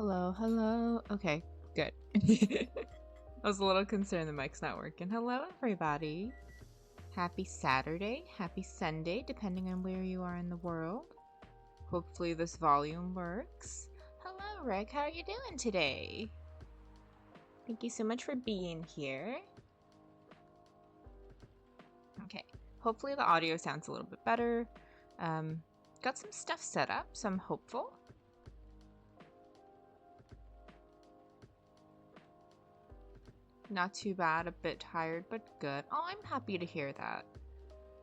Hello, hello. Okay, good. I was a little concerned the mic's not working. Hello, everybody. Happy Saturday, happy Sunday, depending on where you are in the world. Hopefully this volume works. Hello, Rick. How are you doing today? Thank you so much for being here. Okay, hopefully the audio sounds a little bit better. Got some stuff set up, so I'm hopeful. Not too bad, a bit tired, but good. Oh, I'm happy to hear that.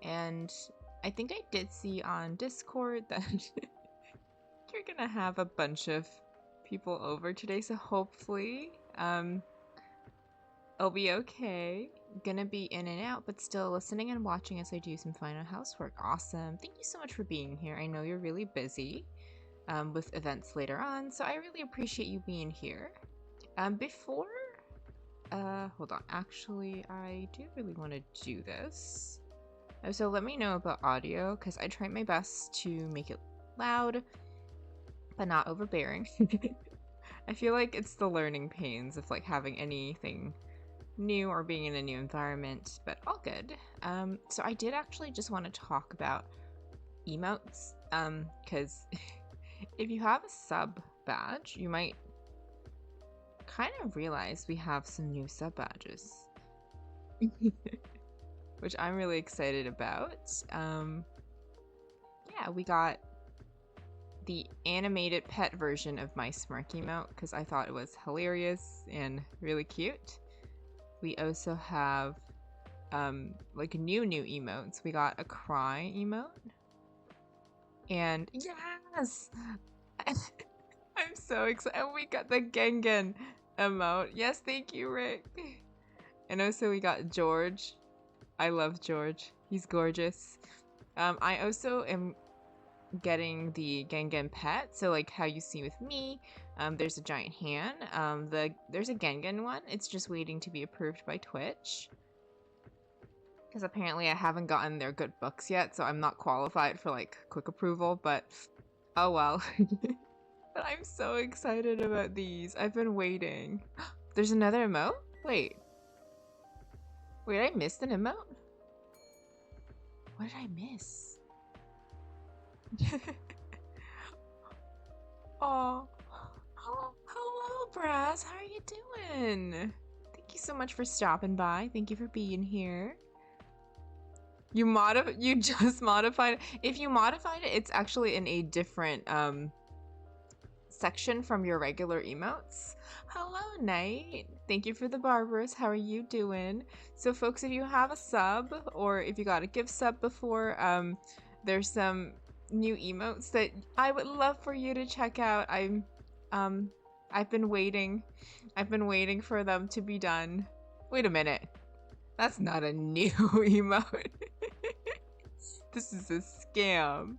And I think I did see on Discord that you're gonna have a bunch of people over today, so hopefully I'll be okay. Gonna be in and out, but still listening and watching as I do some final housework. Awesome. Thank you so much for being here. I know you're really busy with events later on, so I really appreciate you being here. Hold on. Actually, I do really want to do this. So let me know about audio, because I try my best to make it loud, but not overbearing. I feel like it's the learning pains of like having anything new or being in a new environment, but all good. So I did actually just want to talk about emotes, because if you have a sub badge, you might kind of realize we have some new sub badges. Which I'm really excited about. Yeah, we got the animated pet version of my Smirk emote because I thought it was hilarious and really cute. We also have like new emotes. We got a cry emote. And yes! I'm so excited. And we got the Gengen emote. Yes, thank you, Rick. And also we got George. I love George. He's gorgeous. I also am getting the Gengen pet. So like how you see with me, there's a giant hand. There's a Gengen one. It's just waiting to be approved by Twitch. Because apparently I haven't gotten their good books yet, so I'm not qualified for like quick approval, but oh well. But I'm so excited about these. I've been waiting. There's another emote? Wait, I missed an emote? What did I miss? Oh, hello, Brass. How are you doing? Thank you so much for stopping by. Thank you for being here. You just modified it. If you modified it, it's actually in a different section from your regular emotes. Hello, Knight. Thank you for the Barbaras. How are you doing? So folks, if you have a sub or if you got a gift sub before, there's some new emotes that I would love for you to check out. I've been waiting for them to be done. Wait a minute. That's not a new emote. This is a scam.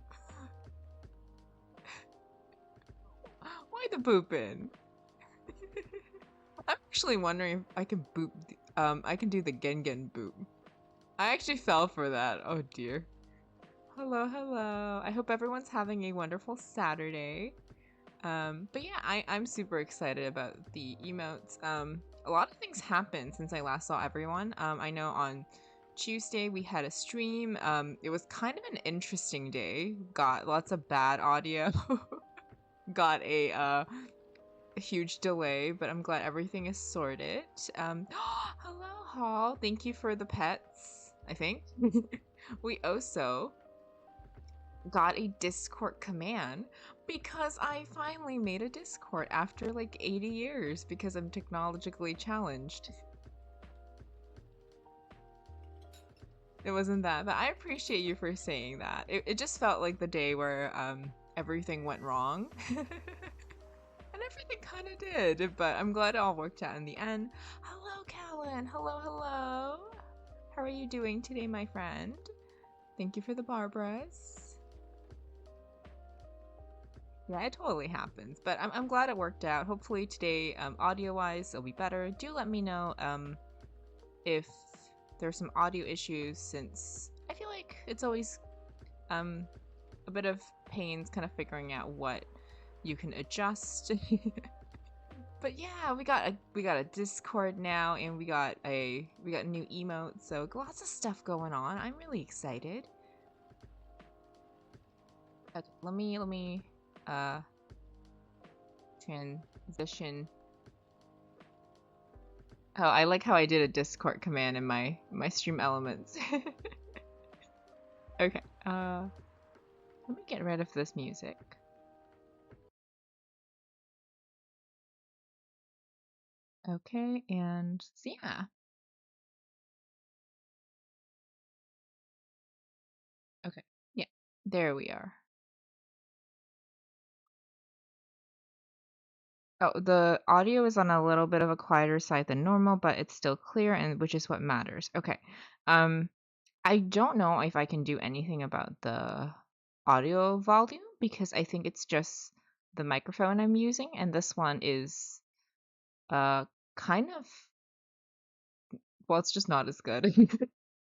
Why the boopin'? I'm actually wondering if I can boop. I can do the Gengen boop. I actually fell for that. Oh dear. Hello, hello. I hope everyone's having a wonderful Saturday. But yeah, I'm super excited about the emotes. A lot of things happened since I last saw everyone. I know on Tuesday we had a stream. It was kind of an interesting day. Got lots of bad audio. Got a huge delay, but I'm glad everything is sorted. Hello, Hall. Thank you for the pets, I think. We also got a Discord command because I finally made a Discord after like 80 years because I'm technologically challenged. It wasn't that, but I appreciate you for saying that. It just felt like the day where everything went wrong. And everything kind of did, but I'm glad it all worked out in the end. Hello, Callan. Hello, hello. How are you doing today, my friend? Thank you for the Barbaras. Yeah, it totally happens, but I'm glad it worked out. Hopefully today, audio-wise, it'll be better. Do let me know if there's some audio issues, since I feel like it's always a bit of pains kind of figuring out what you can adjust. But yeah, we got a Discord now, and we got new emotes, so lots of stuff going on. I'm really excited. Okay, let me transition. Oh, I like how I did a Discord command in my stream elements. Okay, let me get rid of this music. Okay, and so yeah. Okay, yeah, there we are. Oh, the audio is on a little bit of a quieter side than normal, but it's still clear, and which is what matters. Okay. I don't know if I can do anything about the audio volume because I think it's just the microphone I'm using, and this one is kind of, well, it's just not as good.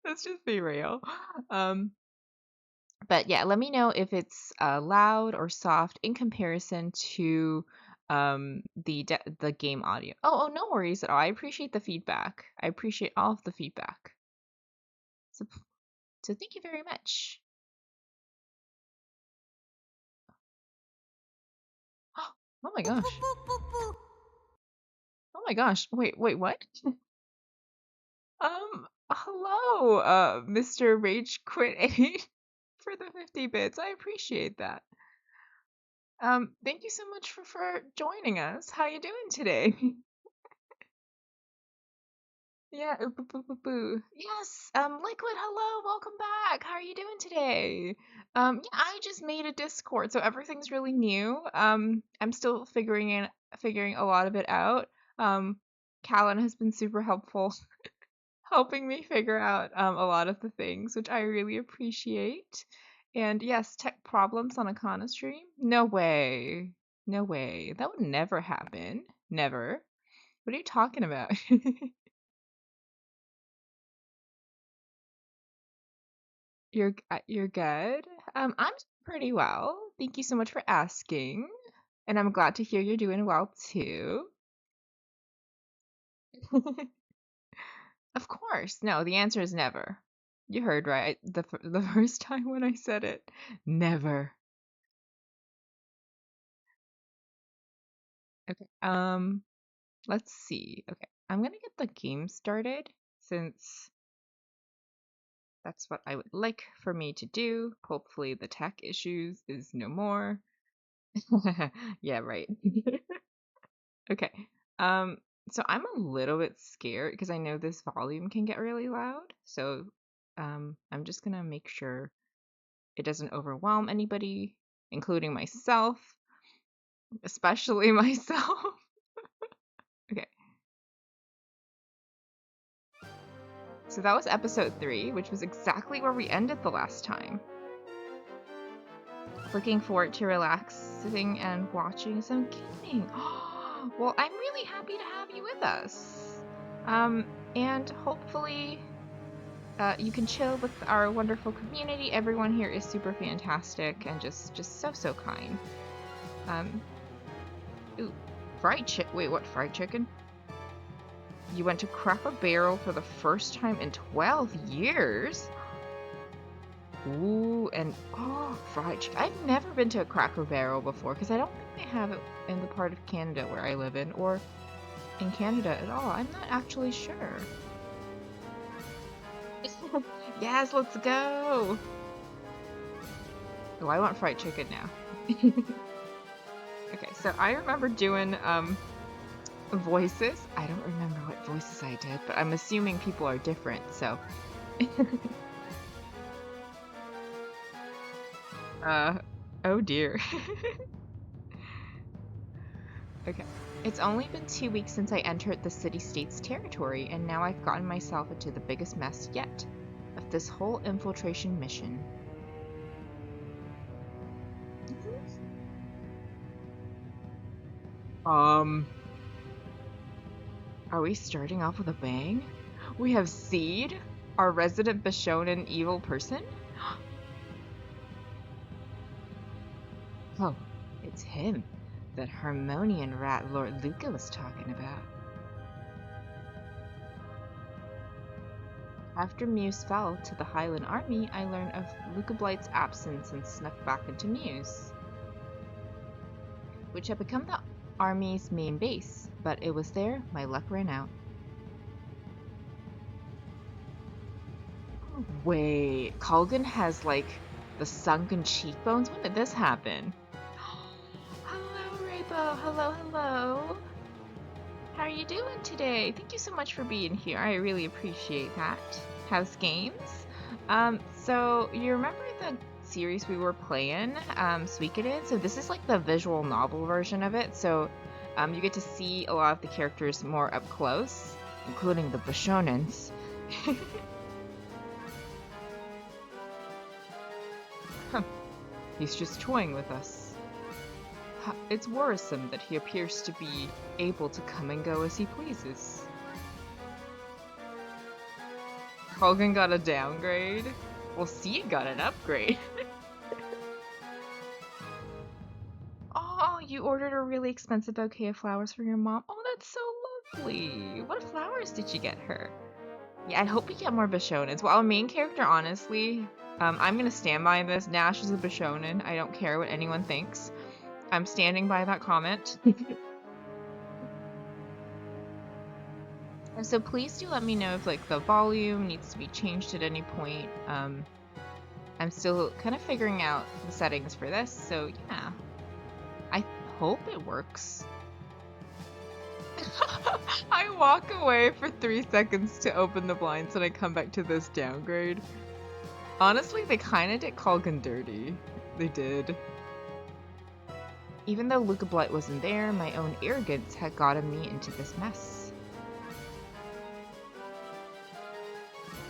Let's just be real. But yeah, let me know if it's loud or soft in comparison to the game audio. Oh, no worries at all. I appreciate the feedback. I appreciate all of the feedback. So thank you very much. Oh my gosh. Oh my gosh. Wait, what? Hello, Mr. Rage Quit 8 for the 50 bits. I appreciate that. Thank you so much for joining us. How you doing today? Yeah, boo, boo, boo, boo. Yes, Liquid, hello, welcome back. How are you doing today? Yeah, I just made a Discord, so everything's really new. I'm still figuring a lot of it out. Callan has been super helpful, helping me figure out a lot of the things, which I really appreciate. And yes, tech problems on a Kana stream? No way. No way. That would never happen. Never. What are you talking about? You're good. I'm pretty well. Thank you so much for asking. And I'm glad to hear you're doing well too. Of course. No, the answer is never. You heard right the first time when I said it. Never. Okay. Let's see. Okay. I'm going to get the game started since that's what I would like for me to do. Hopefully the tech issues is no more. Yeah, right. Okay. Um, so I'm a little bit scared because I know this volume can get really loud. So, I'm just gonna make sure it doesn't overwhelm anybody, including myself, especially myself. Okay. So that was episode 3, which was exactly where we ended the last time. Looking forward to relaxing and watching some gaming. Well, I'm really happy to have you with us. And hopefully you can chill with our wonderful community. Everyone here is super fantastic and just so kind. Ooh, wait, what? Fried chicken? You went to Cracker Barrel for the first time in 12 years? Ooh, and fried chicken. I've never been to a Cracker Barrel before because I don't think they have it in the part of Canada where I live in, or in Canada at all. I'm not actually sure. Yes, let's go! Oh, I want fried chicken now. Okay, so I remember doing voices. I don't remember what voices I did, but I'm assuming people are different, so. Oh dear. Okay. It's only been 2 weeks since I entered the city-state's territory, and now I've gotten myself into the biggest mess yet of this whole infiltration mission. Are we starting off with a bang? We have Seed, our resident Bishonen evil person? Oh, it's him. That Harmonian rat Lord Luca was talking about. After Muse fell to the Highland army, I learned of Luca Blight's absence and snuck back into Muse, which had become the army's main base, but it was there my luck ran out. Wait, Colgan has like the sunken cheekbones? When did this happen? Hello, Raybo. Hello, hello. How are you doing today? Thank you so much for being here. I really appreciate that. How's games? So you remember the series we were playing, Suikogaiden? So this is like the visual novel version of it. So you get to see a lot of the characters more up close, including the Bishonens. Huh. He's just toying with us. It's worrisome that he appears to be able to come and go as he pleases. Colgan got a downgrade? Well, Seed got an upgrade. Oh, you ordered a really expensive bouquet of flowers for your mom? Oh, that's so lovely. What flowers did you get her? Yeah, I hope we get more Bishonens. Well, our main character, honestly, I'm gonna stand by this. Nash is a Bishonen. I don't care what anyone thinks. I'm standing by that comment. And so please do let me know if like the volume needs to be changed at any point. I'm still kind of figuring out the settings for this, so yeah. I hope it works. I walk away for 3 seconds to open the blinds and I come back to this downgrade. Honestly, they kind of did Colgan dirty. They did. Even though Luca Blight wasn't there, my own arrogance had gotten me into this mess.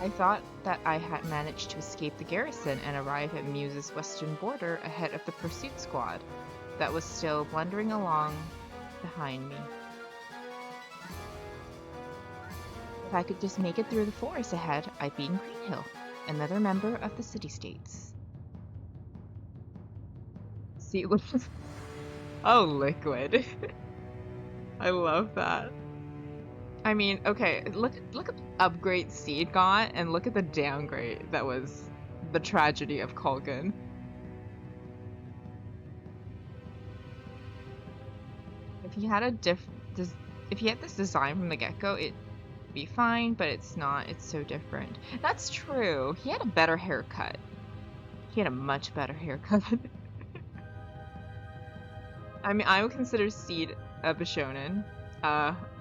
I thought that I had managed to escape the garrison and arrive at Muse's western border ahead of the pursuit squad that was still blundering along behind me. If I could just make it through the forest ahead, I'd be in Greenhill, another member of the city-states. See, oh, Liquid. I love that. I mean, okay, look at the upgrade Seed got, and look at the downgrade that was the tragedy of Colgan. If he had if he had this design from the get-go, it'd be fine, but it's not. It's so different. That's true. He had a better haircut. He had a much better haircut. I mean, I would consider Seed a Bishonen.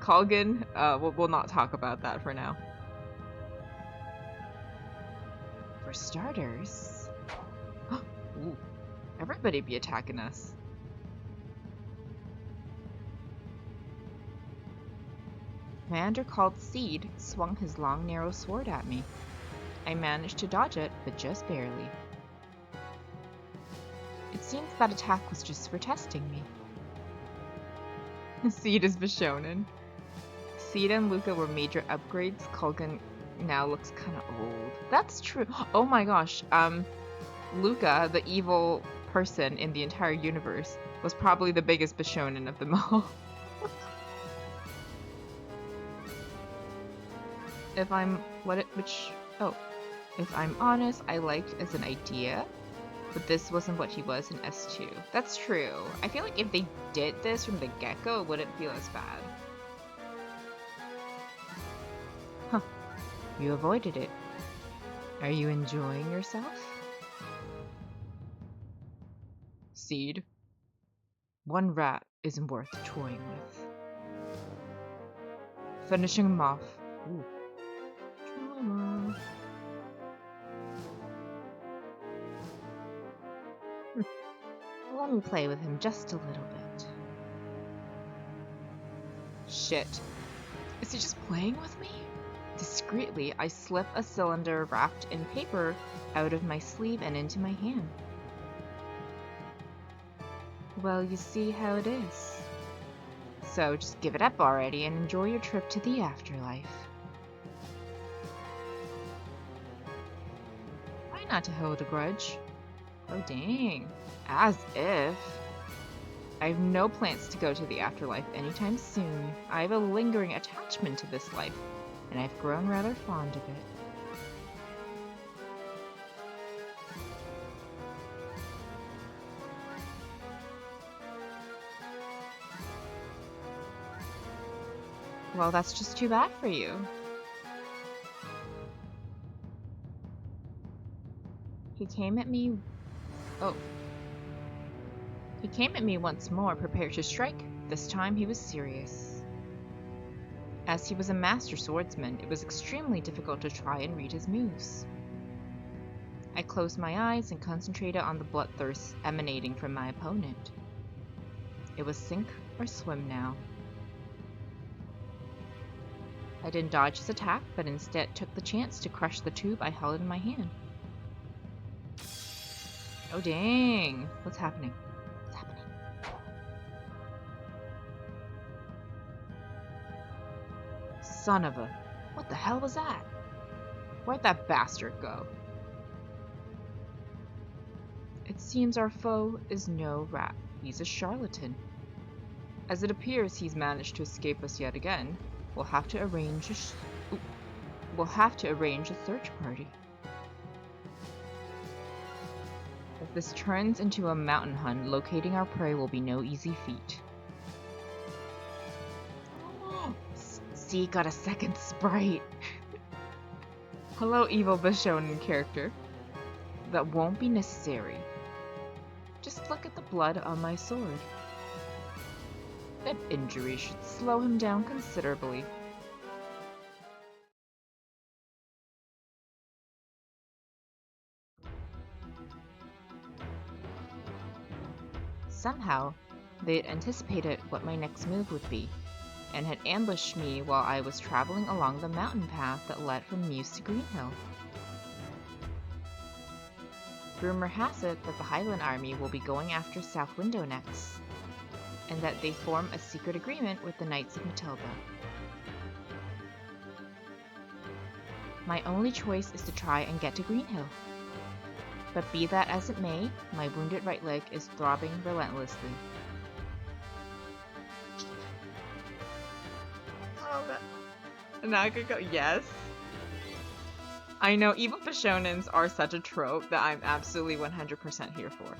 Colgan, we'll not talk about that for now. For starters... Ooh, everybody be attacking us. Commander called Seed swung his long, narrow sword at me. I managed to dodge it, but just barely. It seems that attack was just for testing me. Seed is Bishonen. Seed and Luca were major upgrades. Colgan now looks kind of old. That's true. Oh my gosh. Luca, the evil person in the entire universe, was probably the biggest Bishonen of them all. If I'm honest, I liked as an idea, but this wasn't what he was in S2. That's true. I feel like if they did this from the get-go, it wouldn't feel as bad. Huh. You avoided it. Are you enjoying yourself? Seed. One rat isn't worth toying with. Finishing him off. Ooh. Trauma. Let me play with him just a little bit. Shit. Is he just playing with me? Discreetly, I slip a cylinder wrapped in paper out of my sleeve and into my hand. Well, you see how it is. So just give it up already and enjoy your trip to the afterlife. Try not to hold a grudge. Oh dang. As if. I have no plans to go to the afterlife anytime soon. I have a lingering attachment to this life, and I've grown rather fond of it. Well, that's just too bad for you. He came at me... Oh. He came at me once more, prepared to strike. This time he was serious. As he was a master swordsman, it was extremely difficult to try and read his moves. I closed my eyes and concentrated on the bloodthirst emanating from my opponent. It was sink or swim now. I didn't dodge his attack, but instead took the chance to crush the tube I held in my hand. Oh dang! What's happening? What's happening? Son of a... What the hell was that? Where'd that bastard go? It seems our foe is no rat. He's a charlatan. As it appears he's managed to escape us yet again, we'll have to arrange a search party. If this turns into a mountain hunt, locating our prey will be no easy feat. See, got a second sprite. Hello, evil Bishonen character. That won't be necessary. Just look at the blood on my sword. That injury should slow him down considerably. Somehow, they had anticipated what my next move would be, and had ambushed me while I was traveling along the mountain path that led from Muse to Greenhill. Rumor has it that the Highland Army will be going after South Window next, and that they form a secret agreement with the Knights of Matilda. My only choice is to try and get to Greenhill. But be that as it may, my wounded right leg is throbbing relentlessly. Oh, now I could go, yes. I know evil Bishonens are such a trope that I'm absolutely 100% here for.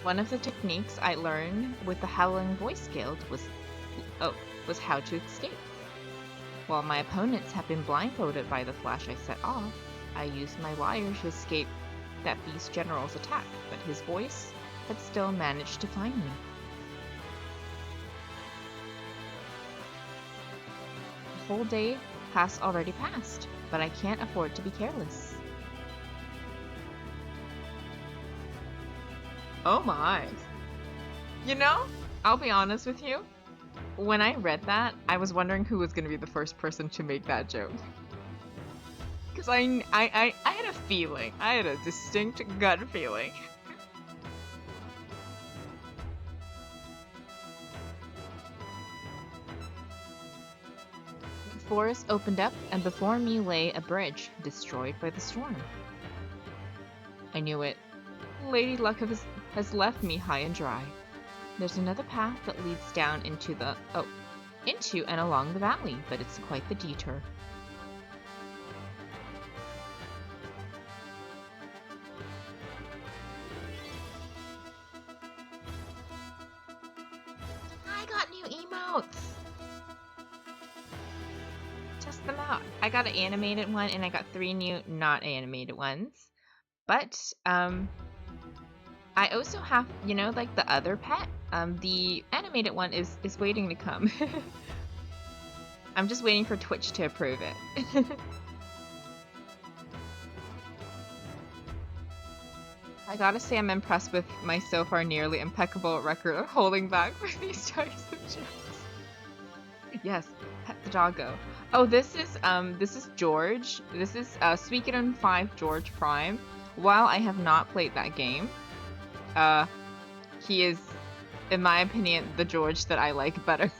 One of the techniques I learned with the Howling Voice Guild was how to escape. While my opponents have been blindfolded by the flash I set off, I used my wire to escape that beast general's attack, but his voice had still managed to find me. The whole day has already passed, but I can't afford to be careless. Oh my. You know, I'll be honest with you. When I read that, I was wondering who was going to be the first person to make that joke. Because I had a feeling. I had a distinct gut feeling. The forest opened up, and before me lay a bridge, destroyed by the storm. I knew it. Lady Luck has left me high and dry. There's another path that leads down into and along the valley, but it's quite the detour. I got new emotes! Test them out. I got an animated one and I got 3 new not animated ones. But, I also have, you know, like the other pet. The animated one is waiting to come. I'm just waiting for Twitch to approve it. I gotta say I'm impressed with my so far nearly impeccable record of holding back for these types of jokes. Yes, pet the doggo. Oh, this is George. This is Suikogaiden 5 George Prime. While I have not played that game, he is, in my opinion, the George that I like better.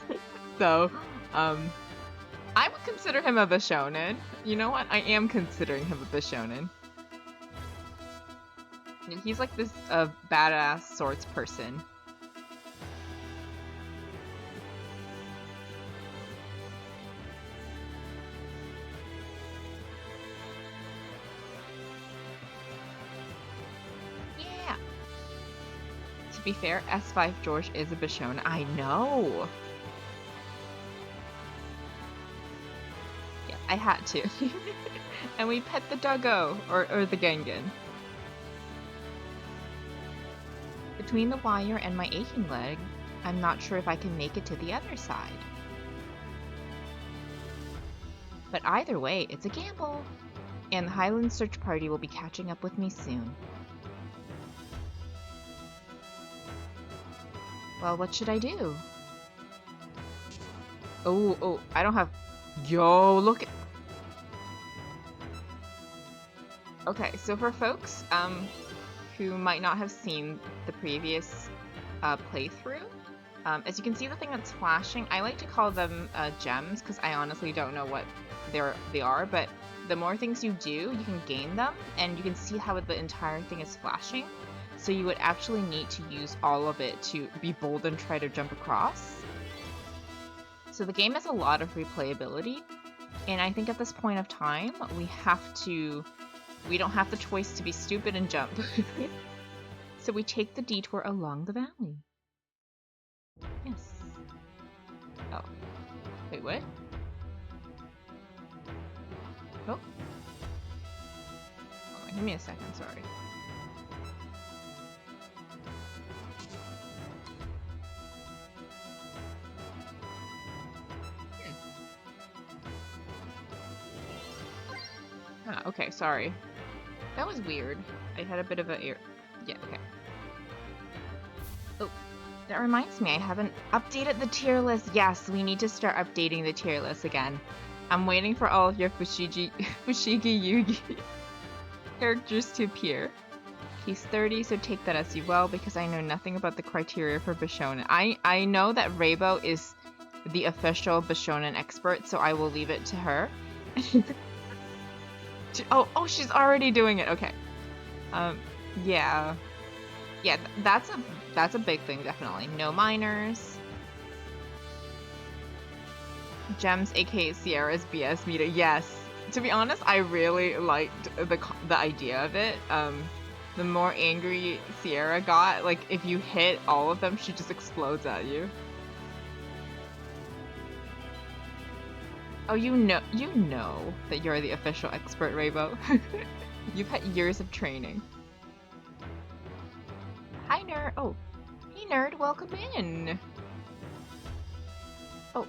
So, I would consider him a Bishonen. You know what? I am considering him a Bishonen. He's like this badass swords person. Yeah. To be fair, S5 George is a Bishona. I know. Yeah, I had to. And we pet the doggo, or the Gengen. Between the wire and my aching leg, I'm not sure if I can make it to the other side. But either way, it's a gamble. And the Highland search party will be catching up with me soon. Well, what should I do? Oh, I don't have... Yo, look at... Okay, so for folks who might not have seen the previous playthrough, as you can see the thing that's flashing, I like to call them gems because I honestly don't know what they are, but the more things you do, you can gain them, and you can see how the entire thing is flashing. So you would actually need to use all of it to be bold and try to jump across. So the game has a lot of replayability, and I think at this point of time, we don't have the choice to be stupid and jump. So we take the detour along the valley. Yes. Oh. Wait, what? Oh. Hold on, give me a second, sorry. Ah, okay, sorry. That was weird. I had a bit of a ear. Yeah, okay. Oh, that reminds me, I haven't updated the tier list. Yes, we need to start updating the tier list again. I'm waiting for all of your Fushigi Yugi characters to appear. He's 30, so take that as you will, because I know nothing about the criteria for Bishonen. I know that Reibo is the official Bishonen expert, so I will leave it to her. Oh, she's already doing it. Okay. Yeah, that's a big thing, definitely. No minors. Gems, aka Sierra's BS meter. Yes. To be honest, I really liked the idea of it. The more angry Sierra got, like if you hit all of them, she just explodes at you. Oh, you know that you're the official expert, Reibo. You've had years of training. Hi, nerd. Oh, hey, nerd. Welcome in. Oh,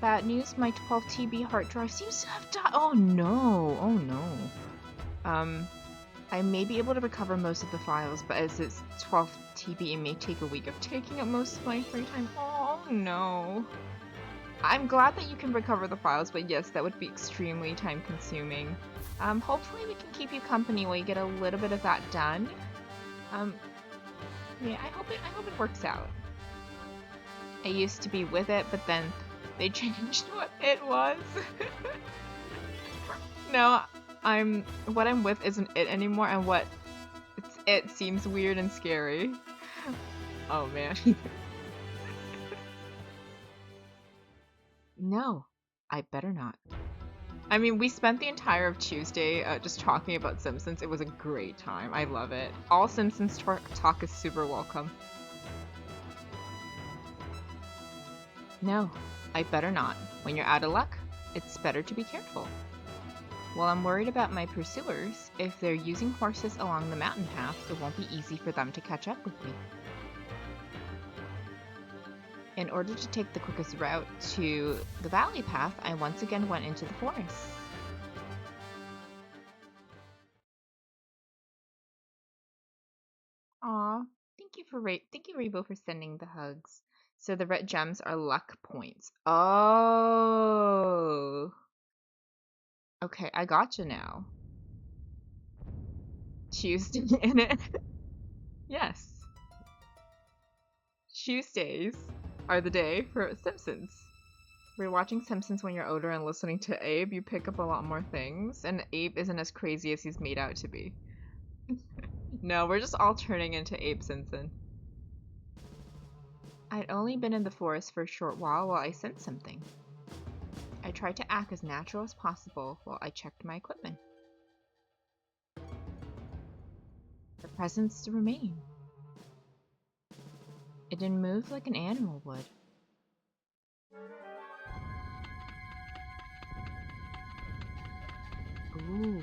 bad news. My 12 TB hard drive seems to have died. Oh no. Oh no. I may be able to recover most of the files, but as it's 12 TB, it may take a week of taking up most of my free time. Oh no. I'm glad that you can recover the files, but yes, that would be extremely time consuming. Hopefully we can keep you company while you get a little bit of that done. Yeah, I hope it works out. I used to be with it, but then they changed what it was. No, what I'm with isn't it anymore, and it seems weird and scary. Oh man. No, I better not. I mean, we spent the entire of Tuesday just talking about Simpsons. It was a great time. I love it. All Simpsons talk is super welcome. No, I better not. When you're out of luck, it's better to be careful. While I'm worried about my pursuers, if they're using horses along the mountain path, it won't be easy for them to catch up with me. In order to take the quickest route to the valley path, I once again went into the forest. Aw, thank you Reibo for sending the hugs. So the red gems are luck points. Oh. Okay, I gotcha now. Tuesday in it. Yes. Tuesdays are the day for Simpsons. We're watching Simpsons when you're older and listening to Abe, you pick up a lot more things, and Abe isn't as crazy as he's made out to be. No, we're just all turning into apes, Simpson. I'd only been in the forest for a short while I sensed something. I tried to act as natural as possible while I checked my equipment. The presence remained. It didn't move like an animal would. Ooh.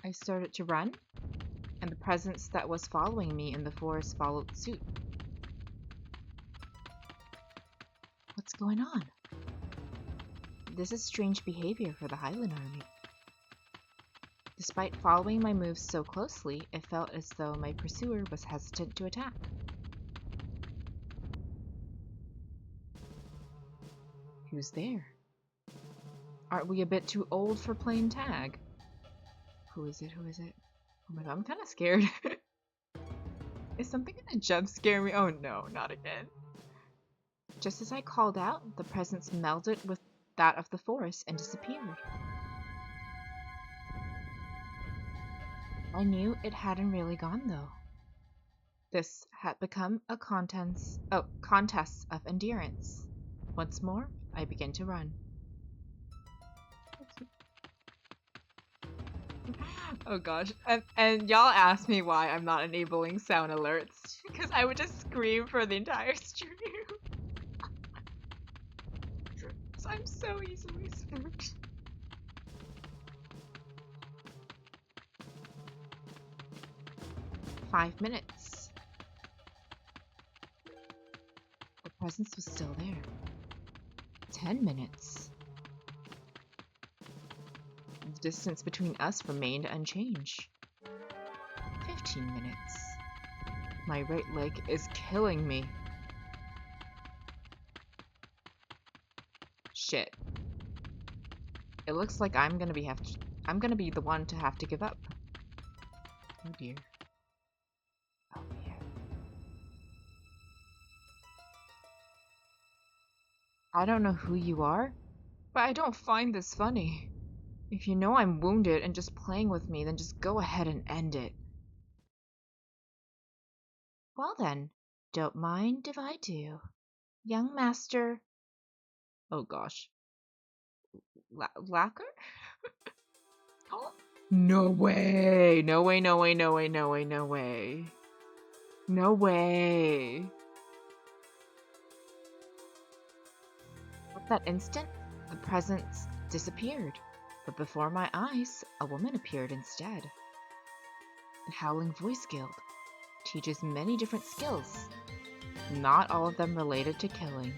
I started to run, and the presence that was following me in the forest followed suit. What's going on? This is strange behavior for the Highland Army. Despite following my moves so closely, it felt as though my pursuer was hesitant to attack. Who's there? Aren't we a bit too old for playing tag? Who is it? Who is it? Oh my god, I'm kind of scared. Is something gonna jump scare me? Oh no, not again. Just as I called out, the presence melded with that of the forest and disappeared. I knew it hadn't really gone though. This had become a contest of endurance. Once more, I began to run. Oh gosh, and y'all asked me why I'm not enabling sound alerts, because I would just scream for the entire stream. I'm so easily spooked. "5 minutes. The presence was still there. 10 minutes. The distance between us remained unchanged. 15 minutes. My right leg is killing me. Shit. It looks like I'm gonna be the one to have to give up. Oh dear. Oh dear. I don't know who you are, but I don't find this funny. If you know I'm wounded and just playing with me, then just go ahead and end it. Well then, don't mind if I do. Young master... Oh gosh. Lacquer? Oh. No way! No way, no way, no way, no way, no way. No way. At that instant, the presence disappeared. But before my eyes, a woman appeared instead. The Howling Voice Guild teaches many different skills, not all of them related to killing.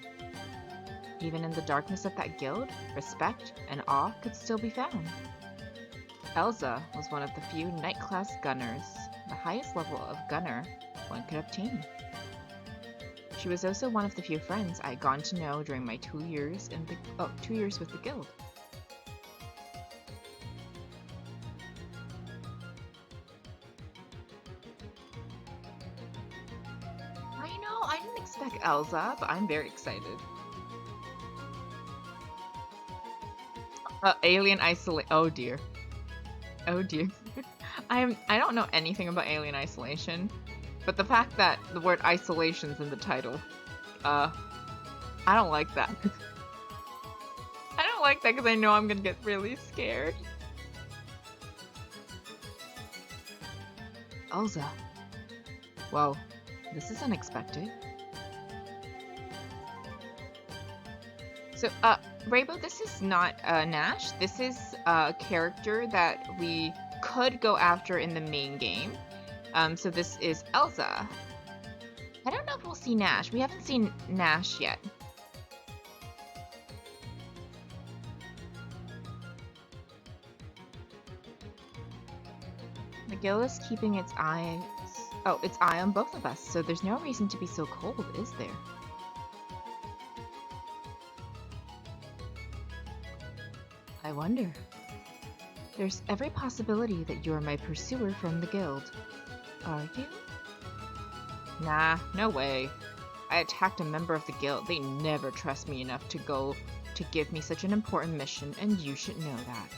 Even in the darkness of that guild, respect and awe could still be found. Elsa was one of the few Knight class gunners, the highest level of gunner one could obtain. She was also one of the few friends I had gotten to know during my 2 years with the guild. I know, I didn't expect Elsa, but I'm very excited. Alien Isolation. Oh dear. Oh dear. I don't know anything about Alien Isolation, but the fact that the word isolation's in the title, I don't like that. I don't like that because I know I'm gonna get really scared. Elsa. Whoa, this is unexpected. So, Rainbow, this is not Nash. This is a character that we could go after in the main game. So this is Elsa. I don't know if we'll see Nash. We haven't seen Nash yet. The guild is keeping its eye on both of us, so there's no reason to be so cold, is there? I wonder. There's every possibility that you're my pursuer from the guild. Are you? Nah, no way. I attacked a member of the guild. They never trust me enough to give me such an important mission, and you should know that.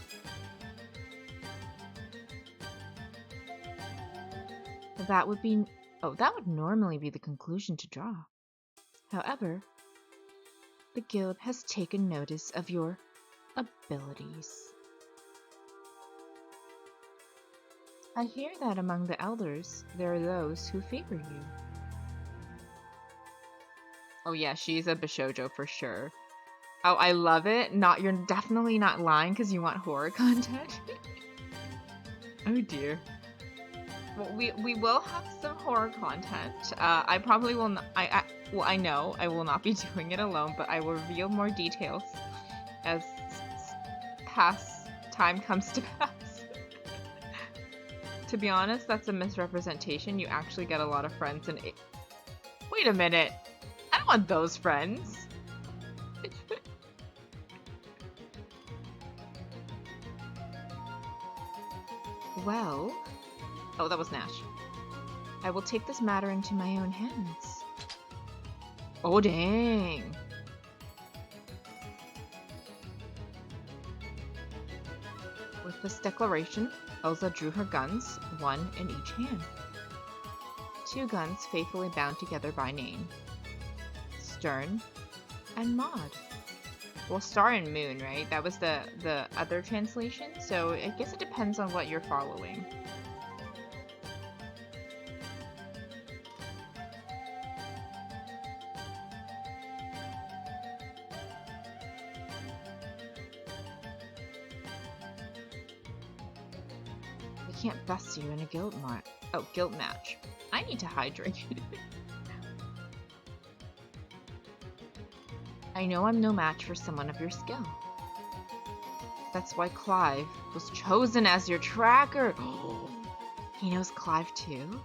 That would be... Oh, that would normally be the conclusion to draw. However, the guild has taken notice of your abilities. I hear that among the elders, there are those who favor you. Oh yeah, she's a Bishoujo for sure. Oh, I love it. You're definitely not lying because you want horror content. Oh dear. Well, we will have some horror content. I probably will not. Well, I know I will not be doing it alone, but I will reveal more details as time comes to pass. To be honest, that's a misrepresentation. You actually get a lot of friends, and wait a minute. I don't want those friends. Well... Oh, that was Nash. I will take this matter into my own hands. Oh, dang. With this declaration, Elsa drew her guns, one in each hand. 2 guns faithfully bound together by name. Stern and Maud. Well, Star and Moon, right? That was the other translation, so I guess it depends on what you're following. I can't bust you in a guild match. I need to hydrate. I know I'm no match for someone of your skill. That's why Clive was chosen as your tracker. He knows Clive too?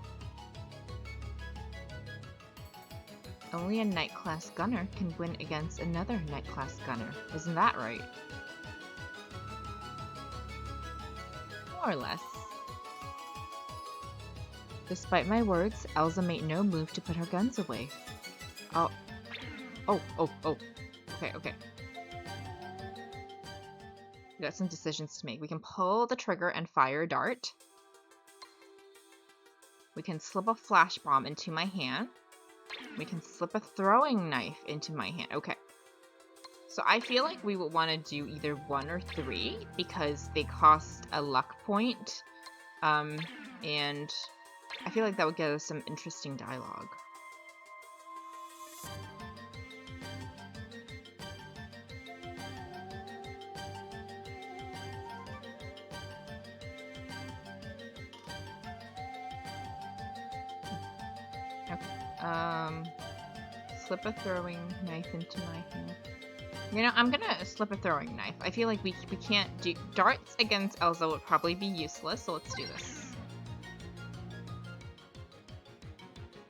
Only a Knight class gunner can win against another Knight class gunner. Isn't that right? More or less. Despite my words, Elsa made no move to put her guns away. Oh. Okay. We got some decisions to make. We can pull the trigger and fire a dart. We can slip a flash bomb into my hand. We can slip a throwing knife into my hand. Okay. So I feel like we would want to do either 1 or 3 because they cost a luck point. And I feel like that would get us some interesting dialogue. Okay. Slip a throwing knife into my hand. You know, I'm gonna slip a throwing knife. I feel like we can't do... Darts against Elsa would probably be useless, so let's do this.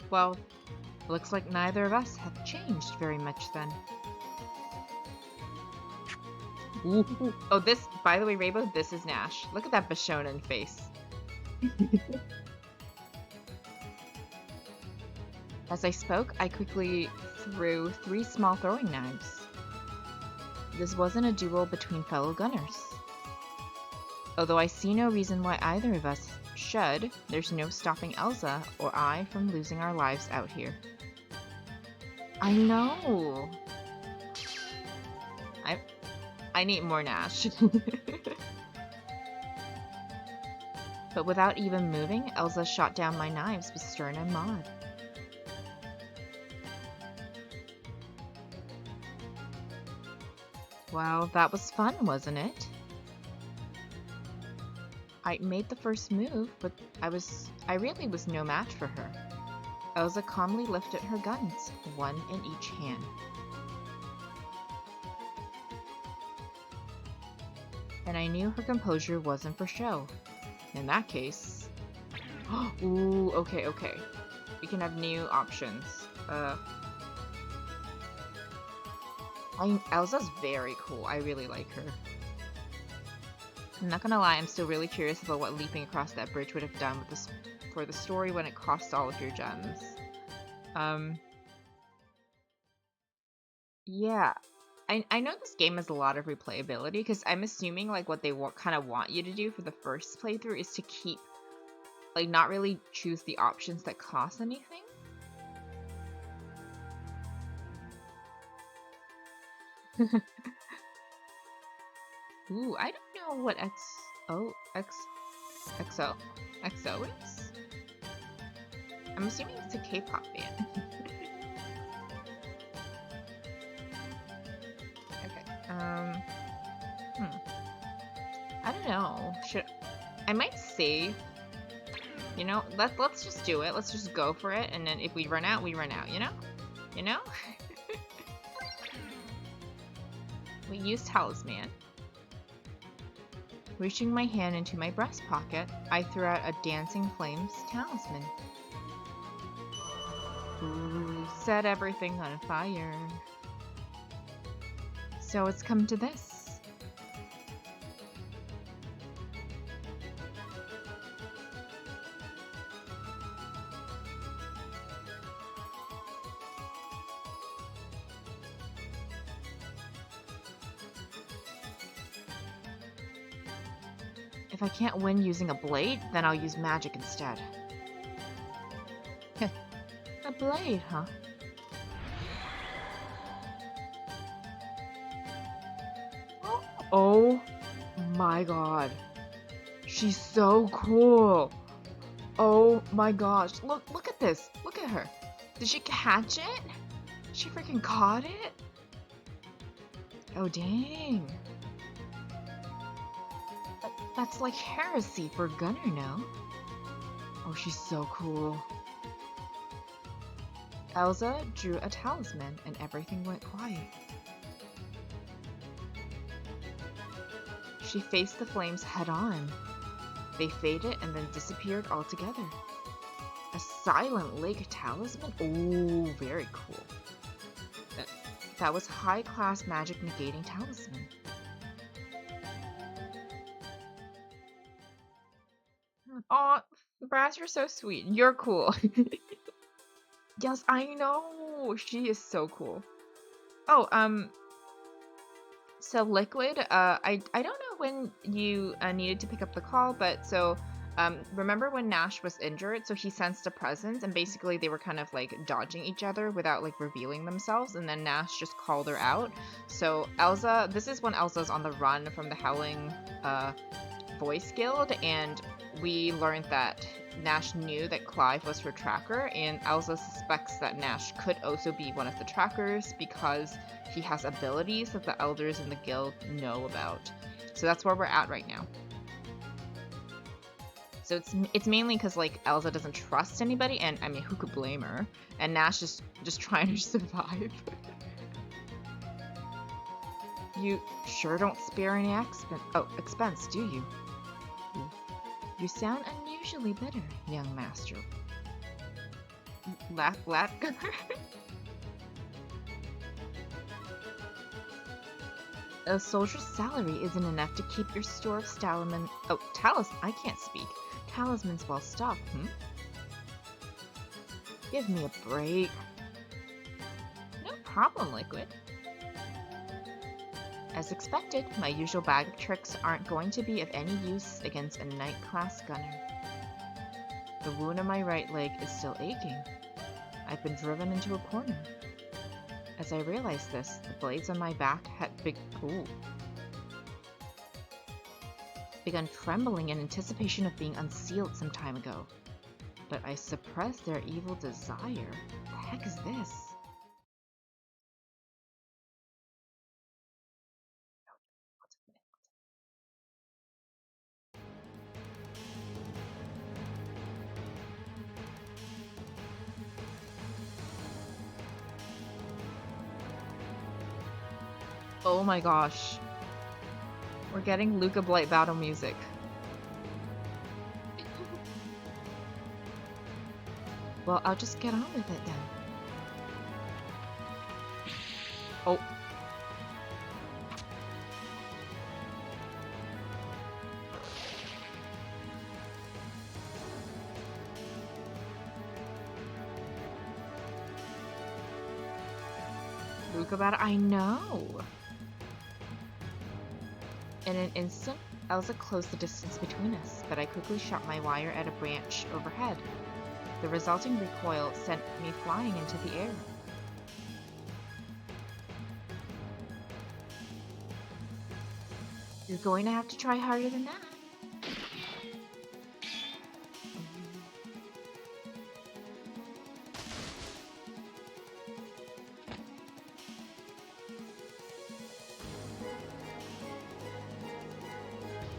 Well, looks like neither of us have changed very much then. Ooh. Oh, this, by the way, Rainbow, this is Nash. Look at that Bishonen face. As I spoke, I quickly threw 3 small throwing knives. This wasn't a duel between fellow gunners. Although I see no reason why either of us should, there's no stopping Elsa or I from losing our lives out here. I know! I need more Nash. But without even moving, Elsa shot down my knives with Stern and Maud. Well, that was fun, wasn't it? I made the first move, but I really was no match for her. Elsa calmly lifted her guns, 1 in each hand. And I knew her composure wasn't for show. In that case... Ooh, okay. We can have new options. Elsa's very cool. I really like her. I'm not gonna lie, I'm still really curious about what leaping across that bridge would have done with this for the story when it cost all of your gems. Yeah. I know this game has a lot of replayability, because I'm assuming like what they kind of want you to do for the first playthrough is to keep like not really choose the options that cost anything. Ooh, I don't know what XO is. I'm assuming it's a K-pop band. Okay. I don't know. I might save. You know, let's just do it. Let's just go for it, and then if we run out, we run out. You know? You know? We use talisman. Reaching my hand into my breast pocket, I threw out a dancing flames talisman. Ooh, set everything on fire. So it's come to this. If I can't win using a blade, then I'll use magic instead. A blade, huh? Oh my god. She's so cool. Oh my gosh. Look at this. Look at her. Did she catch it? She freaking caught it? Oh dang. That's like heresy for Gunner now. Oh, she's so cool. Elsa drew a talisman and everything went quiet. She faced the flames head on. They faded and then disappeared altogether. A silent lake talisman? Oh, very cool. That was high-class magic negating talisman. Aw, Brass, you're so sweet. You're cool. Yes, I know. She is so cool. Oh, so Liquid, I don't know when you needed to pick up the call, but so remember when Nash was injured? So he sensed a presence, and basically they were kind of like dodging each other without like revealing themselves, and then Nash just called her out. So Elsa, this is when Elsa's on the run from the Howling Voice Guild, and we learned that Nash knew that Clive was her tracker, and Elsa suspects that Nash could also be one of the trackers because he has abilities that the elders in the guild know about. So that's where we're at right now. So it's mainly because like Elsa doesn't trust anybody, and I mean, who could blame her? And Nash is just trying to survive. You sure don't spare any expense, do you? You sound unusually bitter, young master. Laugh, Gunner. A soldier's salary isn't enough to keep your store of talisman. Oh, I can't speak. Talismans well stocked, Give me a break. No problem, Liquid. As expected, my usual bag of tricks aren't going to be of any use against a knight-class gunner. The wound on my right leg is still aching. I've been driven into a corner. As I realized this, the blades on my back had begun trembling in anticipation of being unsealed some time ago. But I suppressed their evil desire. The heck is this? Oh my gosh. We're getting Luca Blight battle music. Well, I'll just get on with it then. Oh. Luca battle? I know. In an instant, Elsa closed the distance between us, but I quickly shot my wire at a branch overhead. The resulting recoil sent me flying into the air. You're going to have to try harder than that.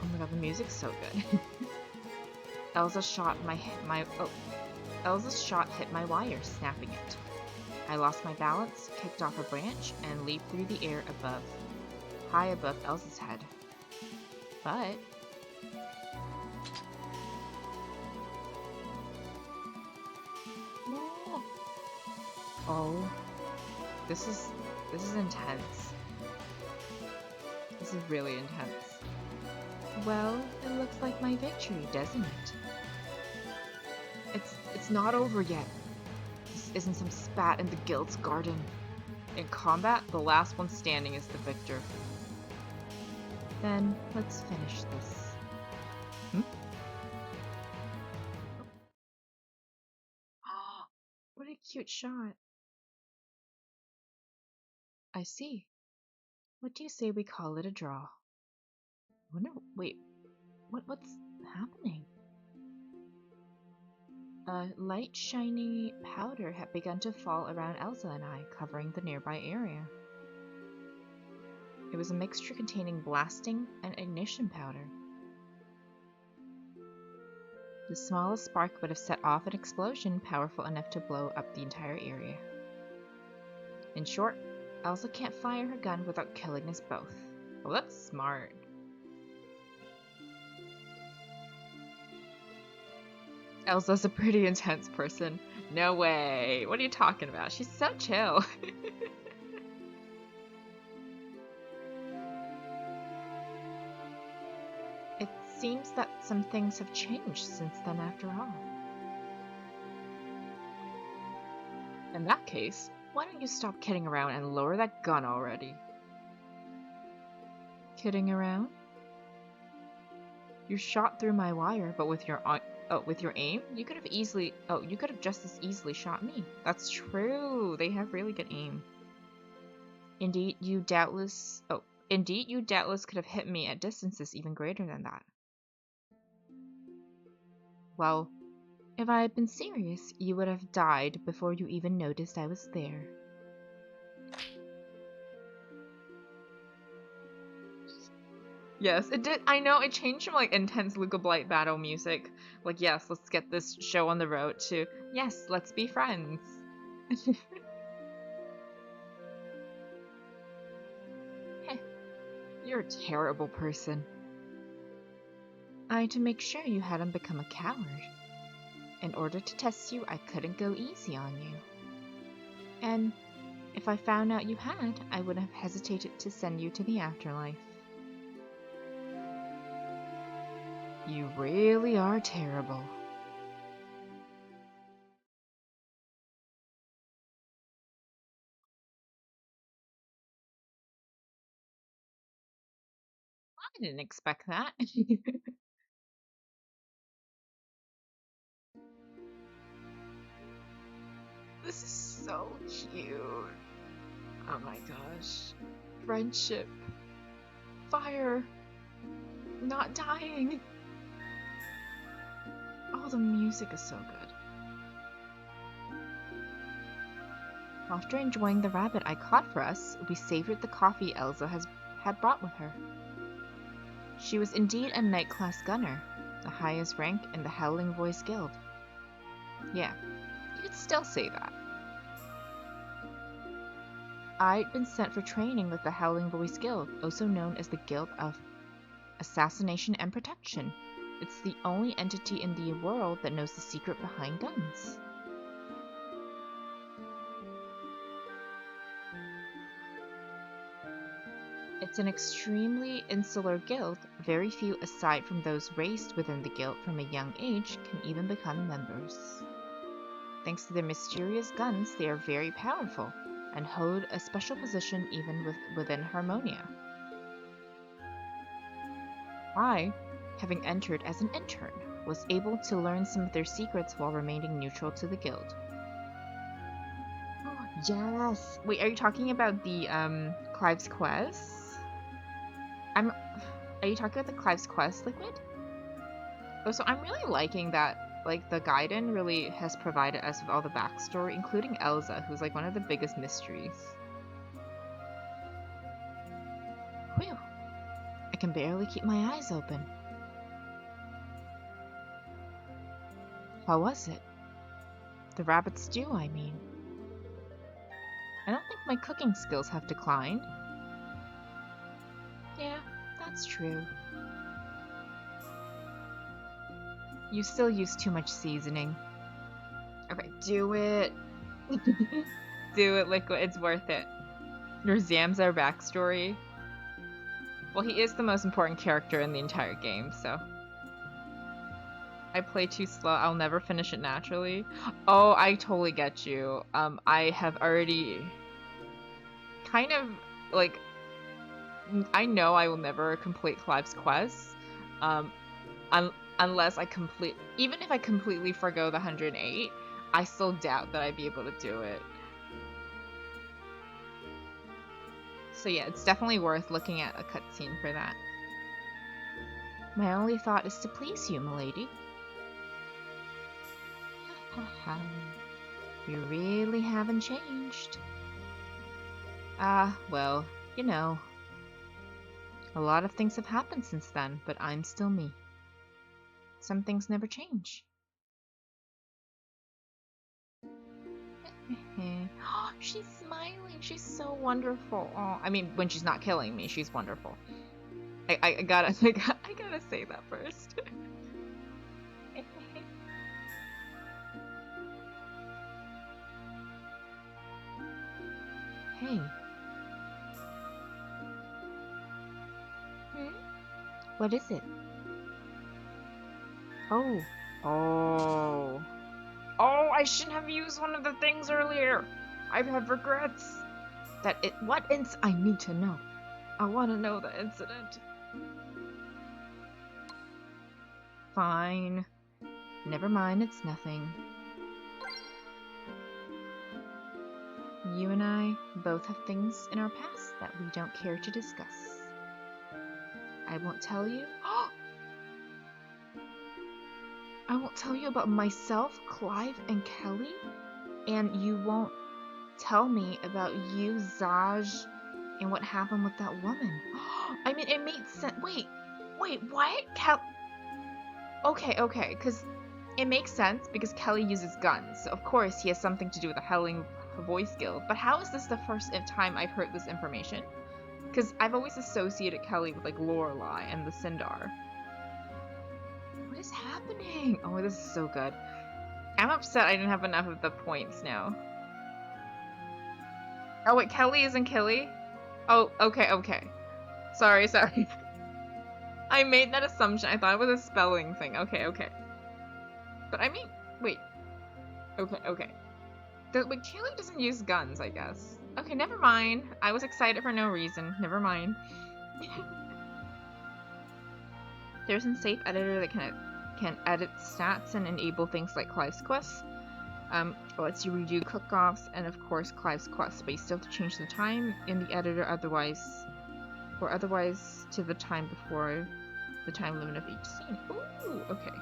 Oh my god, the music's so good. Elsa's shot hit my wire, snapping it. I lost my balance, kicked off a branch, and leaped through the air high above Elsa's head. But no. Oh, this is intense. This is really intense. Well, it looks like my victory, doesn't it? It's not over yet. This isn't some spat in the guild's garden. In combat, the last one standing is the victor. Then, let's finish this. Oh, what a cute shot. I see. What do you say we call it a draw? Wait, what's happening? A light, shiny powder had begun to fall around Elsa and I, covering the nearby area. It was a mixture containing blasting and ignition powder. The smallest spark would have set off an explosion powerful enough to blow up the entire area. In short, Elsa can't fire her gun without killing us both. Well, that's smart. Elsa's a pretty intense person. No way. What are you talking about? She's so chill. It seems that some things have changed since then after all. In that case, why don't you stop kidding around and lower that gun already? Kidding around? You shot through my wire, but with your aim, you could have just as easily shot me. That's true. They have really good aim. Indeed, you doubtless could have hit me at distances even greater than that. Well, if I had been serious, you would have died before you even noticed I was there. Yes, it did. I know, it changed from like intense Luca Blight battle music, like yes, let's get this show on the road, to yes, let's be friends. Heh, you're a terrible person. I had to make sure you hadn't become a coward. In order to test you, I couldn't go easy on you. And if I found out you had, I wouldn't have hesitated to send you to the afterlife. You really are terrible. I didn't expect that. This is so cute. Oh my gosh. Friendship. Fire. Not dying. Oh, the music is so good. After enjoying the rabbit I caught for us, we savored the coffee Elsa had brought with her. She was indeed a Knight class gunner, the highest rank in the Howling Voice Guild. Yeah, you could still say that. I'd been sent for training with the Howling Voice Guild, also known as the Guild of Assassination and Protection. It's the only entity in the world that knows the secret behind guns. It's an extremely insular guild. Very few aside from those raised within the guild from a young age can even become members. Thanks to their mysterious guns, they are very powerful and hold a special position even within Harmonia. I, having entered as an intern, was able to learn some of their secrets while remaining neutral to the guild. Yes! Wait, are you talking about the, Clive's Quest? Are you talking about the Clive's Quest liquid? Oh, so I'm really liking that, like, the Gaiden really has provided us with all the backstory, including Elsa, who's, like, one of the biggest mysteries. Whew. I can barely keep my eyes open. How was it? The rabbit stew, I mean. I don't think my cooking skills have declined. Yeah, that's true. You still use too much seasoning. Okay, do it. Do it, Liquid. It's worth it. Your Zamzar backstory. Well, he is the most important character in the entire game, so. I play too slow. I'll never finish it naturally. Oh, I totally get you. I have already kind of, like, I know I will never complete Clive's Quest. Unless I even if I completely forgo the 108, I still doubt that I'd be able to do it. So yeah, it's definitely worth looking at a cutscene for that. My only thought is to please you, milady. You really haven't changed. Well, you know. A lot of things have happened since then, but I'm still me. Some things never change. She's smiling. She's so wonderful. Oh, I mean, when she's not killing me, she's wonderful. I gotta say that first. Hey. What is it? Oh. Oh. Oh, I shouldn't have used one of the things earlier. I've had regrets. I need to know. I want to know the incident. Fine. Never mind, it's nothing. You and I both have things in our past that we don't care to discuss. I won't tell you. I won't tell you about myself, Clive, and Kelly, and you won't tell me about you, Zaj, and what happened with that woman. I mean, it made sense. Wait, what? Okay, because it makes sense because Kelly uses guns, so of course he has something to do with the Howling Voice Guild. But how is this the first time I've heard this information? Because I've always associated Kelly with, like, Lorelei and the Sindar. What is happening? Oh, this is so good. I'm upset I didn't have enough of the points now. Oh wait, Kelly isn't Killy? Oh, okay. Sorry. I made that assumption. I thought it was a spelling thing. Okay. But I mean, wait. Okay. Wait, Kelly doesn't use guns, I guess. Okay, never mind. I was excited for no reason. Never mind. There's a safe editor that can edit stats and enable things like Clive's Quest. Lets you redo cook-offs and of course Clive's Quest, but you still have to change the time in the editor otherwise to the time before the time limit of each scene. Ooh, okay.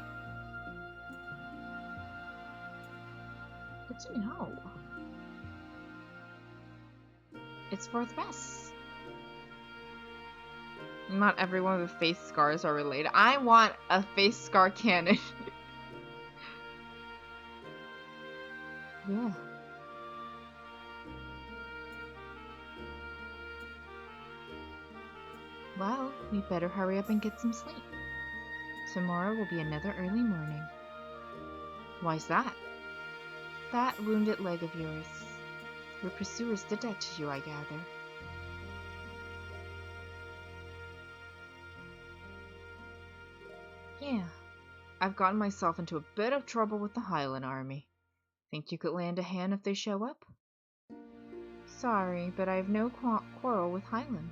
Good to know. It's for the best. Not everyone with face scars are related. I want a face scar cannon. Yeah. Well, we better hurry up and get some sleep. Tomorrow will be another early morning. Why's that? That wounded leg of yours. Your pursuers did that to you, I gather. Yeah. I've gotten myself into a bit of trouble with the Highland army. Think you could lend a hand if they show up? Sorry, but I have no quarrel with Highland.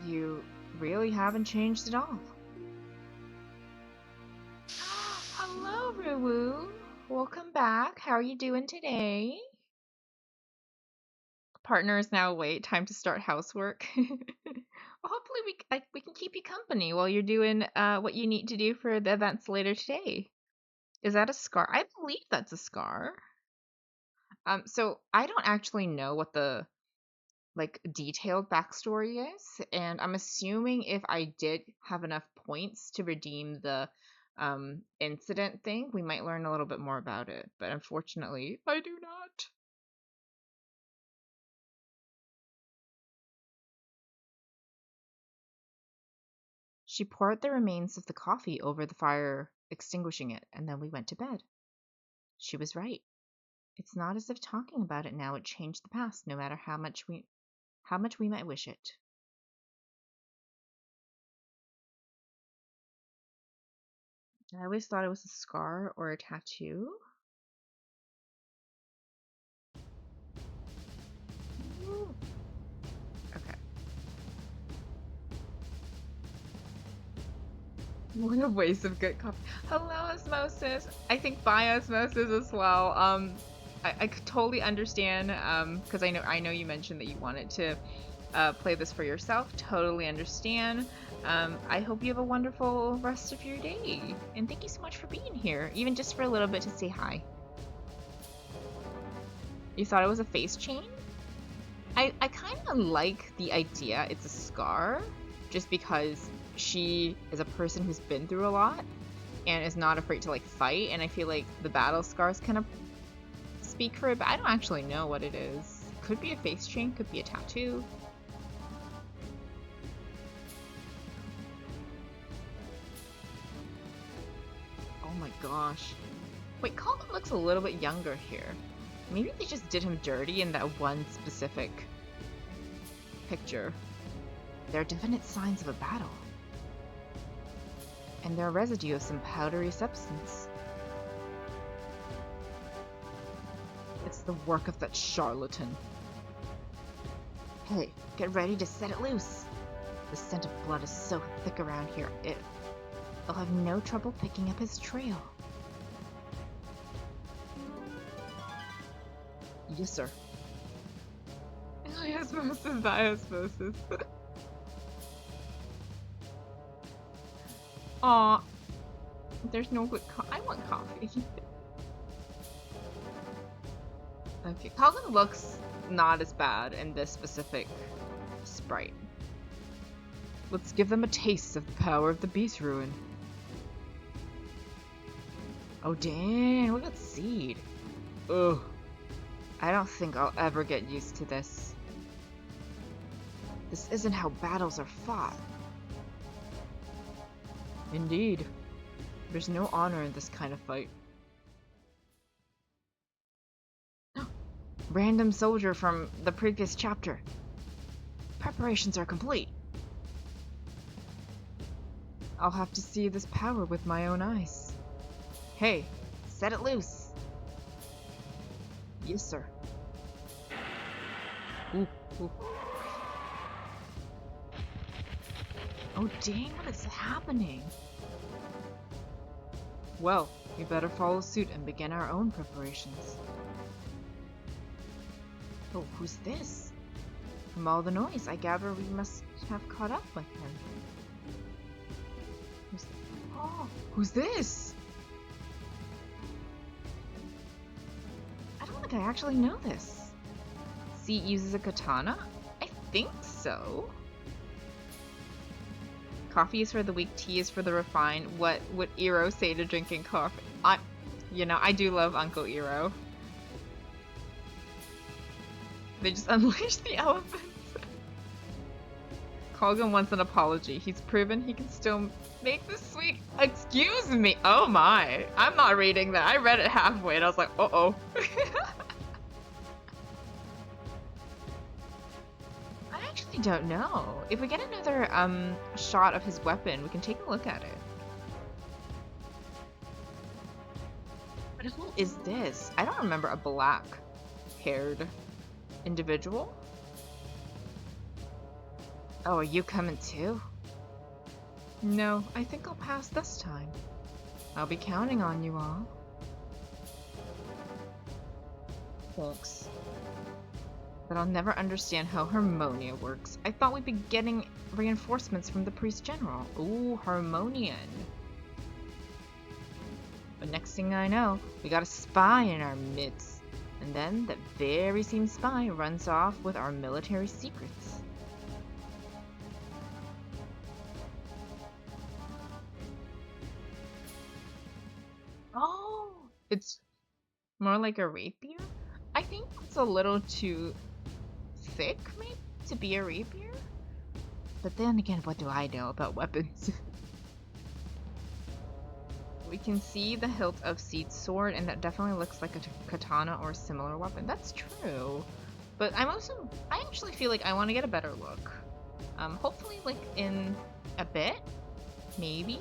You really haven't changed at all. Hello, Ruwu. Welcome back. How are you doing today? Partner is now awake. Time to start housework. Well, hopefully we can keep you company while you're doing what you need to do for the events later today. Is that a scar? I believe that's a scar. So I don't actually know what the like detailed backstory is, and I'm assuming if I did have enough points to redeem the incident thing, we might learn a little bit more about it. But unfortunately, I do not. She poured the remains of the coffee over the fire, extinguishing it, and then we went to bed. She was right. It's not as if talking about it now would change the past, no matter how much we might wish it. I always thought it was a scar or a tattoo. Okay. What a waste of good coffee. Hello, Osmosis. I think by Osmosis as well. I totally understand. Because I know you mentioned that you wanted to play this for yourself. Totally understand. I hope you have a wonderful rest of your day. And thank you so much for being here, even just for a little bit to say hi. You thought it was a face chain? I kind of like the idea it's a scar, just because she is a person who's been through a lot and is not afraid to like fight, and I feel like the battle scars kind of speak for it, but I don't actually know what it is. Could be a face chain, could be a tattoo. Oh my gosh. Wait, Colin looks a little bit younger here. Maybe they just did him dirty in that one specific picture. There are definite signs of a battle. And there are residue of some powdery substance. It's the work of that charlatan. Hey, get ready to set it loose. The scent of blood is so thick around here, they'll have no trouble picking up his trail. Yes, sir. Osmosis, osmosis. Aw, there's no good I want coffee. Okay, Colin looks not as bad in this specific sprite. Let's give them a taste of the power of the Beast Ruin. Oh dang, look at Seed. Ugh. I don't think I'll ever get used to this. This isn't how battles are fought. Indeed. There's no honor in this kind of fight. Random soldier from the previous chapter. Preparations are complete. I'll have to see this power with my own eyes. Hey, set it loose. Yes, sir. Ooh, ooh. Oh dang, what is happening? Well, we better follow suit and begin our own preparations. Oh, who's this? From all the noise, I gather we must have caught up with him. Who's this? I don't think I actually know this. Seat uses a katana? I think so. Coffee is for the weak, tea is for the refined. What would Iro say to drinking coffee? I do love Uncle Iro. They just unleashed the elephants. Colgan wants an apology. He's proven he can still make this sweet. Excuse me. Oh my. I'm not reading that. I read it halfway and I was like, uh-oh. I actually don't know. If we get another shot of his weapon, we can take a look at it. But who is this? I don't remember a black-haired individual. Oh, are you coming too? No, I think I'll pass this time. I'll be counting on you all. Thanks. But I'll never understand how Harmonia works. I thought we'd be getting reinforcements from the Priest General. Ooh, Harmonian. But next thing I know, we got a spy in our midst. And then that very same spy runs off with our military secrets. Oh, it's more like a rapier? I think it's a little too thick, maybe, to be a rapier? But then again, what do I know about weapons? We can see the hilt of Seed's sword, and that definitely looks like a katana or a similar weapon. That's true. But I actually feel like I want to get a better look. Hopefully, like, in a bit. Maybe.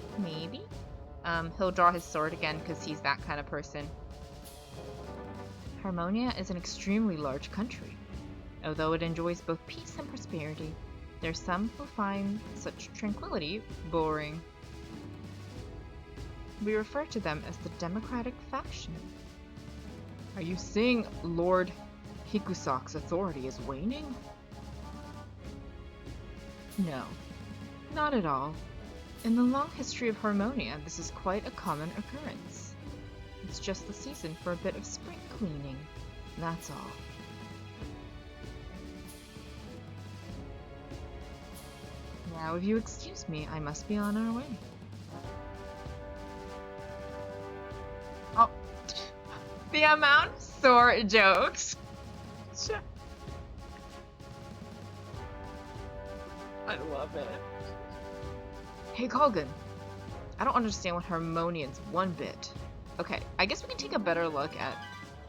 He'll draw his sword again, because he's that kind of person. Harmonia is an extremely large country. Although it enjoys both peace and prosperity, there's some who find such tranquility boring. We refer to them as the Democratic faction. Are you saying Lord Hikusak's authority is waning? No, not at all. In the long history of Harmonia, this is quite a common occurrence. It's just the season for a bit of spring cleaning, that's all. Now, if you excuse me, I must be on our way. Oh, the amount of sword jokes. I love it. Hey, Colgan. I don't understand what Harmonian's one bit. Okay, I guess we can take a better look at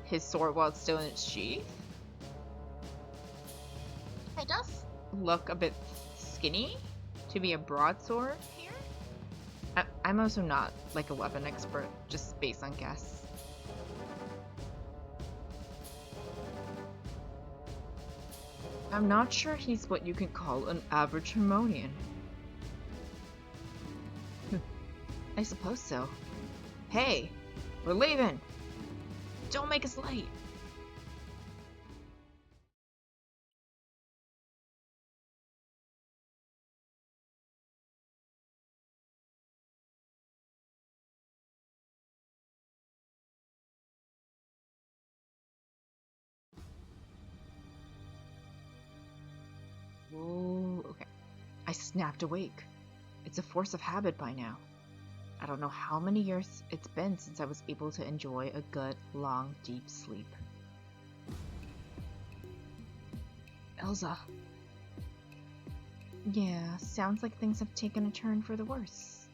his sword while it's still in its sheath. It does look a bit skinny to be a broadsword here. I'm also not like a weapon expert, just based on guess. I'm not sure he's what you can call an average Harmonian. I suppose so. Hey, we're leaving! Don't make us late! Oh, okay. I snapped awake. It's a force of habit by now. I don't know how many years it's been since I was able to enjoy a good, long, deep sleep. Elsa. Yeah, sounds like things have taken a turn for the worse.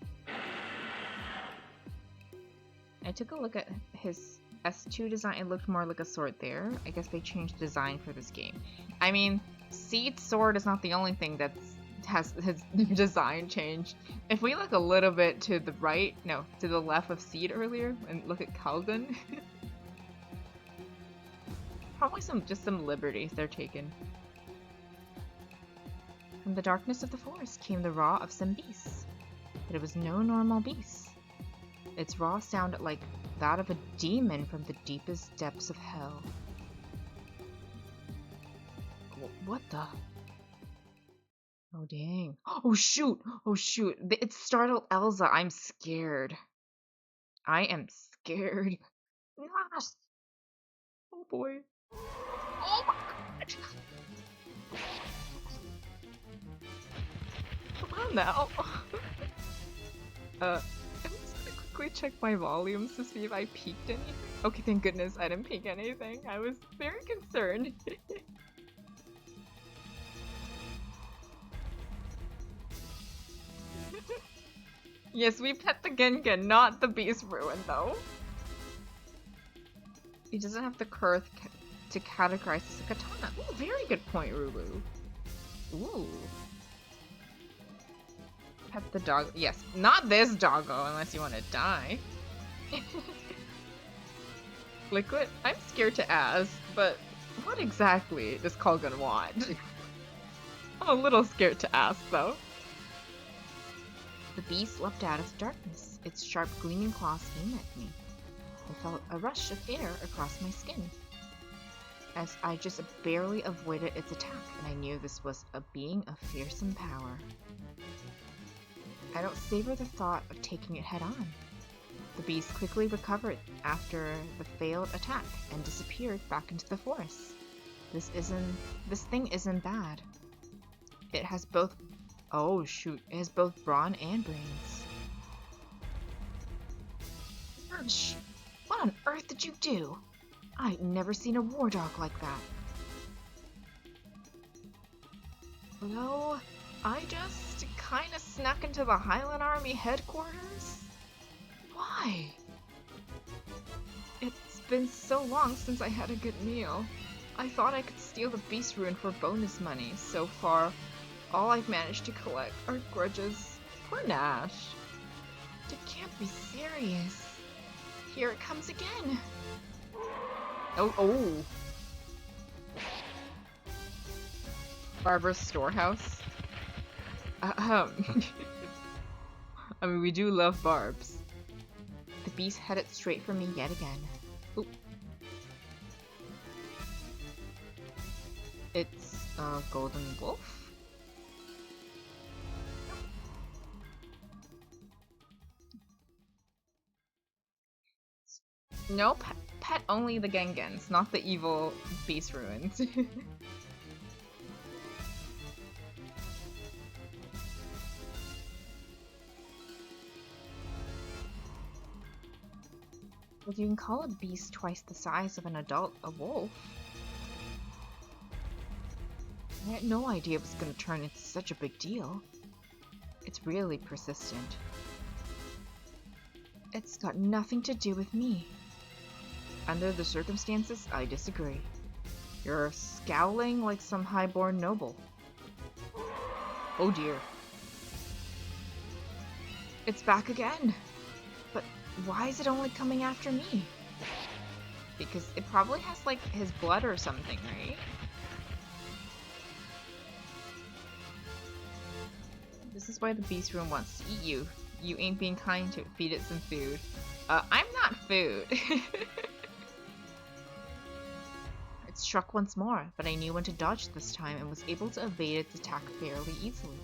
I took a look at his S2 design. It looked more like a sword there. I guess they changed design for this game. I mean, Seed's sword is not the only thing that has his design changed. If we look a little bit to the right, no, to the left of Seed earlier, and look at Calgon, probably just some liberties they're taking. From the darkness of the forest came the roar of some beasts, but it was no normal beast. Its roar sounded like that of a demon from the deepest depths of hell. What the? Oh dang. Oh shoot! Oh shoot! It startled Elsa. I'm scared. I am scared. Yes! Oh boy. Oh my god! Come on now. I'm just gonna quickly check my volumes to see if I peaked anything. Okay, thank goodness I didn't peak anything. I was very concerned. Yes, we pet the Gengen, not the Beast Ruin, though. He doesn't have the curve to categorize as a katana. Ooh, very good point, Ruru. Ooh. Pet the dog. Yes, not this doggo, unless you want to die. Liquid? I'm scared to ask, but what exactly does Colgan want? I'm a little scared to ask, though. The beast leapt out of the darkness, its sharp gleaming claws aimed at me. I felt a rush of air across my skin, as I just barely avoided its attack, and I knew this was a being of fearsome power. I don't savor the thought of taking it head-on. The beast quickly recovered after the failed attack and disappeared back into the forest. This thing isn't bad. It has both... Oh shoot, it has both brawn and brains. Ursh! What on earth did you do? I'd never seen a war dog like that. No, I just kinda snuck into the Highland Army headquarters? Why? It's been so long since I had a good meal. I thought I could steal the beast ruin for bonus money. So far, all I've managed to collect are grudges. Poor Nash. It can't be serious. Here it comes again. Oh. Barbara's storehouse. I mean, we do love Barbs. The beast headed straight for me yet again. Ooh. It's a golden wolf? Nope. Pet only the Gengans, not the evil beast ruins. But you can call a beast twice the size of an adult a wolf. I had no idea it was going to turn into such a big deal. It's really persistent. It's got nothing to do with me. Under the circumstances, I disagree. You're scowling like some highborn noble. Oh dear. It's back again! But why is it only coming after me? Because it probably has like his blood or something, right? This is why the beast room wants to eat you. You ain't being kind to it. Feed it some food. I'm not food. It struck once more, but I knew when to dodge this time and was able to evade its attack fairly easily.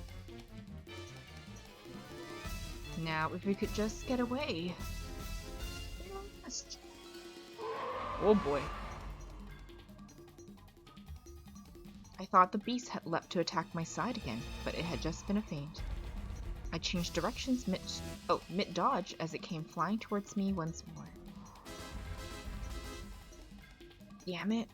Now, if we could just get away. Oh boy. I thought the beast had leapt to attack my side again, but it had just been a feint. I changed directions mid-dodge as it came flying towards me once more. Damn it.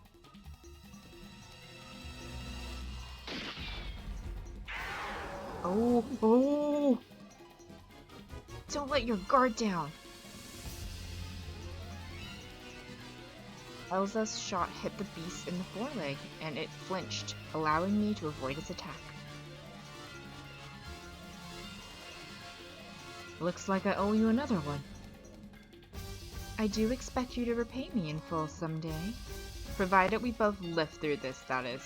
Oh! Don't let your guard down! Elsa's shot hit the beast in the foreleg, and it flinched, allowing me to avoid its attack. Looks like I owe you another one. I do expect you to repay me in full someday. Provided we both live through this, that is.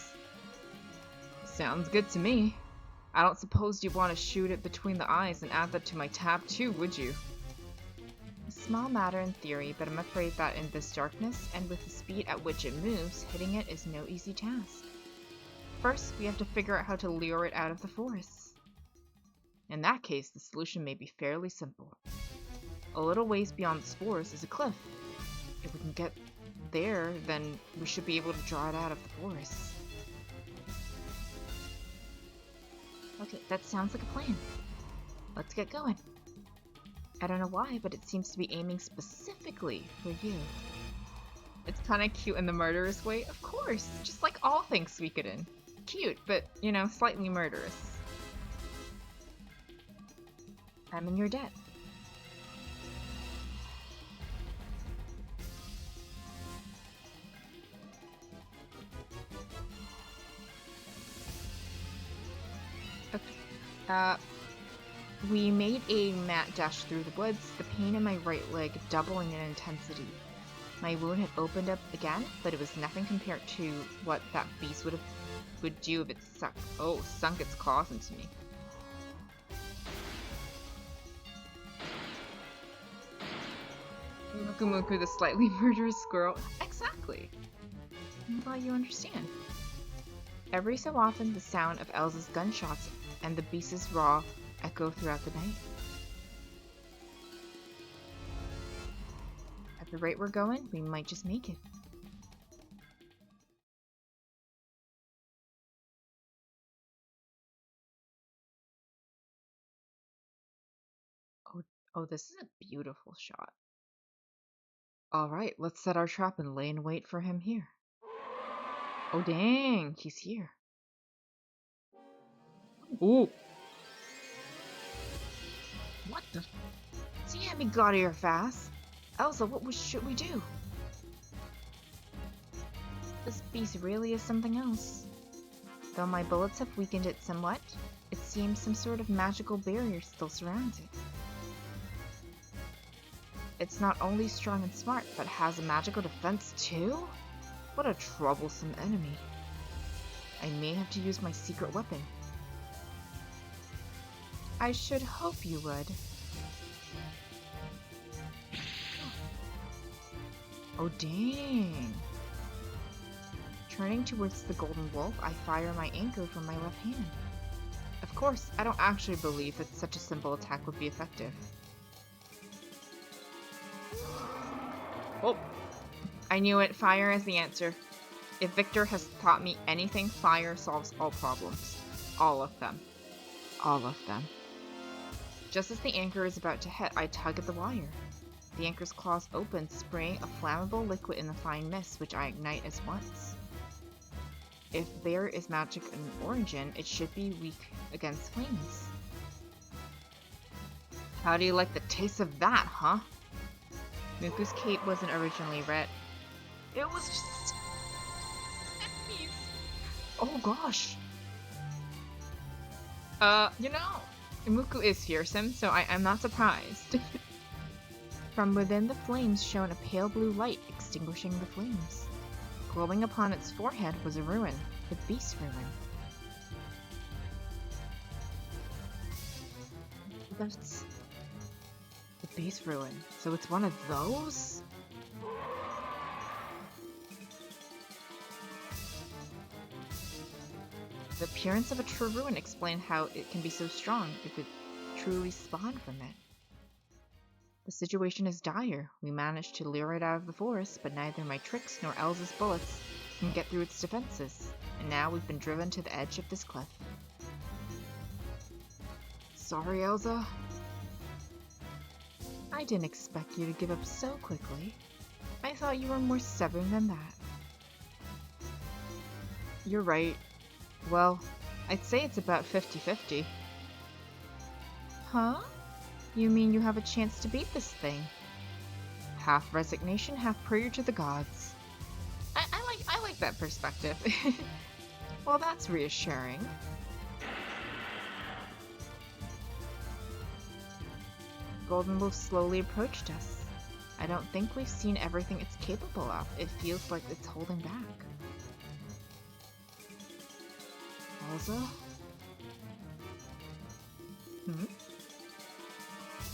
Sounds good to me. I don't suppose you'd want to shoot it between the eyes and add that to my tab too, would you? A small matter in theory, but I'm afraid that in this darkness, and with the speed at which it moves, hitting it is no easy task. First, we have to figure out how to lure it out of the forest. In that case, the solution may be fairly simple. A little ways beyond the spores is a cliff. If we can get there, then we should be able to draw it out of the forest. Okay, that sounds like a plan. Let's get going. I don't know why, but it seems to be aiming specifically for you. It's kinda cute in the murderous way, of course, just like all things Suikogaiden. Cute, but, you know, slightly murderous. I'm in your debt. Okay. We made a mad dash through the woods, the pain in my right leg doubling in intensity. My wound had opened up again, but it was nothing compared to what that beast would do if it sunk its claws into me. Muku Muku the slightly murderous squirrel. Exactly. I'm glad you understand. Every so often, the sound of Elsa's gunshots and the beast's roar echo throughout the night. At the rate we're going, we might just make it. Oh, this is a beautiful shot. Alright, let's set our trap and lay in wait for him here. Oh dang, he's here. Ooh. What the? See, had me got here fast. Elsa, should we do? This beast really is something else. Though my bullets have weakened it somewhat, it seems some sort of magical barrier still surrounds it. It's not only strong and smart, but has a magical defense too? What a troublesome enemy. I may have to use my secret weapon. I should hope you would. Oh dang. Turning towards the golden wolf, I fire my anchor from my left hand. Of course, I don't actually believe that such a simple attack would be effective. Oh, I knew it. Fire is the answer. If Victor has taught me anything, fire solves all problems. All of them. All of them. Just as the anchor is about to hit, I tug at the wire. The anchor's claws open, spraying a flammable liquid in the fine mist, which I ignite at once. If there is magic in origin, it should be weak against flames. How do you like the taste of that, huh? Muku's cape wasn't originally red. It was just enemies. Oh gosh. You know, Muku is fearsome, so I'm not surprised. From within the flames shone a pale blue light, extinguishing the flames. Glowing upon its forehead was a rune, the beast rune. That's the beast rune. So it's one of those? The appearance of a true rune explained how it can be so strong if it truly spawned from it. The situation is dire. We managed to lure it out of the forest, but neither my tricks nor Elsa's bullets can get through its defenses, and now we've been driven to the edge of this cliff. Sorry, Elsa. I didn't expect you to give up so quickly. I thought you were more stubborn than that. You're right. Well, I'd say it's about 50-50. Huh? You mean you have a chance to beat this thing? Half resignation, half prayer to the gods. I like that perspective. Well, that's reassuring. Golden Wolf slowly approached us. I don't think we've seen everything it's capable of. It feels like it's holding back. Elsa?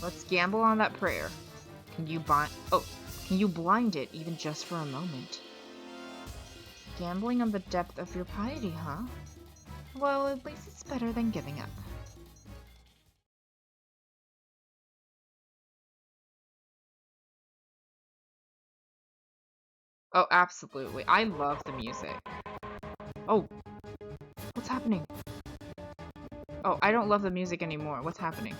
Let's gamble on that prayer. Can you blind it even just for a moment? Gambling on the depth of your piety, huh? Well, at least it's better than giving up. Oh, absolutely. I love the music. Oh, what's happening? Oh, I don't love the music anymore. What's happening?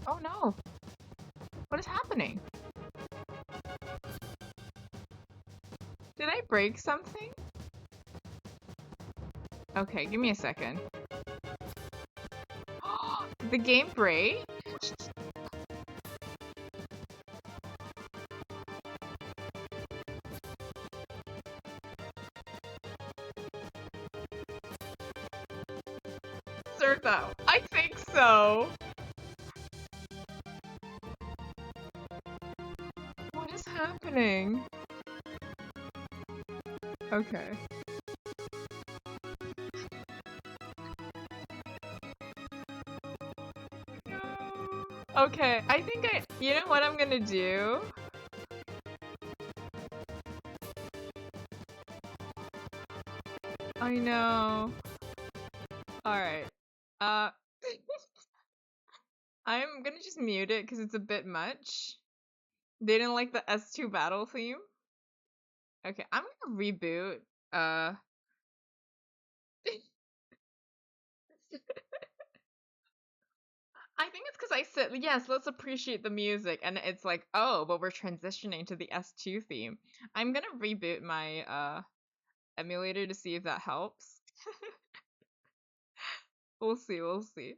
Oh no! What is happening? Did I break something? Okay, give me a second. Did the game break? Though. I think so. What is happening? Okay. Okay, I think you know what I'm gonna do? I know. Alright. Uh, I'm gonna just mute it because it's a bit much. They didn't like the S2 battle theme? Okay, I'm gonna reboot. Uh, I think it's because I said, yes, let's appreciate the music, and it's like, oh, but we're transitioning to the S2 theme. I'm gonna reboot my emulator to see if that helps. We'll see, we'll see.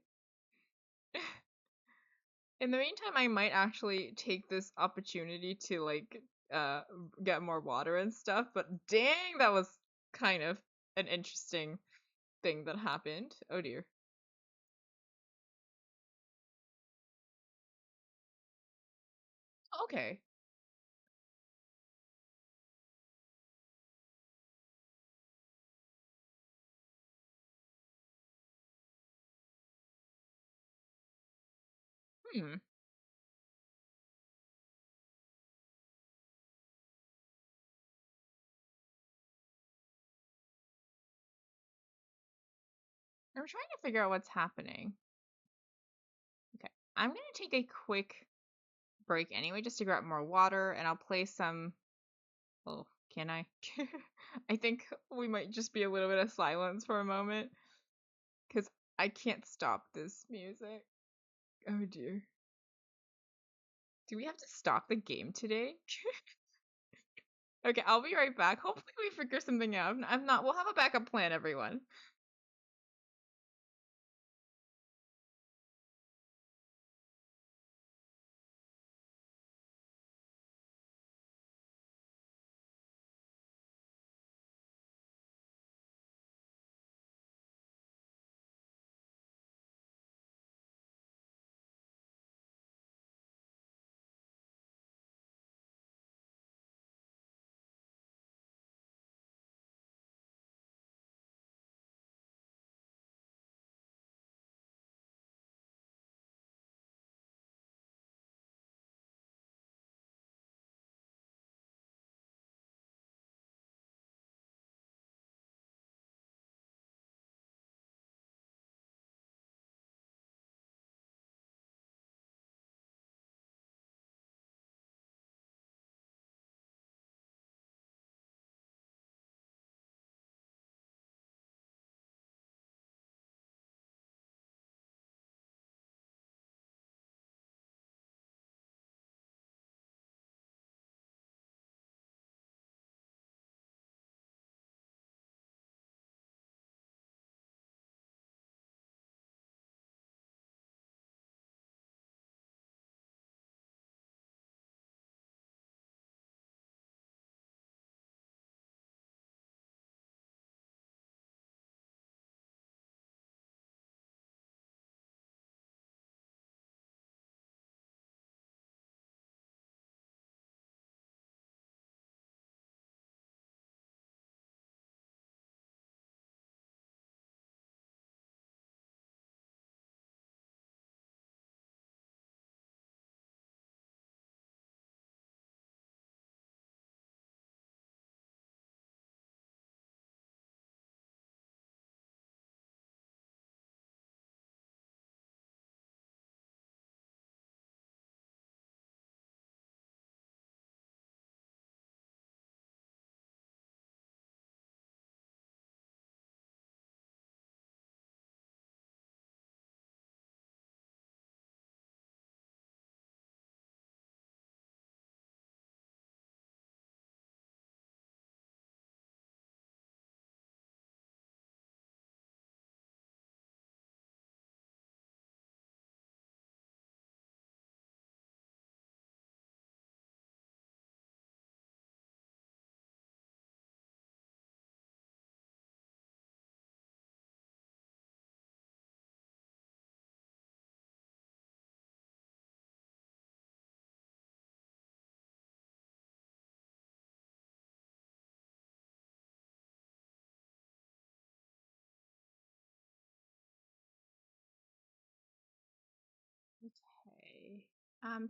In the meantime, I might actually take this opportunity to like uh get more water and stuff, but dang, that was kind of an interesting thing that happened. Oh dear. Okay. Hmm. I'm trying to figure out what's happening. Okay. I'm gonna take a quick break anyway, just to grab more water, and I'll play some. Oh, can I? I think we might just be a little bit of silence for a moment, because I can't stop this music. Oh dear. Do we have to stop the game today? Okay, I'll be right back. Hopefully we figure something out. If not, we'll have a backup plan, everyone.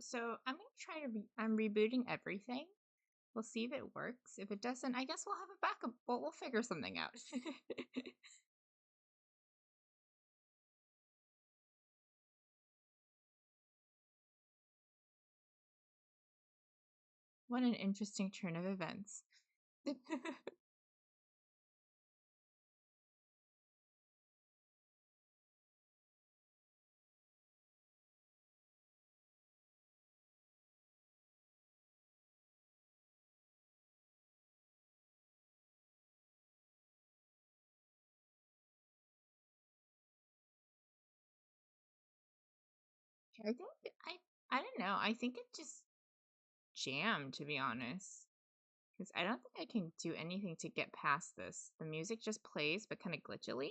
So I'm gonna try to I'm rebooting everything. We'll see if it works. If it doesn't, I guess we'll have a backup. We'll figure something out. What an interesting turn of events. I think I don't know. I think it just jammed, to be honest. Because I don't think I can do anything to get past this. The music just plays, but kind of glitchily.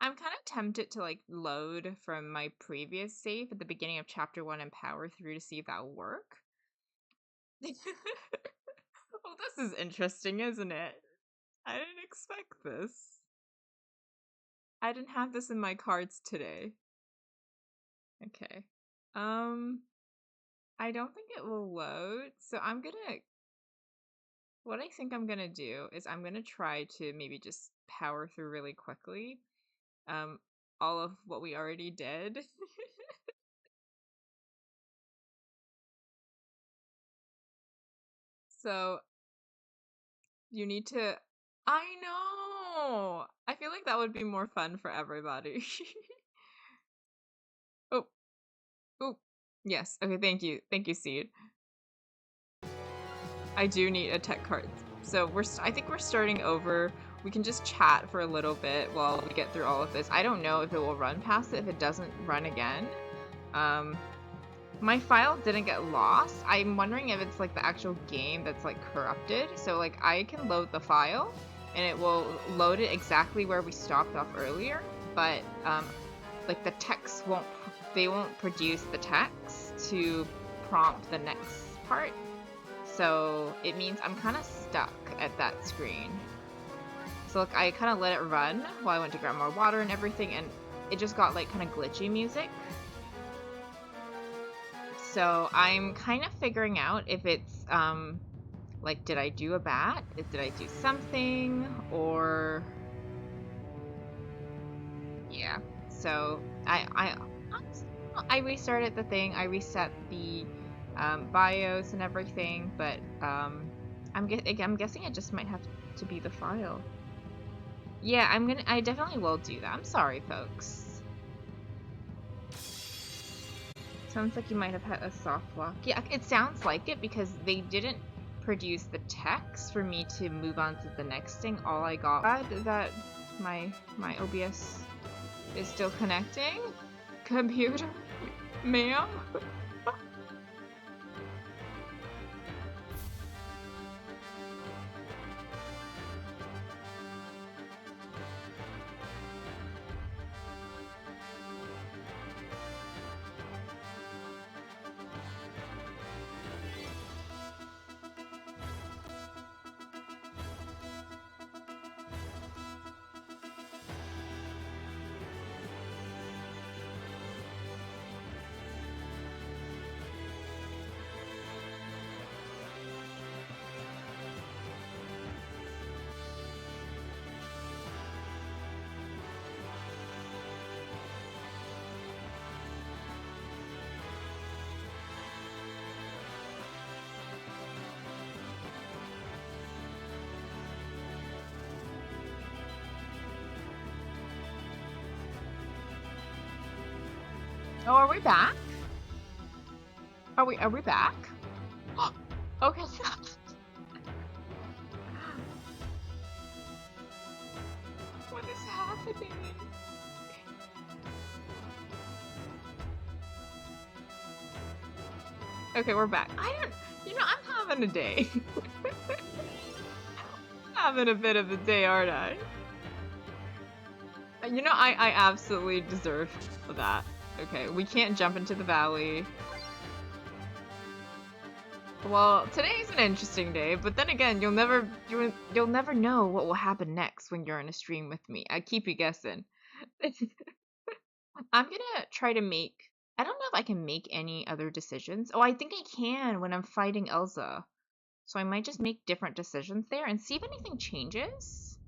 I'm kind of tempted to like load from my previous save at the beginning of chapter 1 and power through to see if that will work. Well, this is interesting, isn't it? I didn't expect this. I didn't have this in my cards today. Okay. I don't think it will load, so what I think I'm gonna do is I'm gonna try to maybe just power through really quickly. All of what we already did. So you need to. I know! I feel like that would be more fun for everybody. Oh, oh. Yes. Okay, thank you. Thank you, Seed. I do need a tech card. So I think we're starting over. We can just chat for a little bit while we get through all of this. I don't know if it will run past it, if it doesn't run again. My file didn't get lost. I'm wondering if it's like the actual game that's like corrupted. So like I can load the file and it will load it exactly where we stopped off earlier, but like the text won't produce the text to prompt the next part. So it means I'm kind of stuck at that screen. So like I kind of let it run while I went to grab more water and everything, and it just got like kind of glitchy music. So I'm kind of figuring out if it's like, did I do a bat? Did I do something? Or yeah. So I restarted the thing. I reset the BIOS and everything, but I'm guessing it just might have to be the file. Yeah, I definitely will do that. I'm sorry, folks. Sounds like you might have had a soft lock. Yeah, it sounds like it because they didn't produce the text for me to move on to the next thing. All I got that my OBS is still connecting. Computer, ma'am. Oh, are we back? Are we back? Okay. What is happening? Okay, we're back. I'm having a day. Having a bit of a day, aren't I? I absolutely deserve that. Okay, we can't jump into the valley. Well, today's an interesting day, but then again, you'll never know what will happen next when you're in a stream with me. I keep you guessing. I'm gonna try to make... I don't know if I can make any other decisions. Oh, I think I can when I'm fighting Elsa. So I might just make different decisions there and see if anything changes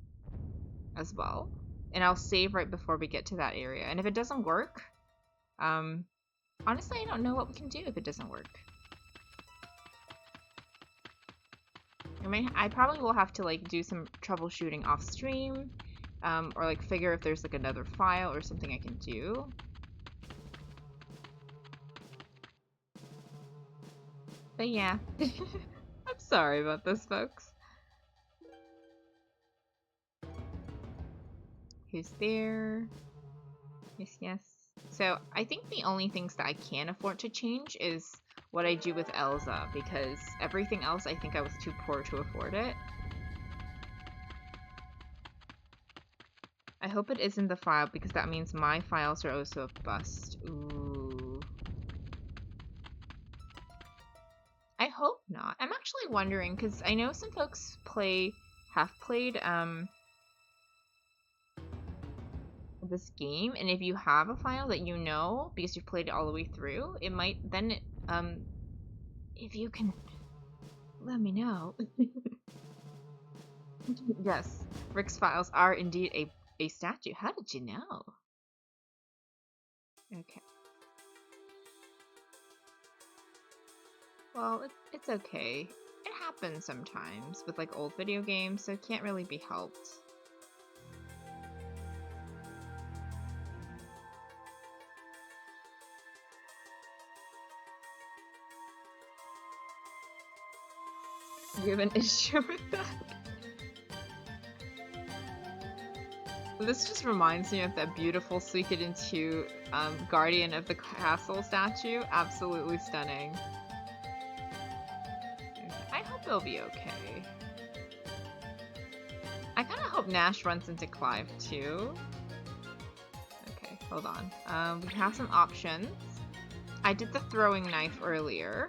as well. And I'll save right before we get to that area. And if it doesn't work, honestly, I don't know what we can do if it doesn't work. I probably will have to like do some troubleshooting off stream, or like figure if there's like another file or something I can do. But yeah, I'm sorry about this, folks. Who's there? Yes, yes. So I think the only things that I can afford to change is what I do with Elsa, because everything else I think I was too poor to afford it. I hope it isn't the file, because that means my files are also a bust. Ooh. I hope not. I'm actually wondering, because I know some folks have played this game, and if you have a file that you know because you've played it all the way through, it might then if you can let me know. Yes, Rick's files are indeed a statue. How did you know? Okay. Well, it's okay. It happens sometimes with like old video games, so it can't really be helped. You have an issue with that? This just reminds me of that beautiful Suikogaiden 2 Guardian of the Castle statue. Absolutely stunning. I hope it'll be okay. I kind of hope Nash runs into Clive too. Okay, hold on. We have some options. I did the throwing knife earlier.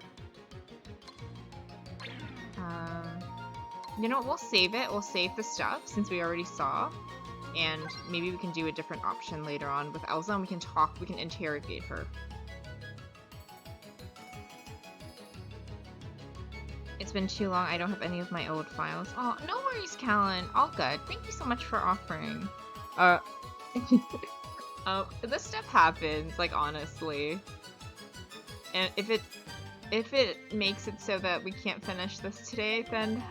You know what? We'll save it. We'll save the stuff since we already saw. And maybe we can do a different option later on with Elsa, and we can talk, we can interrogate her. It's been too long, I don't have any of my old files. Oh, no worries, Callan. All good. Thank you so much for offering. This stuff happens, like, honestly. And if it makes it so that we can't finish this today, then,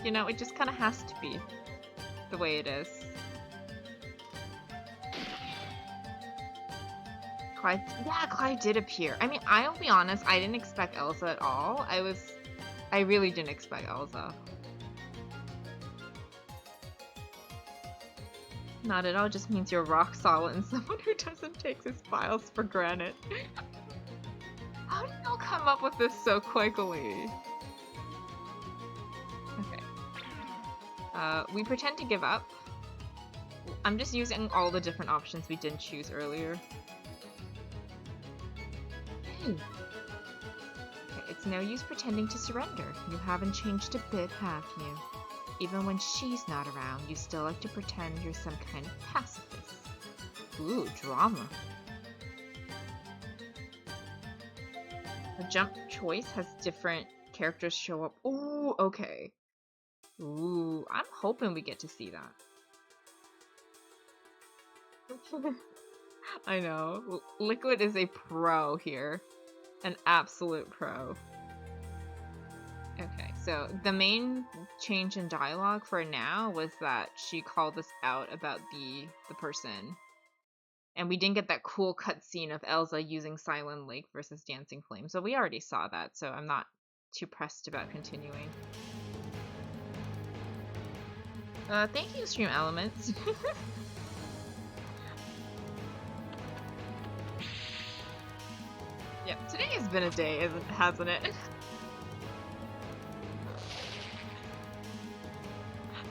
you know, it just kind of has to be the way it is. Clive, yeah, Clive did appear. I mean, I'll be honest, I didn't expect Elsa at all. I really didn't expect Elsa. Not at all, just means you're rock solid and someone who doesn't take his files for granted. How did y'all come up with this so quickly? Okay. We pretend to give up. I'm just using all the different options we didn't choose earlier. Hey. Okay, it's no use pretending to surrender. You haven't changed a bit, have you? Even when she's not around, you still like to pretend you're some kind of pacifist. Ooh, drama. A jump choice has different characters show up. Ooh, okay. Ooh, I'm hoping we get to see that. I know. Liquid is a pro here. An absolute pro. Okay, so the main change in dialogue for now was that she called us out about the person. And we didn't get that cool cutscene of Elsa using Silent Lake versus Dancing Flame. So we already saw that, so I'm not too pressed about continuing. Thank you, Stream Elements. Yep, today has been a day, hasn't it?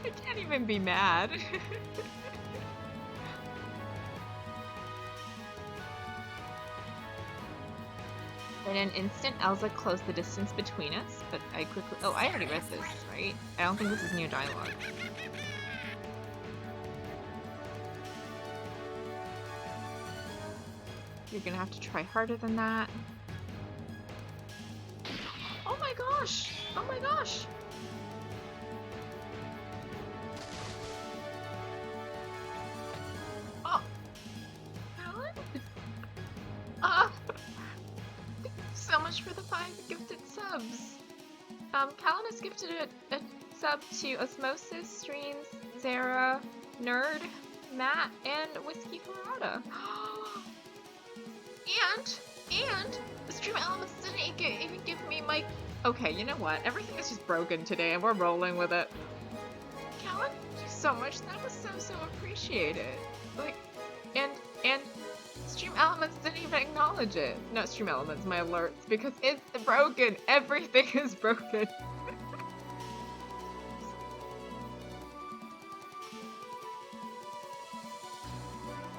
I can't even be mad. In an instant, Elsa closed the distance between us, but I quickly... Oh, I already read this, right? I don't think this is new dialogue. You're gonna have to try harder than that. Oh my gosh! Oh my gosh! Oh! Alan? Thank you so much for the 5 gifted subs! Callan has gifted a sub to Osmosis, Streams, Zara, Nerd, Matt, and Whiskey Parada. And Stream Elements didn't even give me my... Okay, you know what? Everything is just broken today and we're rolling with it. Callan, thank you so much. That was so appreciated. Like, and Stream Elements didn't even acknowledge it. Not Stream Elements, my alerts, because it's broken. Everything is broken.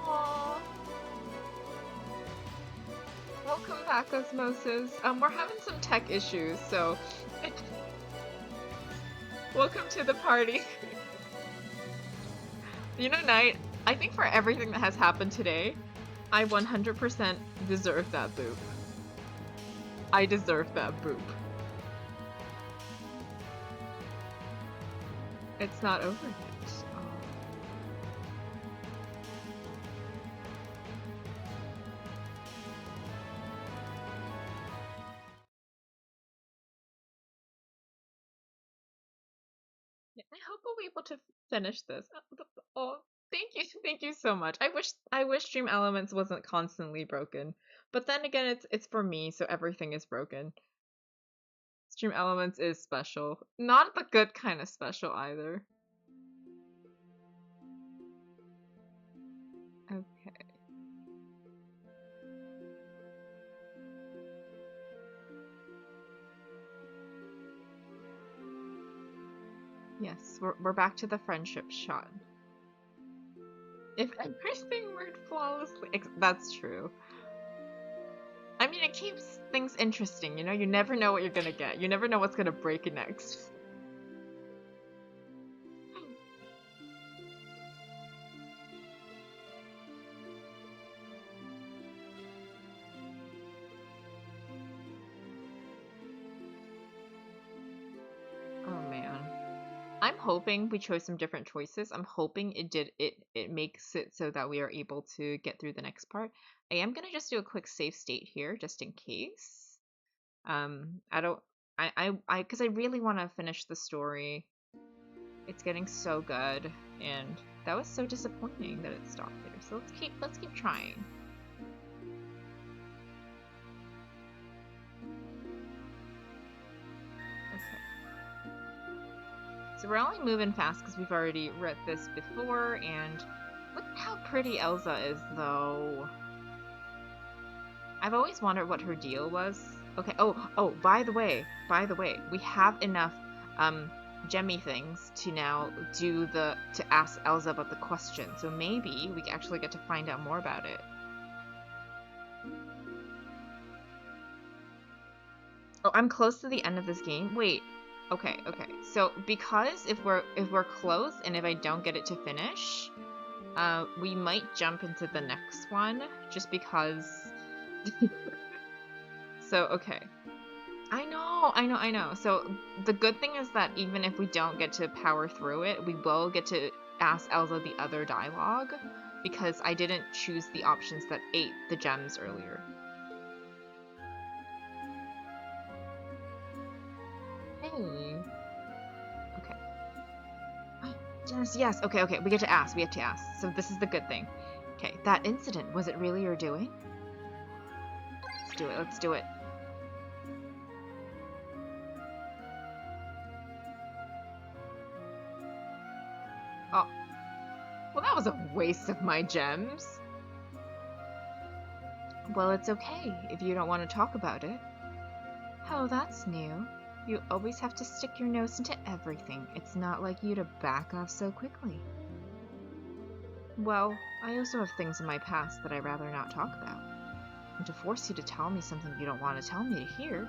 Aww. Welcome back, Osmosis. We're having some tech issues, so welcome to the party. You know, Knight, I think for everything that has happened today, I 100% deserve that boop. I deserve that boop. It's not over yet. Oh. Yeah, I hope we'll be able to finish this. Oh, thank you so much. I wish Stream Elements wasn't constantly broken, but then again, it's for me, so everything is broken. Stream Elements is special, not the good kind of special either. Okay. Yes, we're back to the friendship shot. If everything worked flawlessly, that's true. I mean, it keeps things interesting, you know? You never know what you're gonna get. You never know what's gonna break next. Oh man. I'm hoping we chose some different choices. I'm hoping it makes it so that we are able to get through the next part. I am gonna just do a quick save state here, just in case. Because I really want to finish the story. It's getting so good, and that was so disappointing that it stopped there. So let's keep trying. Okay. So we're only moving fast because we've already read this before, and look at how pretty Elsa is, though. I've always wondered what her deal was. Okay. Oh. By the way, we have enough gemmy things to now to ask Elsa about the question. So maybe we actually get to find out more about it. Oh, I'm close to the end of this game. Wait. Okay. So because if we're close and if I don't get it to finish, we might jump into the next one just because. So, okay. I know. So the good thing is that even if we don't get to power through it, we will get to ask Elsa the other dialogue, because I didn't choose the options that ate the gems earlier. Hey. Okay. Yes. Okay. We get to ask. So this is the good thing. Okay, that incident, was it really your doing? Let's do it. Oh. Well, that was a waste of my gems. Well, it's okay if you don't want to talk about it. Oh, that's new. You always have to stick your nose into everything. It's not like you to back off so quickly. Well, I also have things in my past that I'd rather not talk about. And to force you to tell me something you don't want to tell me to hear,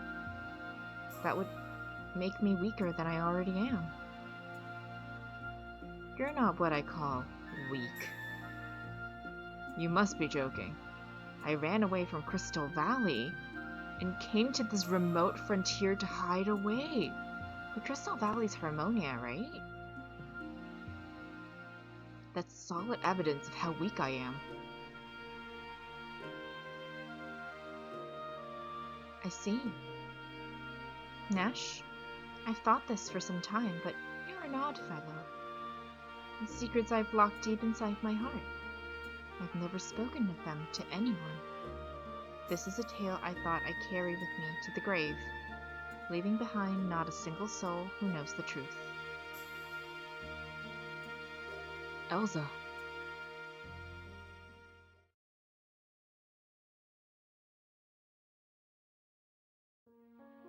that would make me weaker than I already am. You're not what I call weak. You must be joking. I ran away from Crystal Valley and came to this remote frontier to hide away. But Crystal Valley's Harmonia, right? That's solid evidence of how weak I am. I see. Nash, I've thought this for some time, but you're an odd fellow. The secrets I've locked deep inside my heart. I've never spoken of them to anyone. This is a tale I thought I'd carry with me to the grave, leaving behind not a single soul who knows the truth. Elsa.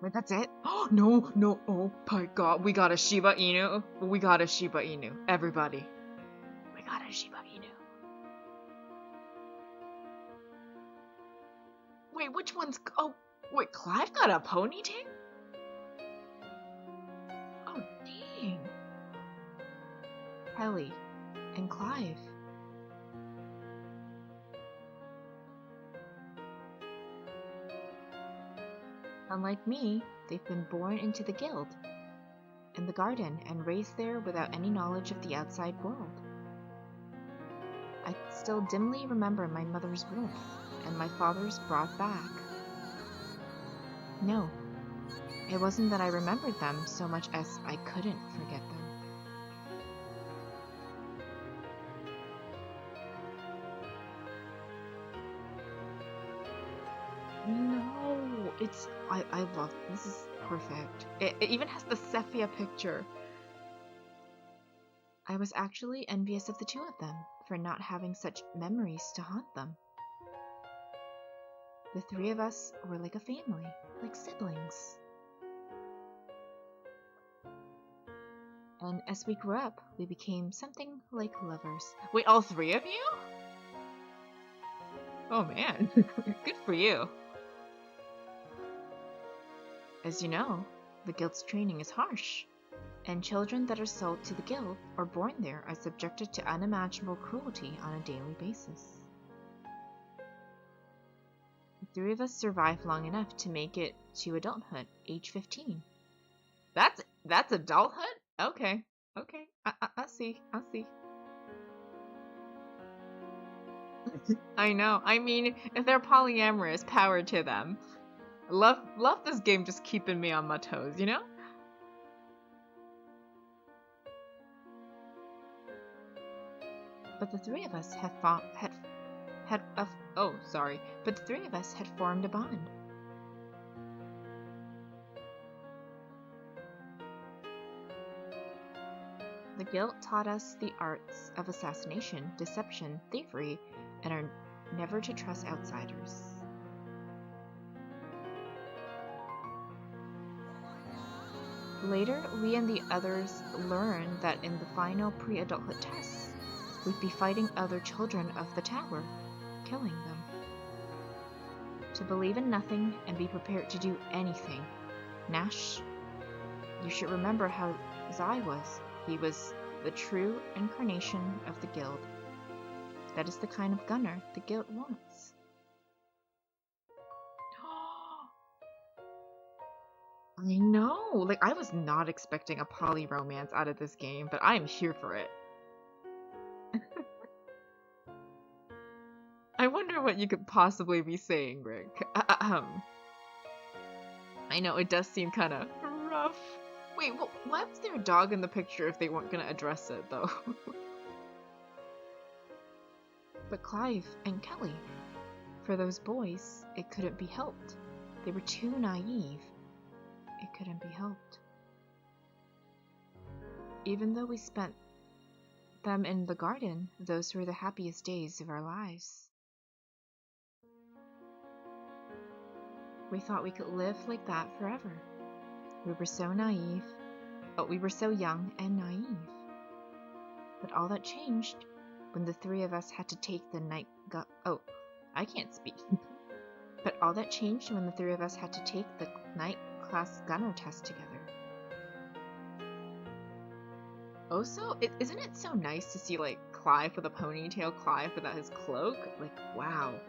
Wait, that's it? Oh, no, no, oh my god, we got a Shiba Inu. We got a Shiba Inu. Everybody. We got a Shiba Inu. Wait, which one's... Oh, wait, Clive got a ponytail? Oh, dang. Ellie and Clive. Unlike me, they've been born into the guild, in the garden, and raised there without any knowledge of the outside world. I still dimly remember my mother's warmth, and my father's broad back. No, it wasn't that I remembered them so much as I couldn't forget them. No, it's... I love... This is perfect. It even has the sepia picture. I was actually envious of the two of them for not having such memories to haunt them. The three of us were like a family, like siblings. And as we grew up, we became something like lovers. Wait, all three of you? Oh man, good for you. As you know, the guild's training is harsh, and children that are sold to the guild or born there are subjected to unimaginable cruelty on a daily basis. The three of us survived long enough to make it to adulthood, age 15. That's adulthood? Okay, okay, I see, I see. I know, I mean, if they're polyamorous, power to them. Love this game just keeping me on my toes, you know? But the three of us had formed a bond. The guild taught us the arts of assassination, deception, thievery, and are never to trust outsiders. Later, we and the others learned that in the final pre-adulthood tests, we'd be fighting other children of the tower, killing them. To believe in nothing and be prepared to do anything. Nash, you should remember how Zai was. He was the true incarnation of the guild. That is the kind of gunner the guild wants. I know! Like, I was not expecting a poly romance out of this game, but I am here for it. I wonder what you could possibly be saying, Rick. I know, it does seem kind of rough. Wait, why was there a dog in the picture if they weren't gonna address it, though? But Clive and Kelly, for those boys, it couldn't be helped. They were too naive. It couldn't be helped. Even though we spent them in the garden, those were the happiest days of our lives. We thought we could live like that forever. We were so naive. Oh, we were so young and naive. But all that changed when the three of us had to take the I can't speak. But all that changed when the three of us had to take the night class gunner test together. Also, isn't it so nice to see, like, Clive with a ponytail, Clive without his cloak? Like, wow.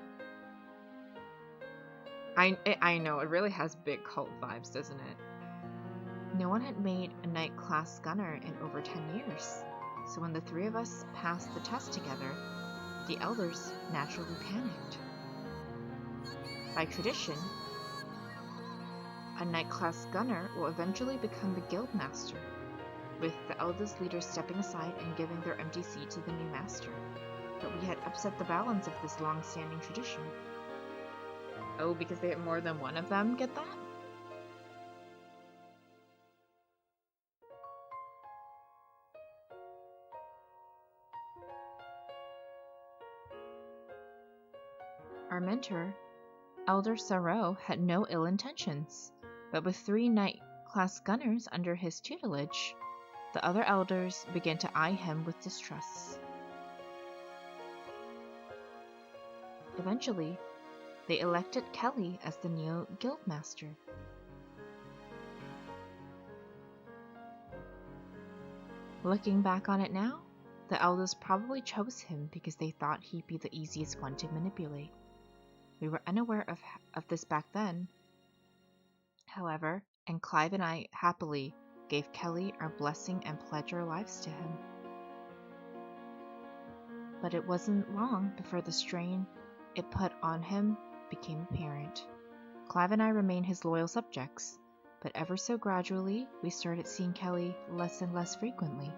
I know, it really has big cult vibes, doesn't it? No one had made a Knight class gunner in over 10 years, so when the three of us passed the test together, the elders naturally panicked. By tradition, a Knight class gunner will eventually become the guild master, with the eldest leaders stepping aside and giving their empty seat to the new master. But we had upset the balance of this long-standing tradition. Oh, because they had more than one of them get that? Our mentor, Elder Sarot, had no ill intentions, but with 3 Knight class gunners under his tutelage, the other elders began to eye him with distrust. Eventually, they elected Kelly as the new guildmaster. Looking back on it now, the elders probably chose him because they thought he'd be the easiest one to manipulate. We were unaware of this back then, however, and Clive and I happily gave Kelly our blessing and pledged our lives to him. But it wasn't long before the strain it put on him became apparent. Clive and I remained his loyal subjects, but ever so gradually, we started seeing Kelly less and less frequently.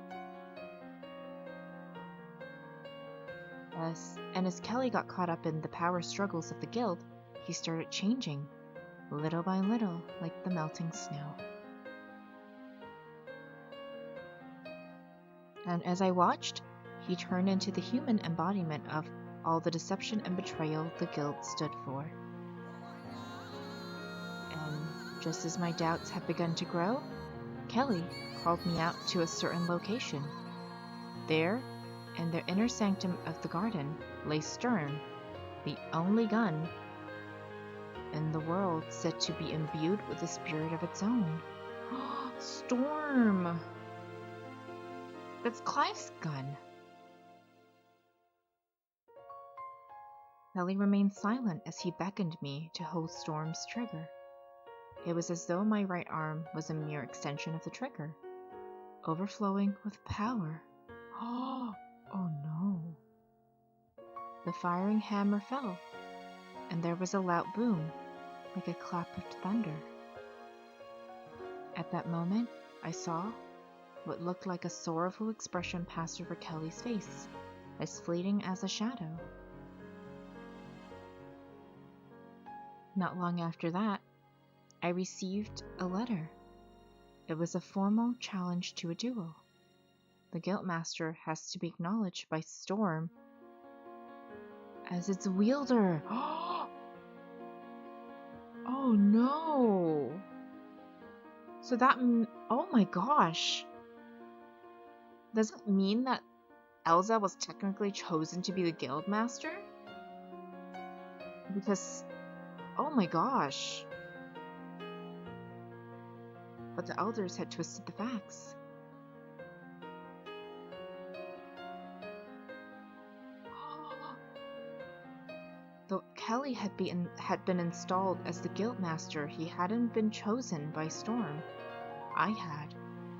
As Kelly got caught up in the power struggles of the guild, he started changing, little by little, like the melting snow. And as I watched, he turned into the human embodiment of all the deception and betrayal the guild stood for. And just as my doubts had begun to grow, Kelly called me out to a certain location. There, in the inner sanctum of the garden, lay Sturm, the only gun in the world said to be imbued with a spirit of its own. Storm! That's Clive's gun. Kelly remained silent as he beckoned me to hold Storm's trigger. It was as though my right arm was a mere extension of the trigger, overflowing with power. Oh no. The firing hammer fell, and there was a loud boom, like a clap of thunder. At that moment, I saw what looked like a sorrowful expression pass over Kelly's face, as fleeting as a shadow. Not long after that, I received a letter. It was a formal challenge to a duel. The Guildmaster has to be acknowledged by Storm as its wielder. Oh no! So that, oh my gosh. Does it mean that Elsa was technically chosen to be the Guildmaster? Because, oh my gosh. But the elders had twisted the facts. Though Kelly had been installed as the Guildmaster, he hadn't been chosen by Storm. I had,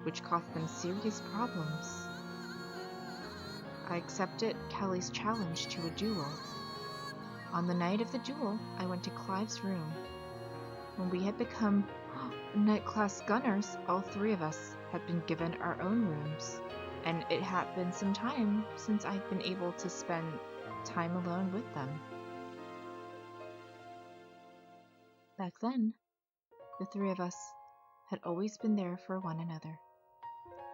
which caused them serious problems. I accepted Kelly's challenge to a duel. On the night of the duel, I went to Clive's room. When we had become Knight class gunners, all 3 of us had been given our own rooms, and it had been some time since I'd been able to spend time alone with them. Back then, the 3 of us had always been there for one another.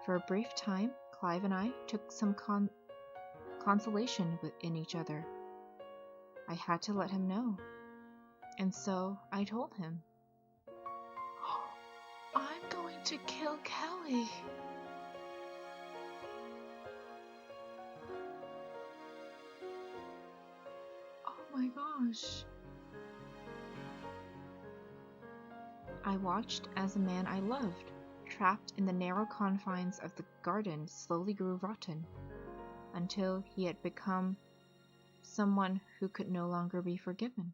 For a brief time, Clive and I took some consolation in each other. I had to let him know, and so I told him, I'm going to kill Kelly. Oh my gosh. I watched as a man I loved, trapped in the narrow confines of the garden, slowly grew rotten, until he had become someone who could no longer be forgiven.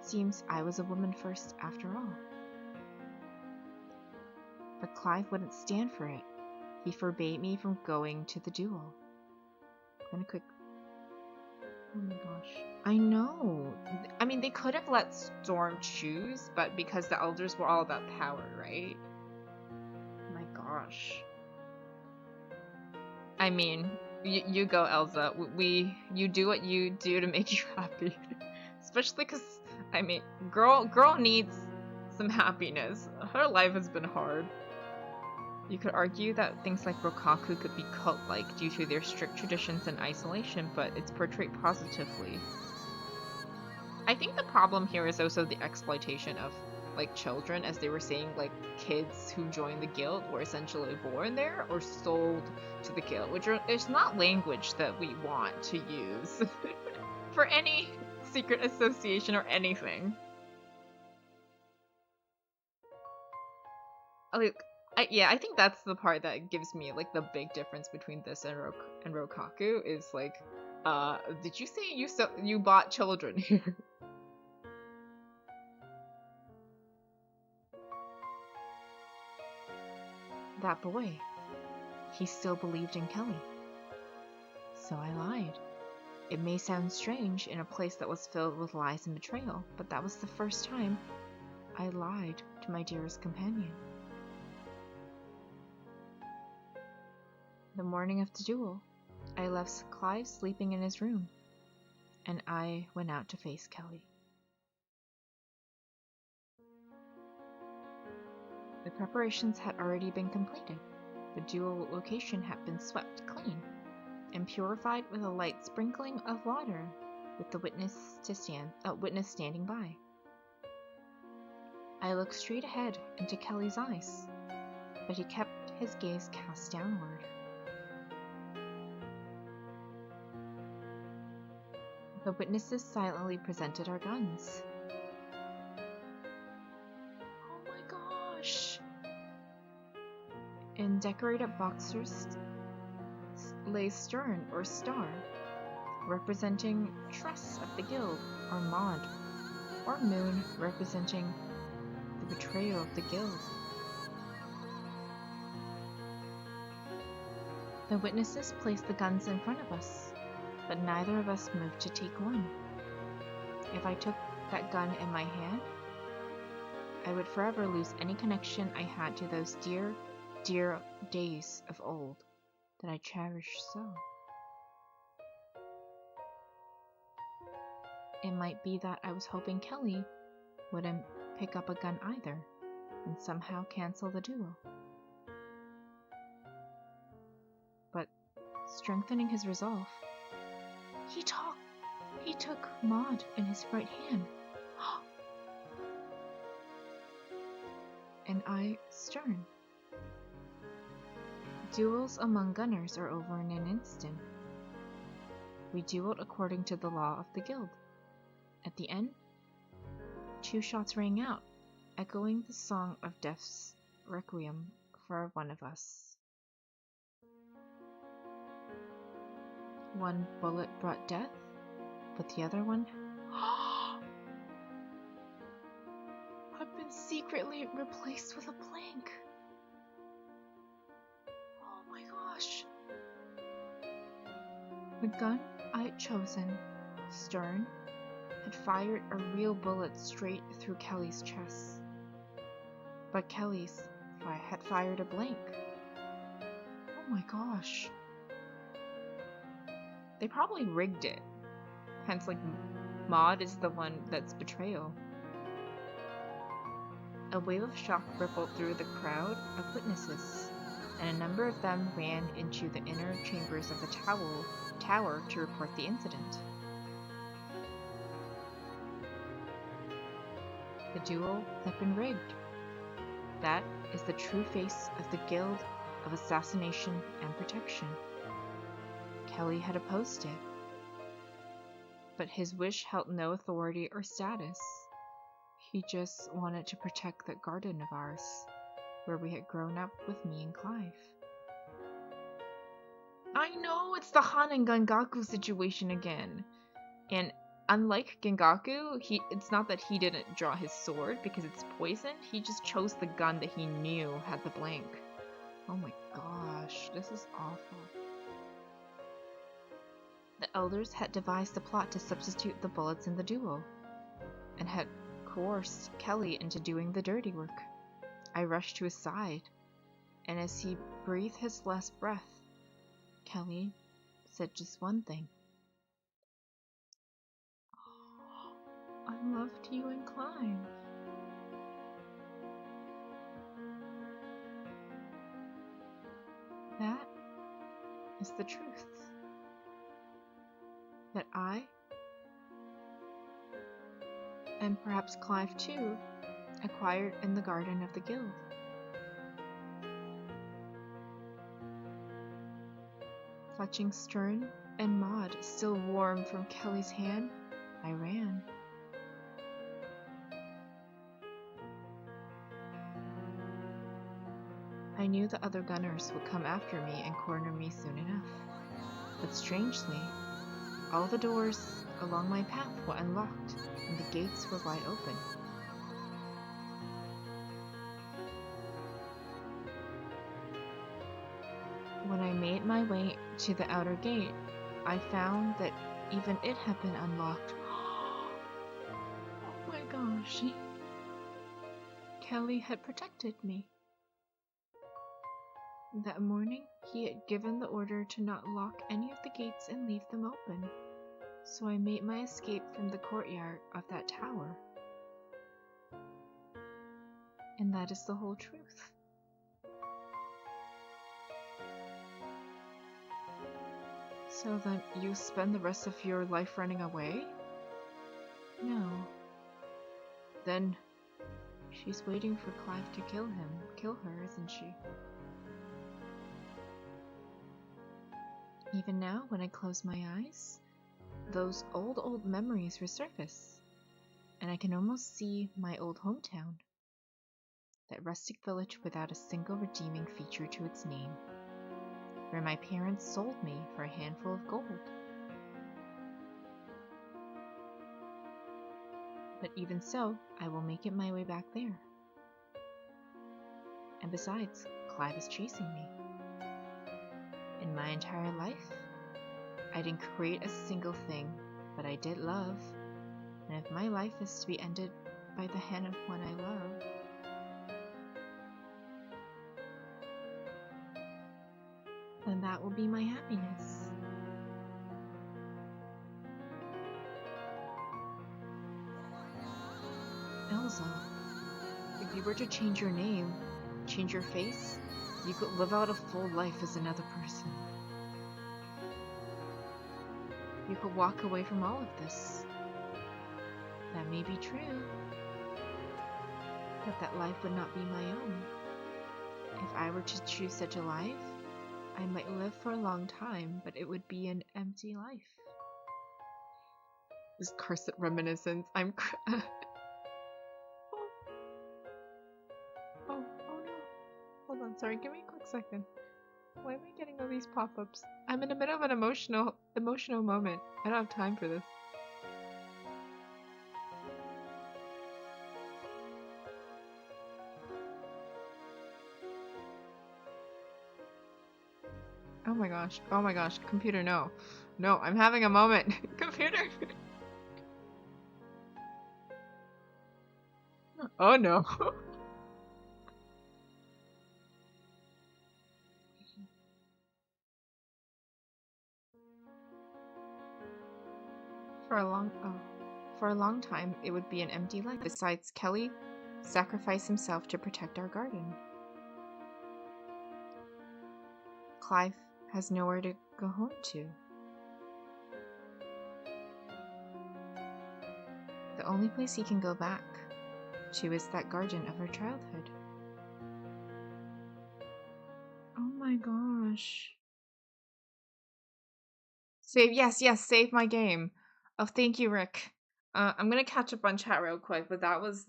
Seems I was a woman first after all. But Clive wouldn't stand for it. He forbade me from going to the duel. Gonna quick. Oh my gosh. I know. I mean, they could have let Storm choose, but because the elders were all about power, right? Oh my gosh. I mean, you go, Elsa. You do what you do to make you happy. Especially because, I mean, girl needs some happiness. Her life has been hard. You could argue that things like Rokaku could be cult-like due to their strict traditions and isolation, but it's portrayed positively. I think the problem here is also the exploitation of, like, children, as they were saying, like, kids who joined the guild were essentially born there or sold to the guild, which is not language that we want to use for any secret association or anything. Like, I think that's the part that gives me, like, the big difference between this and Rokaku is, like, did you say you bought children here? That boy, he still believed in Kelly. So I lied. It may sound strange in a place that was filled with lies and betrayal, but that was the first time I lied to my dearest companion. The morning of the duel, I left Clive sleeping in his room, and I went out to face Kelly. The preparations had already been completed. The duel location had been swept clean and purified with a light sprinkling of water, with the witness standing by. I looked straight ahead into Kelly's eyes, but he kept his gaze cast downward. The witnesses silently presented our guns. Oh my gosh! In decorated boxers lay stern or star, representing trust of the guild, or Maud, or moon, representing the betrayal of the guild. The witnesses placed the guns in front of us, but neither of us moved to take one. If I took that gun in my hand, I would forever lose any connection I had to those dear, dear days of old that I cherish so. It might be that I was hoping Kelly wouldn't pick up a gun either, and somehow cancel the duel. But strengthening his resolve, he took Maud in his right hand, and I stern. Duels among gunners are over in an instant. We dueled according to the law of the guild. At the end, 2 shots rang out, echoing the song of death's requiem for one of us. One bullet brought death, but the other one had been secretly replaced with a blank. Oh my gosh. The gun I had chosen, Stern, had fired a real bullet straight through Kelly's chest. But Kelly's had fired a blank. Oh my gosh. They probably rigged it. Hence, like, Maud is the one that's betrayal. A wave of shock rippled through the crowd of witnesses, and a number of them ran into the inner chambers of the tower to report the incident. The duel had been rigged. That is the true face of the Guild of Assassination and Protection. Kelly had opposed it, but his wish held no authority or status. He just wanted to protect that garden of ours, where we had grown up with me and Clive. I know, it's the Han and Gangaku situation again. And unlike Gengaku, it's not that he didn't draw his sword because it's poisoned. He just chose the gun that he knew had the blank. Oh my gosh, this is awful. The elders had devised a plot to substitute the bullets in the duel, and had coerced Kelly into doing the dirty work. I rushed to his side, and as he breathed his last breath, Kelly said just one thing. I loved you and Clive. That is the truth. That I, and perhaps Clive too, acquired in the garden of the guild. Clutching Stern and Maud still warm from Kelly's hand, I ran. I knew the other gunners would come after me and corner me soon enough. But strangely, all the doors along my path were unlocked, and the gates were wide open. When I made my way to the outer gate, I found that even it had been unlocked. Oh my gosh. Kelly had protected me. That morning, he had given the order to not lock any of the gates and leave them open, so I made my escape from the courtyard of that tower. And that is the whole truth. So then you spend the rest of your life running away? No. Then she's waiting for Clive to kill her, isn't she? Even now, when I close my eyes, those old memories resurface, and I can almost see my old hometown. That rustic village without a single redeeming feature to its name, where my parents sold me for a handful of gold. But even so, I will make it my way back there. And besides, Clive is chasing me. In my entire life, I didn't create a single thing, but I did love. And if my life is to be ended by the hand of one I love, then that will be my happiness. Elsa, if you were to change your name, change your face, you could live out a full life as another person. You could walk away from all of this. That may be true, but that life would not be my own. If I were to choose such a life, I might live for a long time, but it would be an empty life. This cursed reminiscence. Oh no. Hold on, sorry, give me a quick second. Why am I getting all these pop-ups? I'm in the middle of an emotional moment. I don't have time for this. Oh my gosh, computer, no. No, I'm having a moment. Computer! Oh no. For a long time, it would be an empty life. Besides, Kelly sacrificed himself to protect our garden. Clive has nowhere to go home to. The only place he can go back to is that garden of our childhood. Oh my gosh. Save, yes, save my game. Oh, thank you, Rick. I'm gonna catch up on chat real quick, but that was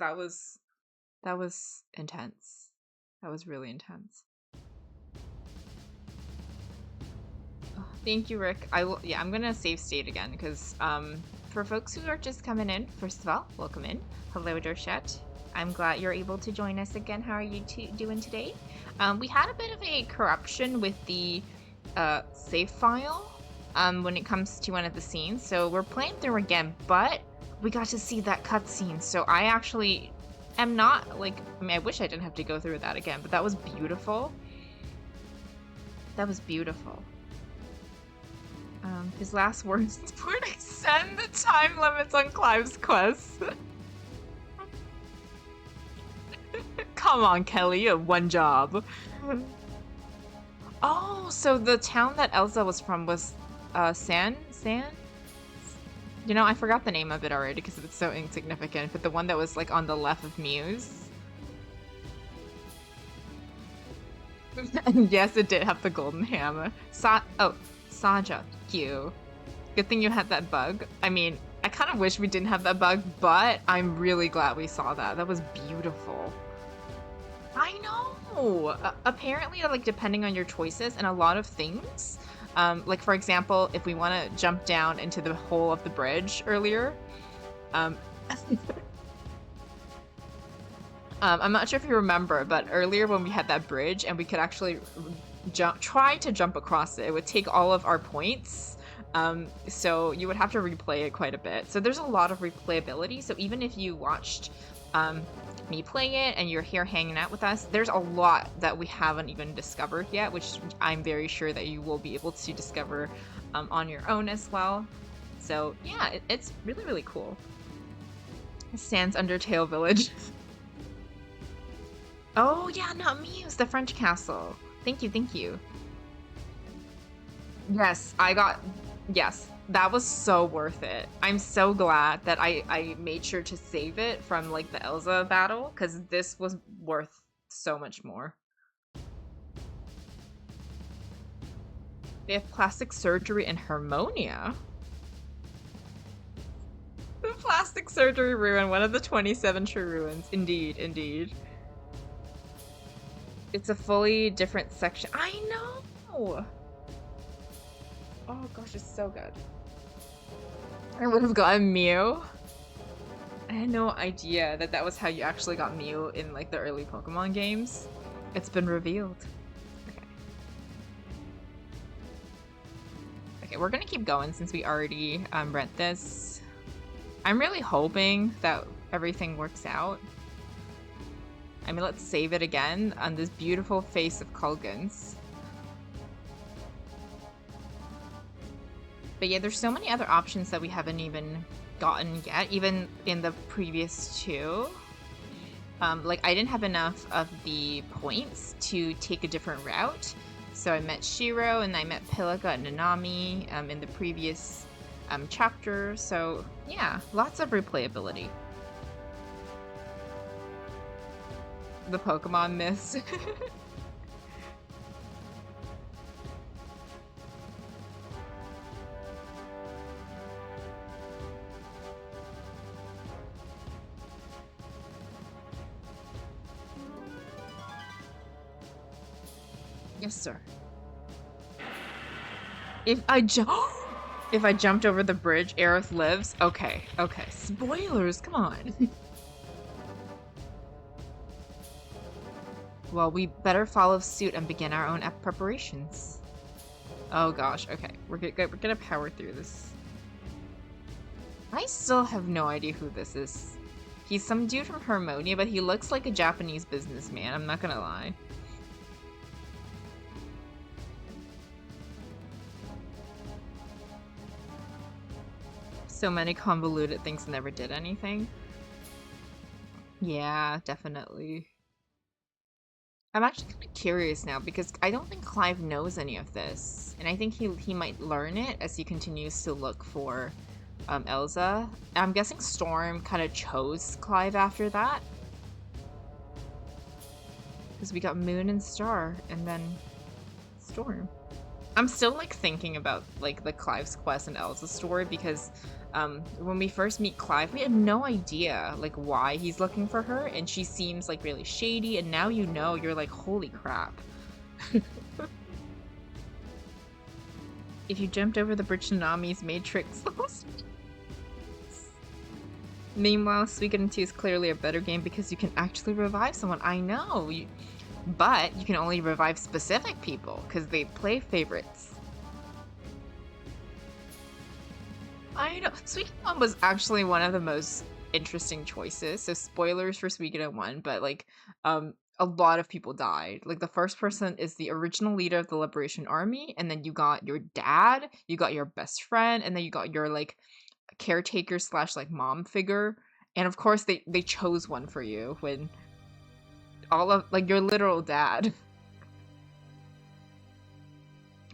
intense. That was really intense. Oh, thank you, Rick. I'm gonna save state again because for folks who are just coming in, first of all, welcome in. Hello, Dorchette. I'm glad you're able to join us again. How are you doing today? We had a bit of a corruption with the save file when it comes to one of the scenes, so we're playing through again, but we got to see that cutscene, so I actually am not, like, I mean, I wish I didn't have to go through that again, but that was beautiful. That was beautiful. His last words were to extend the time limits on Clive's quest. Come on, Kelly, you have one job. Oh, so the town that Elsa was from was, San? You know, I forgot the name of it already because it's so insignificant, but the one that was, like, on the left of Muse. Yes, it did have the golden hammer. Saja, you. Good thing you had that bug. I mean, I kind of wish we didn't have that bug, but I'm really glad we saw that. That was beautiful. I know! Apparently, like, depending on your choices and a lot of things, like, for example, if we want to jump down into the hole of the bridge earlier, I'm not sure if you remember, but earlier when we had that bridge and we could actually try to jump across it, it would take all of our points. So you would have to replay it quite a bit. So there's a lot of replayability. So even if you watched me play it and you're here hanging out with us, there's a lot that we haven't even discovered yet, which I'm very sure that you will be able to discover on your own as well. So yeah, it's really, really cool. Sans Undertale Village. Oh yeah, not me, it was the French castle. Thank you, thank you. Yes, yes, that was so worth it. I'm so glad that I made sure to save it from, like, the Elsa battle, because this was worth so much more. They have plastic surgery in Harmonia. The plastic surgery ruin, one of the 27 true ruins. Indeed, indeed. It's a fully different section. I know! Oh gosh, it's so good. I would have gotten Mew. I had no idea that that was how you actually got Mew in, like, the early Pokemon games. It's been revealed. Okay. Okay, we're gonna keep going since we already read this. I'm really hoping that everything works out. I mean, let's save it again on this beautiful face of Kulgans. But yeah, there's so many other options that we haven't even gotten yet, even in the previous two. Like, I didn't have enough of the points to take a different route. So I met Shiro and I met Pilliga and Nanami in the previous chapter. So yeah, lots of replayability. The Pokemon myths. Yes, sir. If I jumped over the bridge, Aerith lives. Okay, okay. Spoilers, come on. Well, we better follow suit and begin our own preparations. Oh gosh, okay. We're gonna power through this. I still have no idea who this is. He's some dude from Harmonia, but he looks like a Japanese businessman, I'm not gonna lie. So many convoluted things never did anything. Yeah, definitely. I'm actually kind of curious now because I don't think Clive knows any of this, and I think he might learn it as he continues to look for Elsa. I'm guessing Storm kind of chose Clive after that, because we got Moon and Star, and then Storm. I'm still, like, thinking about, like, the Clive's quest and Elsa's story because when we first meet Clive, we had no idea, like, why he's looking for her, and she seems, like, really shady, and now you know, you're like, holy crap. If you jumped over the bridge to Nami's Matrix... Meanwhile, Suikogaiden 2 is clearly a better game because you can actually revive someone. I know, but you can only revive specific people because they play favorites. I know. Suikogaiden 1 was actually one of the most interesting choices. So spoilers for Suikogaiden 1, but like a lot of people died. Like the first person is the original leader of the Liberation Army, and then you got your dad, you got your best friend, and then you got your like caretaker slash like mom figure. And of course they chose one for you when all of like your literal dad.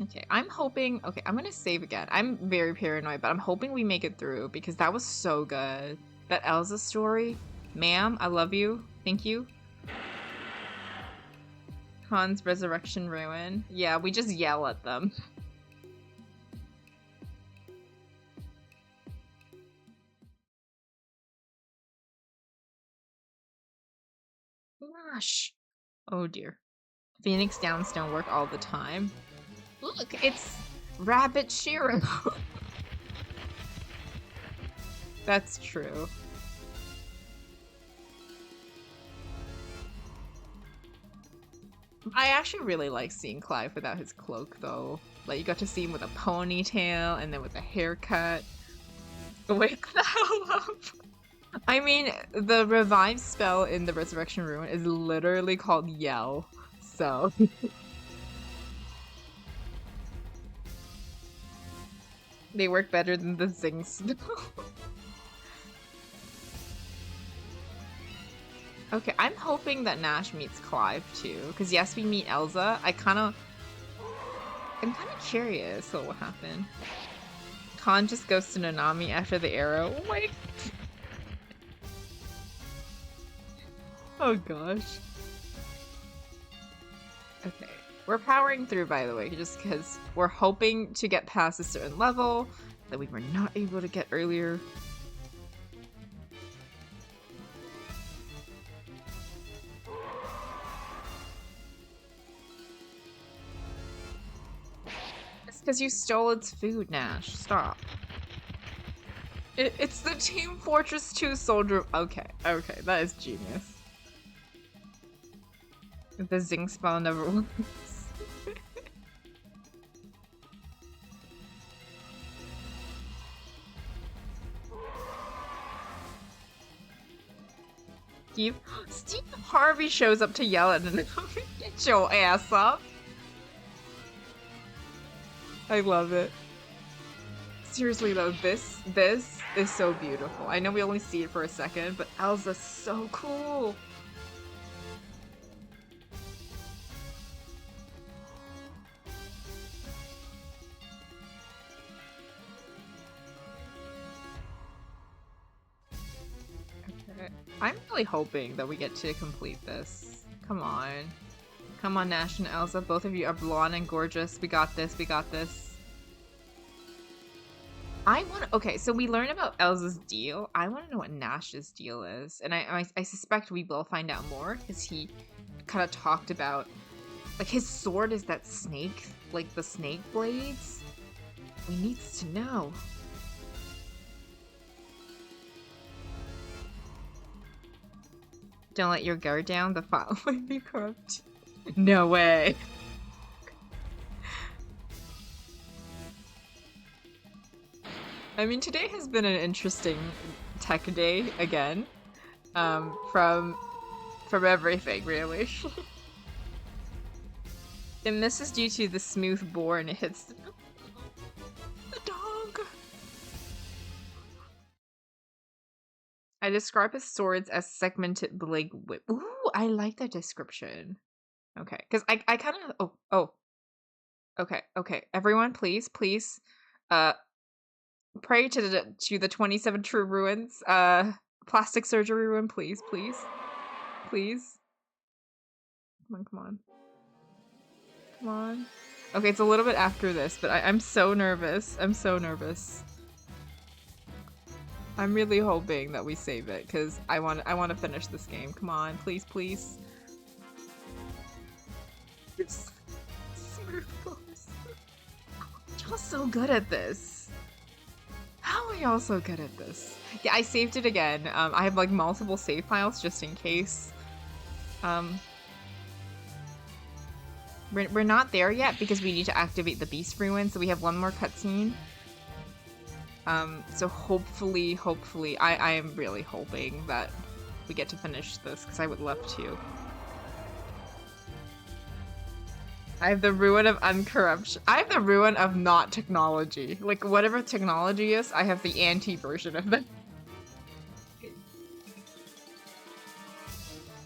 Okay, I'm hoping. Okay, I'm gonna save again. I'm very paranoid, but I'm hoping we make it through because that was so good. That Elsa story, ma'am, I love you. Thank you. Han's resurrection ruin. Yeah, we just yell at them. Gosh. Oh dear. Phoenix Downs don't work all the time. Look, it's Rabbit Shiro. That's true. I actually really like seeing Clive without his cloak, though. Like, you got to see him with a ponytail and then with a haircut. Wake the hell up! I mean, the revive spell in the Resurrection Ruin is literally called Yell, so... They work better than the Zing spell. Okay, I'm hoping that Nash meets Clive too, because yes, we meet Elsa. I'm kind of curious what will happen. Khan just goes to Nanami after the arrow. Wait. Oh gosh. Okay, we're powering through, by the way, just because we're hoping to get past a certain level that we were not able to get earlier. Because you stole its food, Nash. Stop. It's the Team Fortress 2 soldier. Okay, okay, that is genius. The Zing spell never works. Steve Harvey shows up to yell at him. Get your ass up. I love it. Seriously though, this is so beautiful. I know we only see it for a second, but Elsa's so cool. Okay. I'm really hoping that we get to complete this. Come on. Come on, Nash and Elsa. Both of you are blonde and gorgeous. We got this. We got this. Okay, so we learn about Elsa's deal. I want to know what Nash's deal is. And I suspect we will find out more because he kind of talked about, like, his sword is that snake, like the snake blades. We needs to know. Don't let your guard down. The file might be corrupt. No way. I mean, today has been an interesting tech day again. From everything, really. And this is due to the smooth bore and it hits the dog. I describe his swords as segmented blade whip. Ooh, I like that description. Okay, because I kind of okay. Everyone, please, pray to the 27 true ruins. Plastic surgery ruin, please. Come on. Okay, it's a little bit after this, but I'm so nervous. I'm really hoping that we save it because I want to finish this game. Come on, please. Y'all so good at this. How are I also good at this? Yeah, I saved it again. I have like multiple save files just in case. We're not there yet because we need to activate the beast ruin, so we have one more cutscene. So hopefully, I am really hoping that we get to finish this because I would love to. I have the ruin of uncorruption. I have the ruin of not technology. Like, whatever technology is, I have the anti-version of it.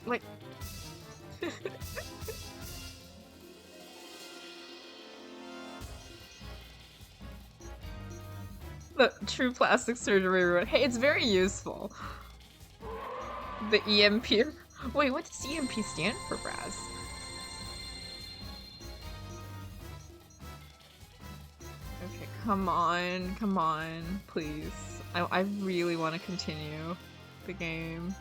Like... the true plastic surgery ruin. Hey, it's very useful. The EMP... Wait, what does EMP stand for, Braz? Okay, come on, please. I really want to continue the game.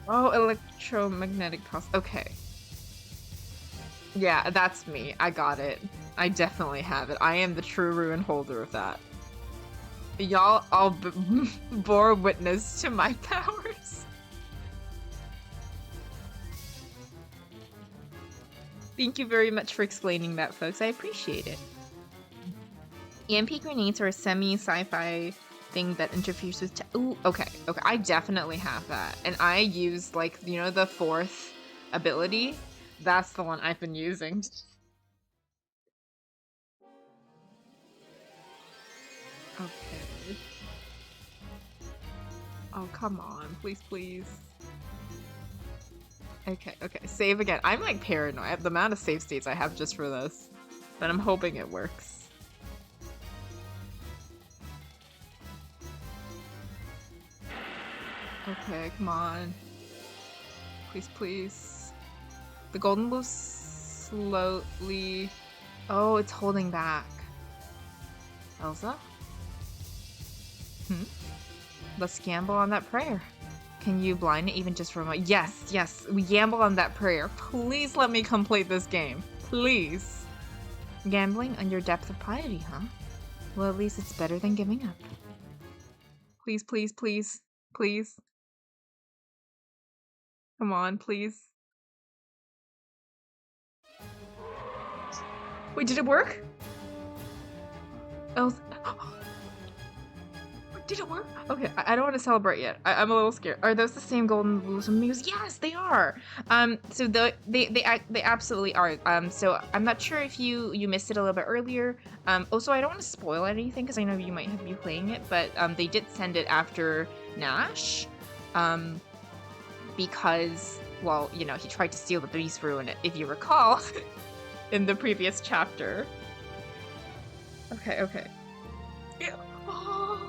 Oh, electromagnetic pulse. Okay. Yeah, that's me. I got it. I definitely have it. I am the true ruin holder of that. Y'all all bore witness to my powers. Thank you very much for explaining that, folks. I appreciate it. EMP grenades are a semi-sci-fi thing that interferes with ooh, okay. I definitely have that. And I use, like, you know, the 4th ability? That's the one I've been using. Okay. Oh, come on. Please. Okay. Save again. I'm, like, paranoid. The amount of save states I have just for this. But I'm hoping it works. Okay, come on. Please. The golden blue slowly... Oh, it's holding back. Elsa? Let's gamble on that prayer. Can you blind it even just for a moment? Yes. We gamble on that prayer. Please let me complete this game. Please. Gambling on your depth of piety, huh? Well, at least it's better than giving up. Please. Come on, please. Wait, did it work? Elsa... Did it work? Okay, I don't want to celebrate yet. I'm a little scared. Are those the same golden blues and muse? Yes, they are. So they absolutely are. So I'm not sure if you missed it a little bit earlier. Also, I don't want to spoil anything because I know you might have been playing it, but they did send it after Nash, because, well, you know, he tried to steal the beast ruin, if you recall, in the previous chapter. Okay. Yeah. Oh.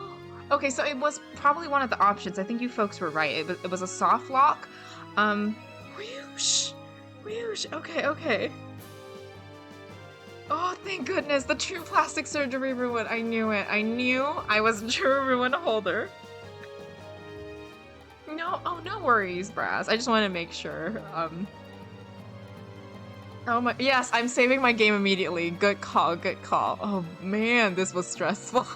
Okay, so it was probably one of the options. I think you folks were right. It was a soft lock. Whoosh. Okay. Oh, thank goodness. The true plastic surgery ruin. I knew it. I knew I was a true ruin holder. No worries, Braz. I just want to make sure. Oh my, yes, I'm saving my game immediately. Good call. Oh man, this was stressful.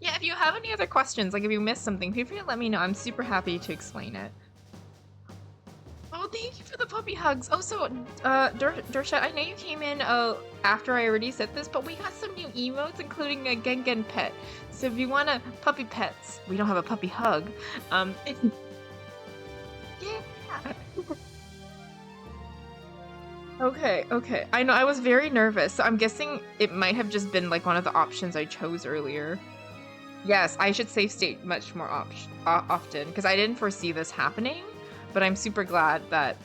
Yeah, if you have any other questions, like if you missed something, feel free to let me know. I'm super happy to explain it. Oh, thank you for the puppy hugs. Oh, so, Dersha, I know you came in after I already said this, but we got some new emotes, including a Gengen pet. So if you want a puppy pets, we don't have a puppy hug. Yeah. Okay. I know, I was very nervous, so I'm guessing it might have just been like one of the options I chose earlier. Yes, I should save state much more often, because I didn't foresee this happening, but I'm super glad that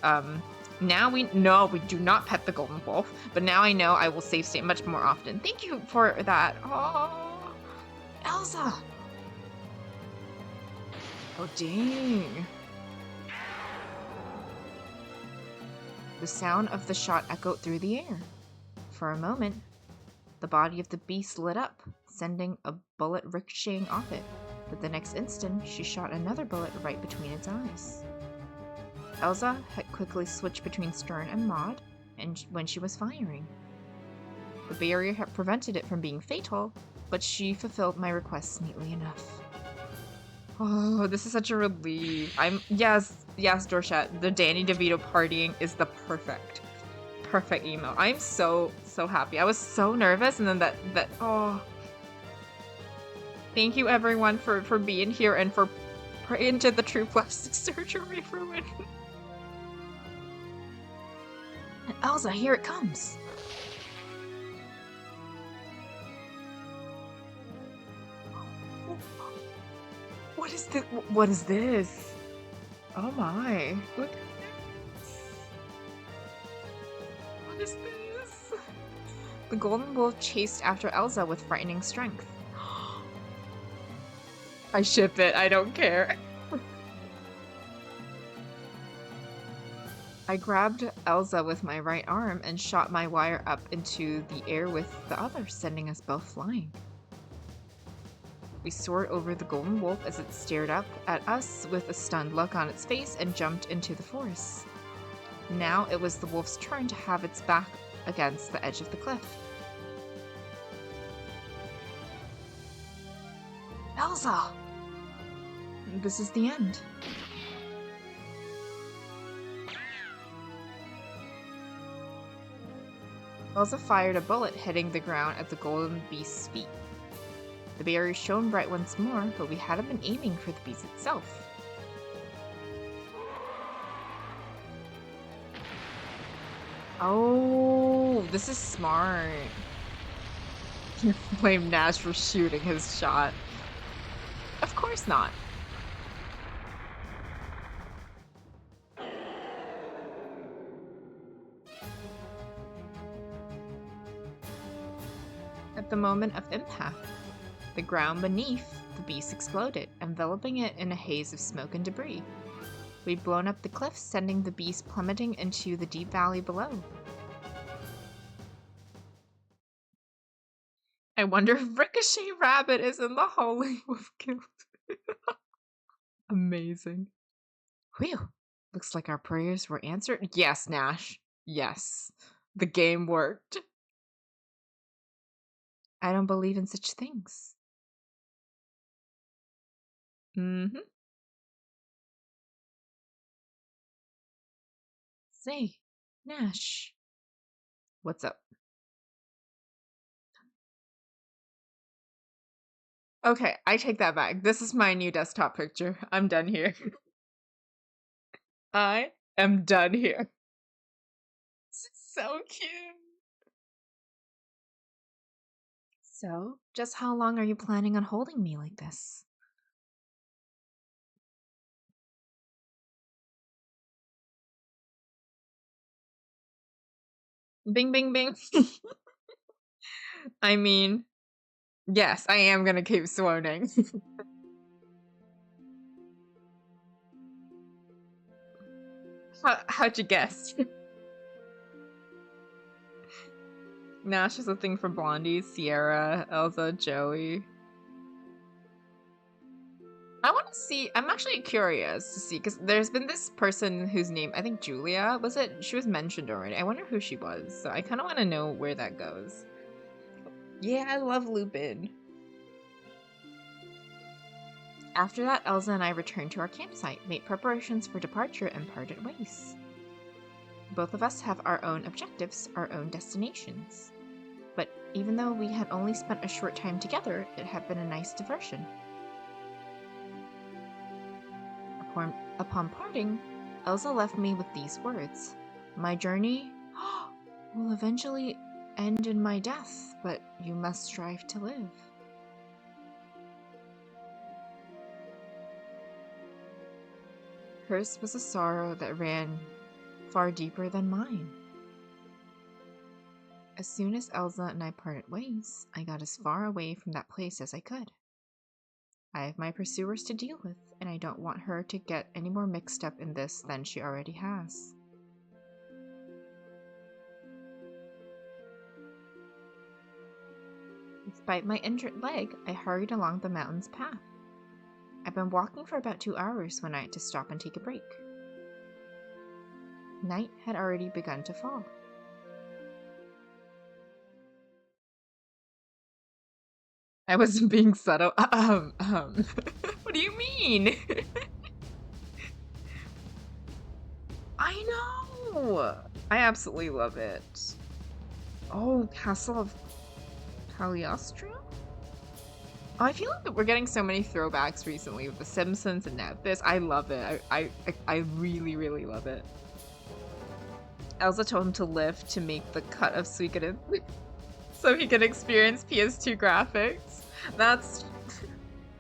now we know we do not pet the golden wolf, but now I know I will save state much more often. Thank you for that. Oh, Elsa! Oh, dang. The sound of the shot echoed through the air. For a moment, the body of the beast lit up, sending a bullet ricocheting off it, but the next instant, she shot another bullet right between its eyes. Elsa had quickly switched between Stern and Maud, and when she was firing. The barrier had prevented it from being fatal, but she fulfilled my request neatly enough. Oh, this is such a relief. Yes, Dorchet, the Danny DeVito partying is the perfect email. I'm so happy. I was so nervous, and then oh. Thank you everyone for being here and for praying to the true plastic surgery for win. Elsa, here it comes. What is this? What is this? Oh my. Look at this. What is this? The golden wolf chased after Elsa with frightening strength. I ship it, I don't care. I grabbed Elsa with my right arm and shot my wire up into the air with the other, sending us both flying. We soared over the golden wolf as it stared up at us with a stunned look on its face and jumped into the forest. Now it was the wolf's turn to have its back against the edge of the cliff. Elsa! This is the end. Elsa fired a bullet hitting the ground at the golden beast's feet. The barrier shone bright once more, but we hadn't been aiming for the beast itself. Oh, this is smart. You blame Nash for shooting his shot. Of course not. At the moment of impact, the ground beneath the beast exploded, enveloping it in a haze of smoke and debris. We'd blown up the cliff, sending the beast plummeting into the deep valley below. I wonder if Ricochet Rabbit is in the Holy Wolf Guild. Amazing. Whew. Looks like our prayers were answered. Yes, Nash. Yes. The game worked. I don't believe in such things. Mm-hmm. Say, Nash. What's up? Okay, I take that back. This is my new desktop picture. I'm done here. I am done here. This is so cute. So, just how long are you planning on holding me like this? Bing, bing, bing. I mean, yes, I am gonna keep swooning. How'd you guess? Nash is a thing for Blondie, Sierra, Elsa, Joey. I want to see, I'm actually curious to see, because there's been this person whose name, I think Julia, was it? She was mentioned already. I wonder who she was, so I kind of want to know where that goes. Yeah, I love Lupin. After that, Elsa and I returned to our campsite, made preparations for departure, and parted ways. Both of us have our own objectives, our own destinations. But even though we had only spent a short time together, it had been a nice diversion. Upon parting, Elsa left me with these words. My journey will eventually end in my death, but you must strive to live. Hers was a sorrow that ran far deeper than mine. As soon as Elsa and I parted ways, I got as far away from that place as I could. I have my pursuers to deal with, and I don't want her to get any more mixed up in this than she already has. Despite my injured leg, I hurried along the mountain's path. I'd been walking for about 2 hours when I had to stop and take a break. Night had already begun to fall. I wasn't being subtle. What do you mean? I know! I absolutely love it. Oh, Castle of Cagliostro? Oh, I feel like we're getting so many throwbacks recently with The Simpsons and now this. I love it. I really, really love it. Elsa told him to live to make the cut of Suikoden so he could experience PS2 graphics. That's...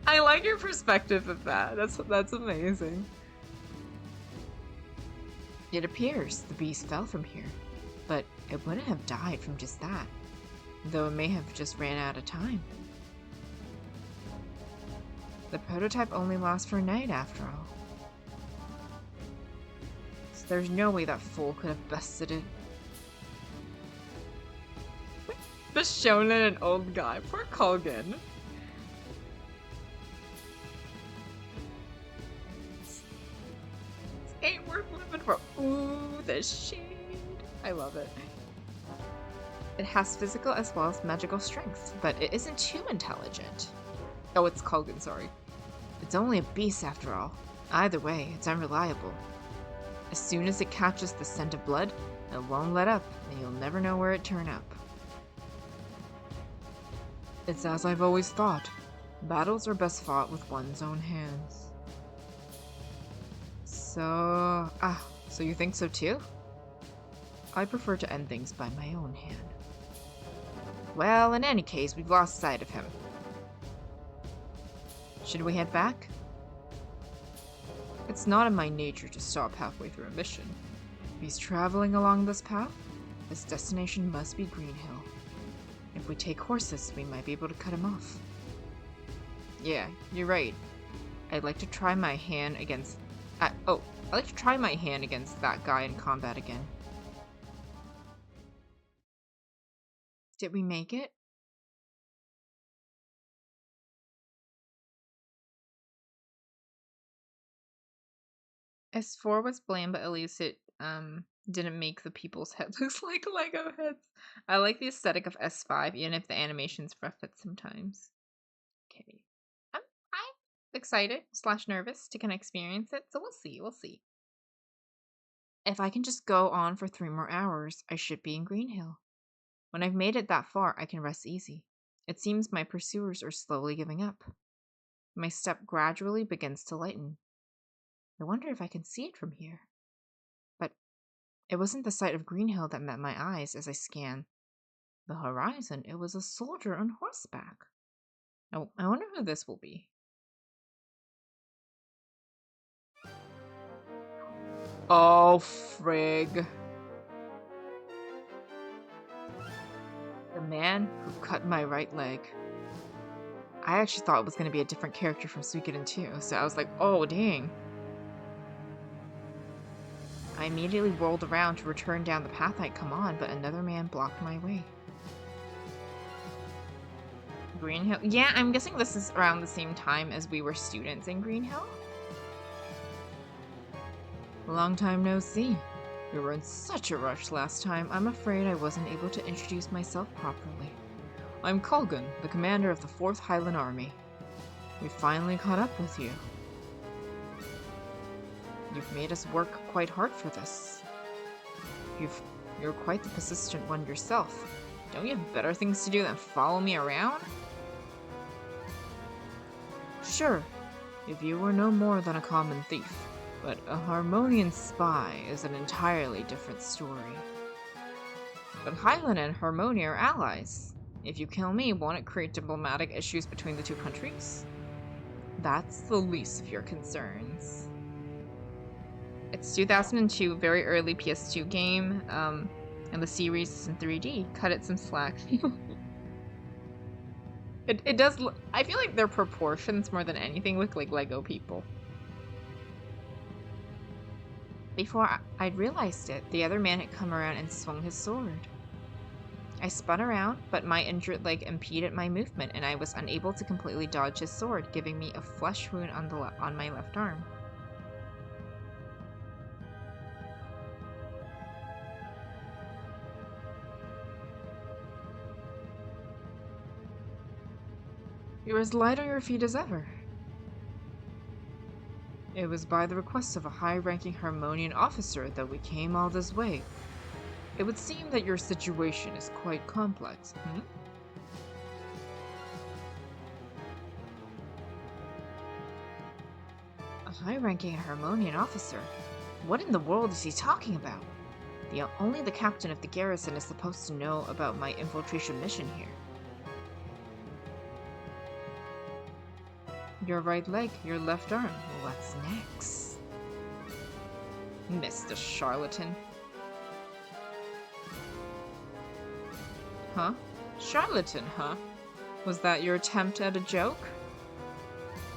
I like your perspective of that. That's amazing. It appears the beast fell from here, but it wouldn't have died from just that, though it may have just ran out of time. The prototype only lasts for a night after all. So there's no way that fool could have bested it. The shonen and old guy. Poor Colgan. This ain't worth living for. Ooh, the shade. I love it. It has physical as well as magical strength, but it isn't too intelligent. Oh, it's Colgan, sorry. It's only a beast after all. Either way, it's unreliable. As soon as it catches the scent of blood, it won't let up, and you'll never know where it turned up. It's as I've always thought. Battles are best fought with one's own hands. So you think so too? I prefer to end things by my own hand. Well, in any case, we've lost sight of him. Should we head back? It's not in my nature to stop halfway through a mission. If he's traveling along this path, his destination must be Green Hill. If we take horses, we might be able to cut him off. Yeah, you're right. I'd like to try my hand against... I'd like to try my hand against that guy in combat again. Did we make it? S4 was bland, but at least it didn't make the people's head look like Lego heads. I like the aesthetic of S5, even if the animation's rough at sometimes. Okay. I'm excited / nervous to kind of experience it, so we'll see. If I can just go on for 3 more hours, I should be in Green Hill. When I've made it that far, I can rest easy. It seems my pursuers are slowly giving up. My step gradually begins to lighten. I wonder if I can see it from here. But it wasn't the sight of Green Hill that met my eyes as I scanned the horizon. It was a soldier on horseback. I wonder who this will be. Oh, frig. The man who cut my right leg. I actually thought it was going to be a different character from Suikoden 2, so I was like, oh, dang. I immediately rolled around to return down the path I'd come on, but another man blocked my way. Green Hill? Yeah, I'm guessing this is around the same time as we were students in Green Hill? Long time no see. We were in such a rush last time, I'm afraid I wasn't able to introduce myself properly. I'm Colgan, the commander of the 4th Highland Army. We finally caught up with you. You've made us work quite hard for this. You're quite the persistent one yourself. Don't you have better things to do than follow me around? Sure, if you were no more than a common thief, but a Harmonian spy is an entirely different story. But Highland and Harmonia are allies. If you kill me, won't it create diplomatic issues between the 2 countries? That's the least of your concerns. It's 2002, very early PS2 game, and the series is in 3D. Cut it some slack. It does look, I feel like they're proportions more than anything look like Lego people. Before I'd realized it, the other man had come around and swung his sword. I spun around, but my injured leg impeded my movement, and I was unable to completely dodge his sword, giving me a flesh wound on my left arm. You're as light on your feet as ever. It was by the request of a high-ranking Harmonian officer that we came all this way. It would seem that your situation is quite complex, hmm? A high-ranking Harmonian officer? What in the world is he talking about? Only the captain of the garrison is supposed to know about my infiltration mission here. Your right leg, your left arm. What's next? Mr. Charlatan. Huh? Charlatan, huh? Was that your attempt at a joke?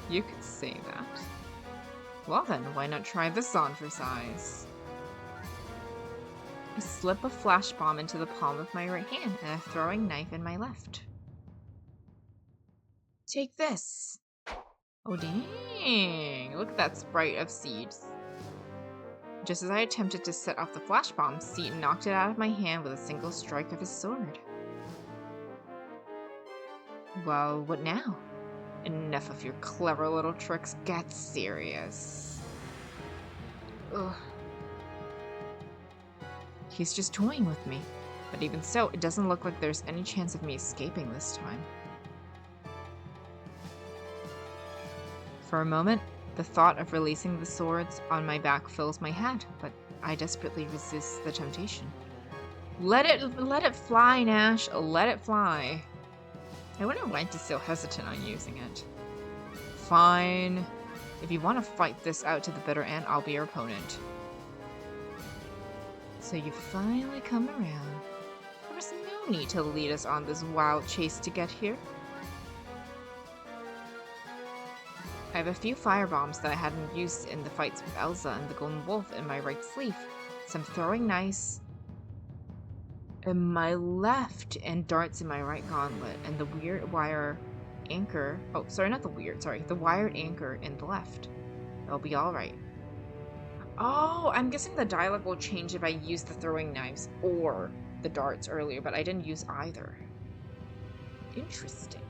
You could say that. Well then, why not try this on for size? I slip a flash bomb into the palm of my right hand and a throwing knife in my left. Take this! Oh dang! Look at that sprite of seeds. Just as I attempted to set off the flash bomb, Seat knocked it out of my hand with a single strike of his sword. Well, what now? Enough of your clever little tricks, get serious. Ugh. He's just toying with me, but even so, it doesn't look like there's any chance of me escaping this time. For a moment, the thought of releasing the swords on my back fills my head, but I desperately resist the temptation. Let it fly, Nash. Let it fly. I wonder why he's so hesitant on using it. Fine. If you want to fight this out to the bitter end, I'll be your opponent. So you finally come around. There was no need to lead us on this wild chase to get here. I have a few firebombs that I hadn't used in the fights with Elsa and the Golden Wolf in my right sleeve, some throwing knives in my left, and darts in my right gauntlet, and the weird wire anchor. Oh, sorry, not the weird, sorry. The wired anchor in the left. It'll be alright. Oh, I'm guessing the dialogue will change if I use the throwing knives or the darts earlier, but I didn't use either. Interesting.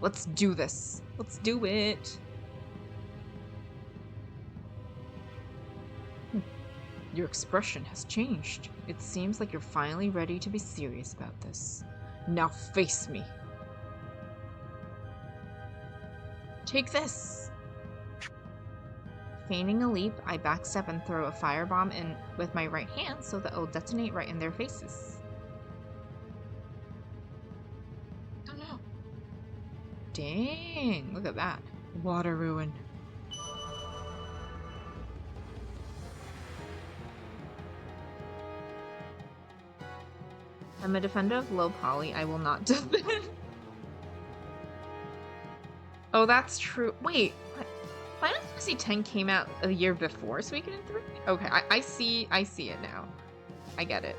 Let's do this. Let's do it. Your expression has changed. It seems like you're finally ready to be serious about this. Now face me. Take this. Feigning a leap, I backstep and throw a firebomb in with my right hand so that it'll detonate right in their faces. Oh no. Dang, look at that. Water ruin. I'm a defender of low poly. I will not defend. Oh, that's true. Wait, what? Final Fantasy X came out a year before Suikogaiden 3? Okay, I see it now. I get it.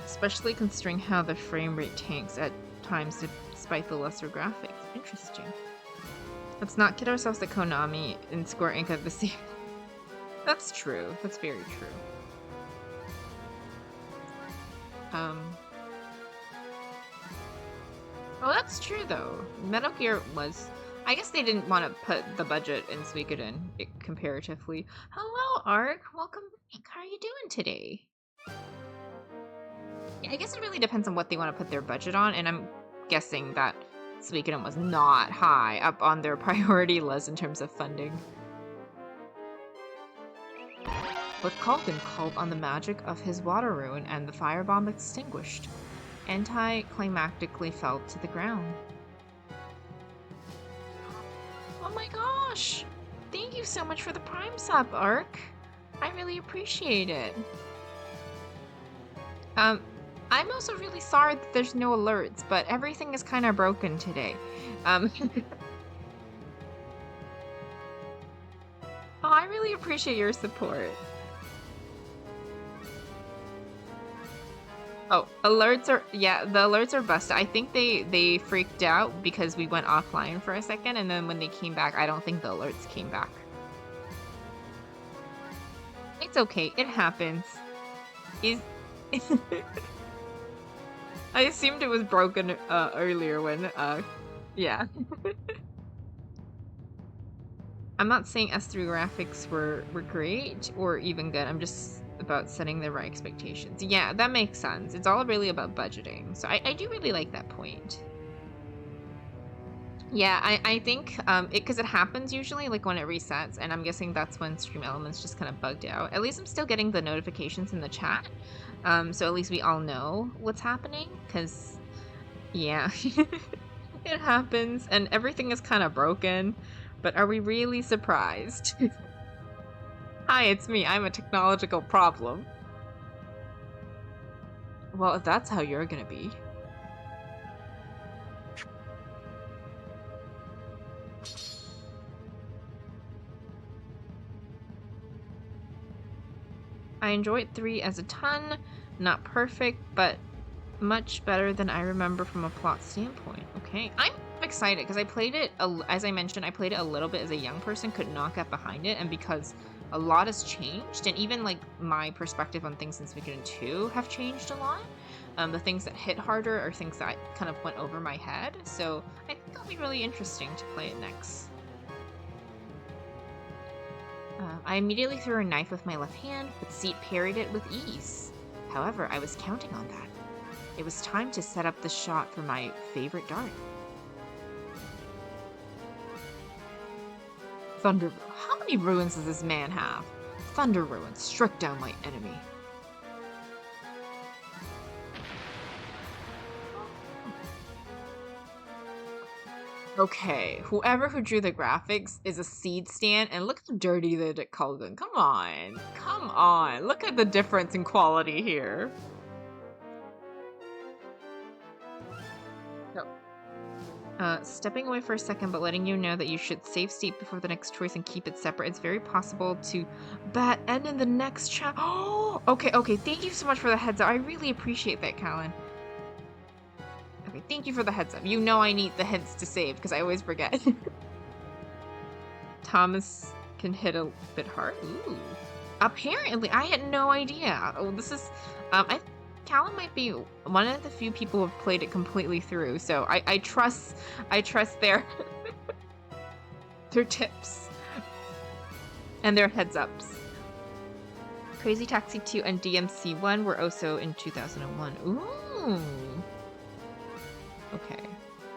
Especially considering how the frame rate tanks at times despite the lesser graphics. Interesting. Let's not kid ourselves that Konami and Square Enix have the same. That's true. That's very true. Oh, that's true though. Metal Gear was. I guess they didn't want to put the budget in Suikogaiden comparatively. Hello, Ark. Welcome back. How are you doing today? Yeah, I guess it really depends on what they want to put their budget on, and I'm guessing that Suikogaiden was not high up on their priority list in terms of funding. But Culkin called on the magic of his water ruin, and the firebomb extinguished. Anticlimactically fell to the ground. Oh my gosh! Thank you so much for the Prime sub, Ark. I really appreciate it. I'm also really sorry that there's no alerts, but everything is kind of broken today. Oh, I really appreciate your support. Oh, alerts are, yeah, the alerts are busted. I think they freaked out because we went offline for a second, and then when they came back, I don't think the alerts came back. It's okay, it happens. I assumed it was broken earlier when yeah. I'm not saying S3 graphics were great or even good. I'm just about setting the right expectations. Yeah, that makes sense. It's all really about budgeting. So I do really like that point. Yeah, I think because it happens usually like when it resets, and I'm guessing that's when Stream Elements just kind of bugged out. At least I'm still getting the notifications in the chat, so at least we all know what's happening. Because yeah, it happens, and everything is kind of broken. But are we really surprised? Hi, it's me. I'm a technological problem. Well, if that's how you're gonna be. I enjoyed 3 as a ton. Not perfect, but much better than I remember from a plot standpoint. Okay, I'm excited because I played it, as I mentioned, I played it a little bit as a young person, could not get behind it, and because a lot has changed, and even like my perspective on things in Suikogaiden 2 have changed a lot. The things that hit harder are things that kind of went over my head, so I think it'll be really interesting to play it next. I immediately threw a knife with my left hand, but Seat parried it with ease. However, I was counting on that. It was time to set up the shot for my favorite dart. Thunder. How many ruins does this man have? Thunder ruins struck down my enemy. Okay, whoever who drew the graphics is a seed stand, and look how dirty they did Culgan. Come on. Come on. Look at the difference in quality here. Stepping away for a second, but letting you know that you should save state before the next choice and keep it separate. It's very possible to bat end in the next chat. Oh, okay. Thank you so much for the heads up. I really appreciate that, Callan. Okay, thank you for the heads up. You know I need the hints to save because I always forget. Thomas can hit a bit hard. Ooh. Apparently, I had no idea. Oh, this is, Callum might be one of the few people who have played it completely through, so I trust their their tips and their heads ups. Crazy Taxi 2 and DMC 1 were also in 2001. Ooh. Okay.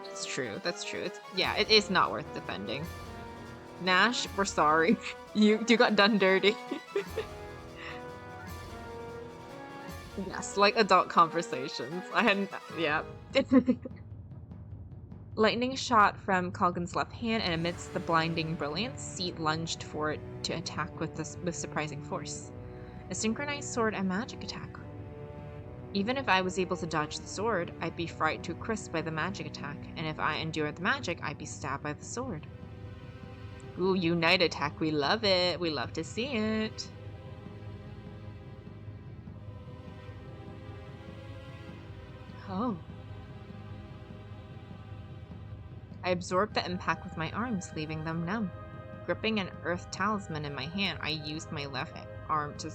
That's true. Yeah, it is not worth defending. Nash, we're sorry. You got done dirty. Yes, like adult conversations. I hadn't, yeah. Lightning shot from Culgan's left hand, and amidst the blinding brilliance, Seat lunged for it to attack with surprising force. A synchronized sword and magic attack. Even if I was able to dodge the sword, I'd be fried to a crisp by the magic attack, and if I endured the magic, I'd be stabbed by the sword. Ooh, unite attack, we love it. We love to see it. Oh. I absorbed the impact with my arms, leaving them numb. Gripping an earth talisman in my hand, I used my left arm to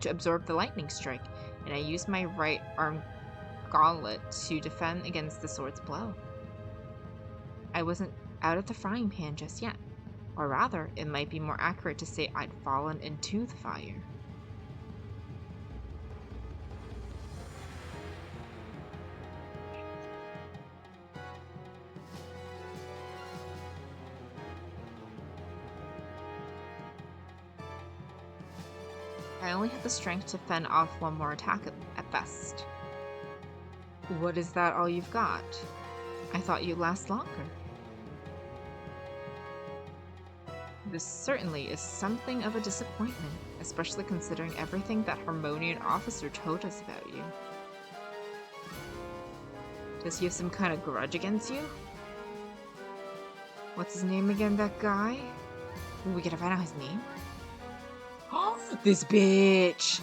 absorb the lightning strike, and I used my right arm gauntlet to defend against the sword's blow. I wasn't out of the frying pan just yet. Or rather, it might be more accurate to say I'd fallen into the fire. I only had the strength to fend off one more attack at best. What is that all you've got? I thought you'd last longer. This certainly is something of a disappointment, especially considering everything that Harmonian officer told us about you. Does he have some kind of grudge against you? What's his name again, that guy? Ooh, we gotta find out his name? Oh, this bitch!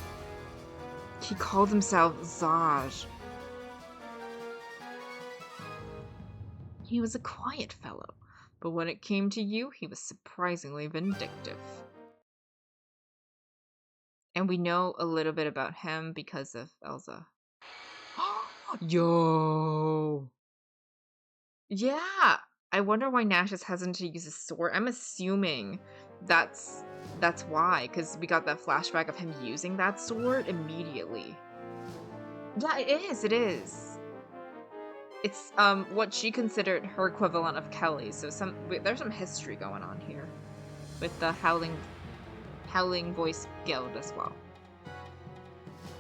He called himself Zaj. He was a quiet fellow, but when it came to you, he was surprisingly vindictive. And we know a little bit about him because of Elsa. Yo! Yeah! I wonder why Nash is hesitant to use his sword. I'm assuming that's why, because we got that flashback of him using that sword immediately. Yeah, it is. It's what she considered her equivalent of Kelly, so there's some history going on here with the Howling Voice Guild as well.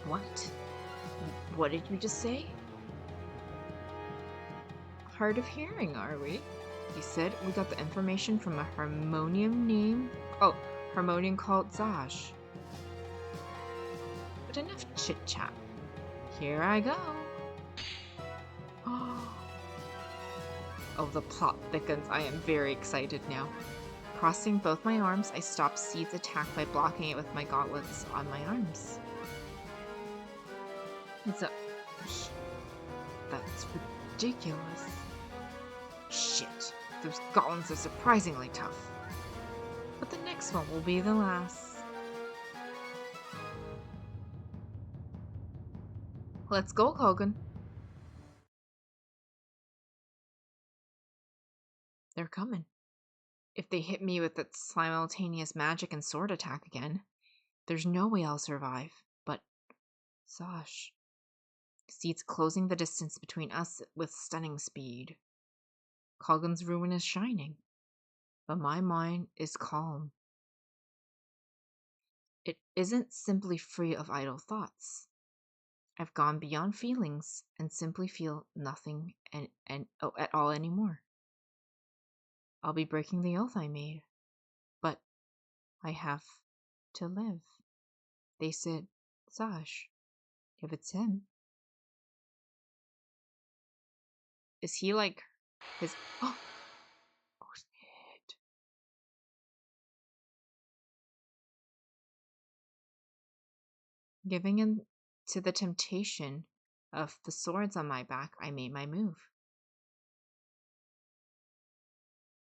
What? What did you just say? Hard of hearing, are we? He said we got the information from a harmonium called Zaj. But enough chit-chat. Here I go. Oh, the plot thickens. I am very excited now. Crossing both my arms, I stopped Seed's attack by blocking it with my gauntlets on my arms. That's ridiculous. Shit, those gauntlets are surprisingly tough. But the next one will be the last. Let's go, Kogan. They're coming. If they hit me with that simultaneous magic and sword attack again, there's no way I'll survive. But, Sash, Seed's closing the distance between us with stunning speed. Kogan's ruin is shining, but my mind is calm. It isn't simply free of idle thoughts. I've gone beyond feelings and simply feel nothing at all anymore. I'll be breaking the oath I made, but I have to live. They said, Sash, if it's him. Is he like his... Oh shit. Giving in to the temptation of the swords on my back, I made my move.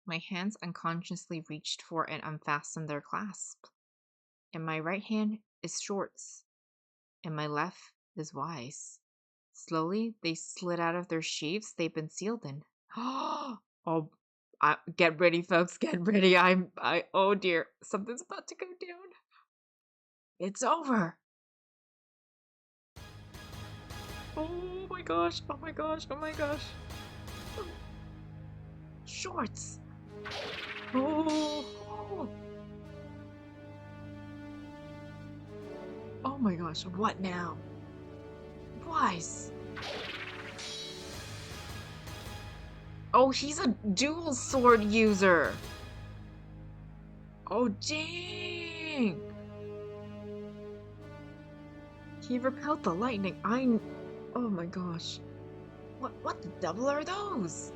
My hands unconsciously reached for and unfastened their clasp. In my right hand is Shorts, and my left is Wise. Slowly, they slid out of their sheaths they've been sealed in. Oh, get ready, folks, get ready. Oh dear, something's about to go down. It's over. Oh my gosh, oh my gosh, oh my gosh. Shorts. Oh. Oh my gosh, what now? Wise. Oh, he's a dual sword user. Oh, dang. He repelled the lightning. Oh my gosh. What the devil are those?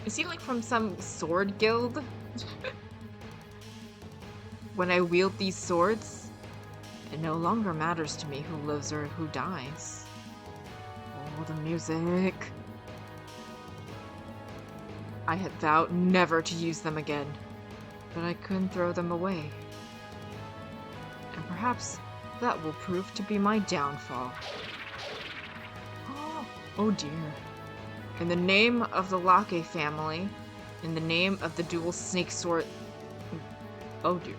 Is he like from some sword guild? When I wield these swords, it no longer matters to me who lives or who dies. Oh, the music. I had vowed never to use them again, but I couldn't throw them away. And perhaps that will prove to be my downfall. Oh dear. In the name of the Lake family, in the name of the dual snake sword... Oh dear.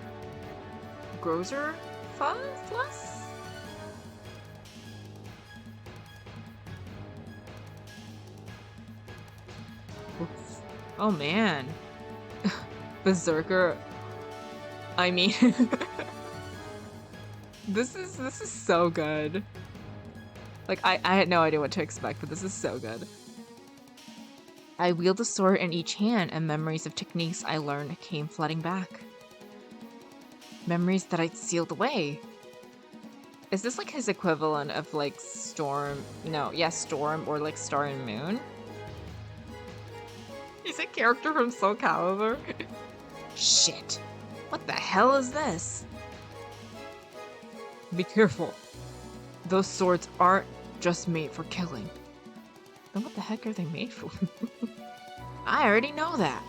Grozer? Fuzzless? Oh man. Berserker. I mean... This is so good. Like, I had no idea what to expect, but this is so good. I wield a sword in each hand, and memories of techniques I learned came flooding back. Memories that I'd sealed away. Is this like his equivalent of like Storm? No, yeah, Storm or like Star and Moon? He's a character from Soul Calibur. Shit. What the hell is this? Be careful. Those swords aren't just made for killing. Then what the heck are they made for? I already know that.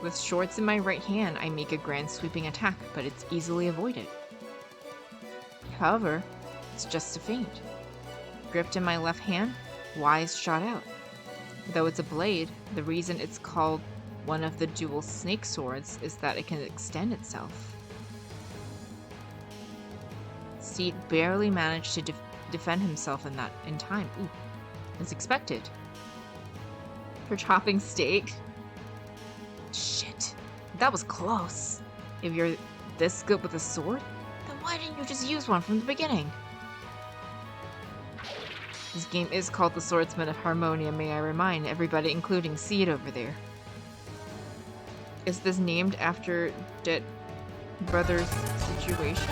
With swords in my right hand, I make a grand sweeping attack, but it's easily avoided. However, it's just a feint. Gripped in my left hand, wise shot out. Though it's a blade, the reason it's called one of the dual snake swords is that it can extend itself. Steed barely managed to defend himself in time. Ooh, as expected. For chopping steak. Shit, that was close. If you're this good with a sword, then why didn't you just use one from the beginning? This game is called The Swordsman of Harmonia, may I remind everybody, including Seed over there. Is this named after Dead Brothers' situation?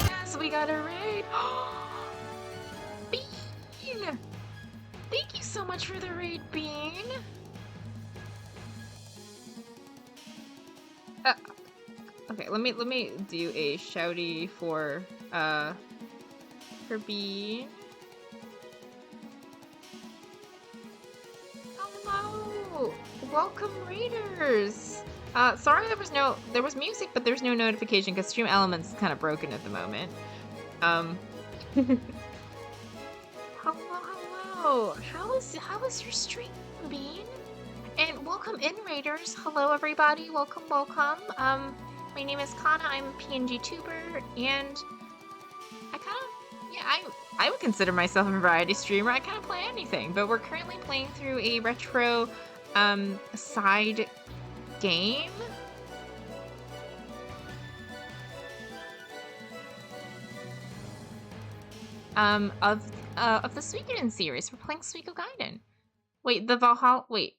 Yes, we got a raid! Bean! Thank you so much for the raid, Bean! Okay, let me do a shouty for Bean. Hello! Welcome, raiders! Sorry there was music, but there's no notification because Stream Elements is kind of broken at the moment. Hello! How is your stream, Bean? And welcome in, raiders. Hello, everybody. Welcome. My name is Kana. I'm a PNG tuber, and I would consider myself a variety streamer. I kind of play anything, but we're currently playing through a retro side game. Of the Suikogaiden series. We're playing Suikogaiden. Wait, the Valhalla. Wait.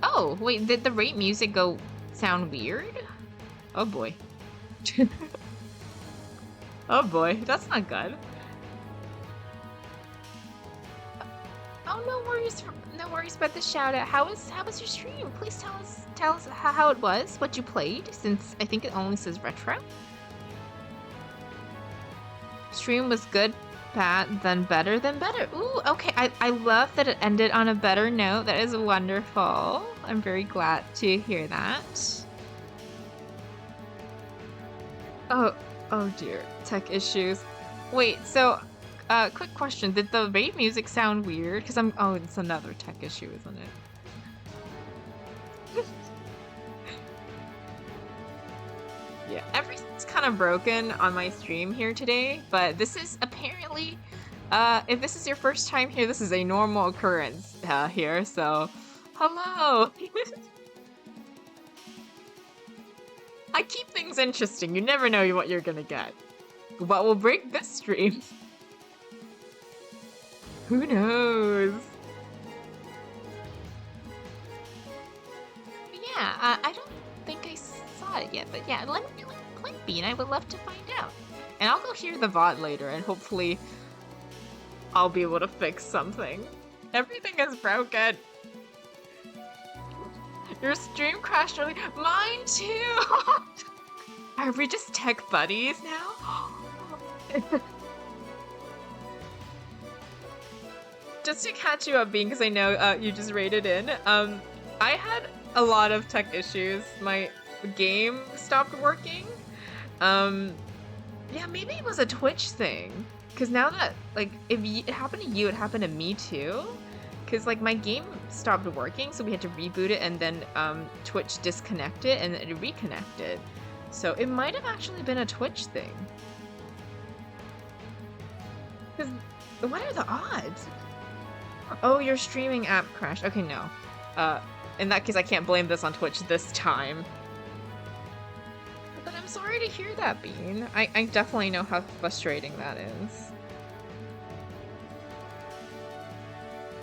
Oh, wait. Did the raid music sound weird? Oh boy. Oh boy, that's not good. Oh, no worries about the shout out. How was your stream? Please tell us how it was, what you played, since I think it only says retro. Stream was good, bad, then better, then better. Ooh, okay. I love that it ended on a better note. That is wonderful. I'm very glad to hear that. Oh dear, tech issues. Wait, so, quick question. Did the raid music sound weird? Because oh, it's another tech issue, isn't it? Yeah, everything's kind of broken on my stream here today, but this is apparently, if this is your first time here, this is a normal occurrence, here, so, hello! I keep things interesting. You never know what you're gonna get. What will break this stream? Who knows? But yeah, I don't think I saw it yet, but yeah, let me play Bean. I would love to find out. And I'll go hear the VOD later, and hopefully I'll be able to fix something. Everything is broken. Your stream crashed early. Mine too! Are we just tech buddies now? Just to catch you up, Bean, because I know you just raided in. I had a lot of tech issues. My game stopped working. Yeah, maybe it was a Twitch thing. Because now that, like, if it happened to you, it happened to me too. Because, like, my game stopped working, so we had to reboot it, and then Twitch disconnected, and then it reconnected. So it might have actually been a Twitch thing. Because, what are the odds? Oh, your streaming app crashed. Okay, no. In that case, I can't blame this on Twitch this time. But I'm sorry to hear that, Bean. I definitely know how frustrating that is.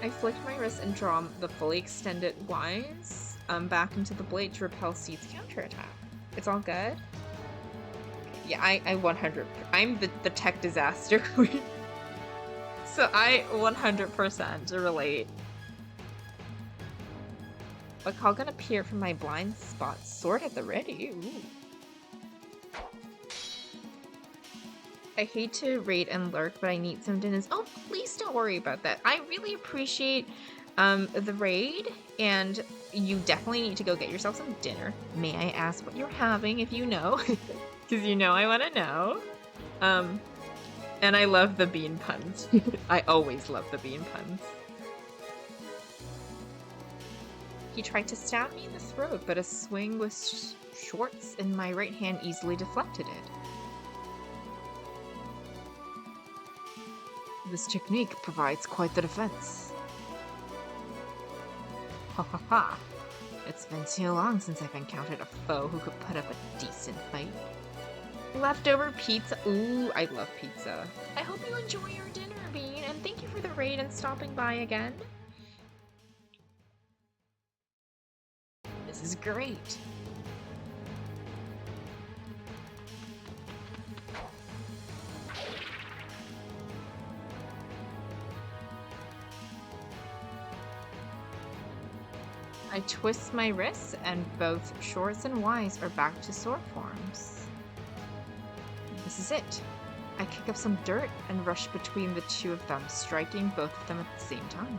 I flicked my wrist and draw the fully extended wise back into the blade to repel Seed's counterattack. It's all good? Okay, yeah, I 100%. I'm the tech disaster queen. So I 100% relate. A call gonna appear from my blind spot. Sword at the ready. Ooh. I hate to raid and lurk, but I need some dinners. Oh, please don't worry about that. I really appreciate the raid, and you definitely need to go get yourself some dinner. May I ask what you're having if you know? Because you know I want to know. And I love the bean puns. I always love the bean puns. He tried to stab me in the throat, but a swing with shorts in my right hand easily deflected it. This technique provides quite the defense. Ha ha ha. It's been too long since I've encountered a foe who could put up a decent fight. Leftover pizza. Ooh, I love pizza. I hope you enjoy your dinner, Bean, and thank you for the raid and stopping by again. This is great. I twist my wrists, and both shorts and Ys are back to sword forms. This is it. I kick up some dirt and rush between the two of them, striking both of them at the same time.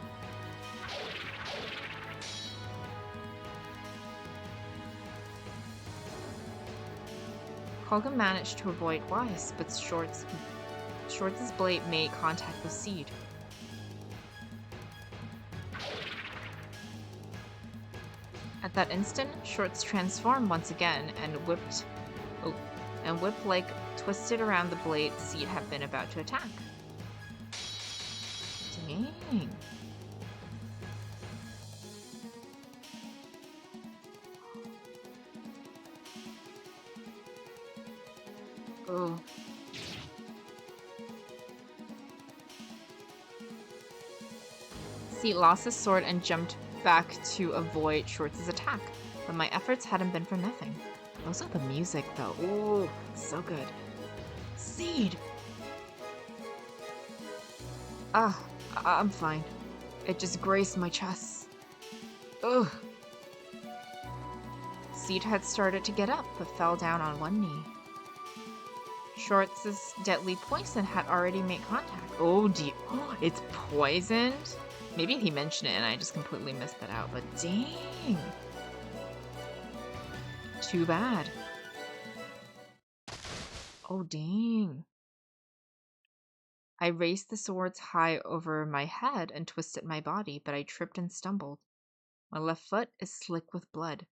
Kolga managed to avoid Ys, but Shorts' blade made contact with Seed. At that instant, Shorts transformed once again and whip-like twisted around the blade Seed had been about to attack. Dang. Oh. Seed lost his sword and jumped back to avoid Shorts' attack, but my efforts hadn't been for nothing. Also the music though, ooh, so good. Seed! I'm fine. It just grazed my chest. Ugh. Seed had started to get up, but fell down on one knee. Shorts' deadly poison had already made contact. Oh dear, oh, it's poisoned? Maybe he mentioned it and I just completely missed that out, but dang. Too bad. Oh dang. I raised the swords high over my head and twisted my body, but I tripped and stumbled. My left foot is slick with blood.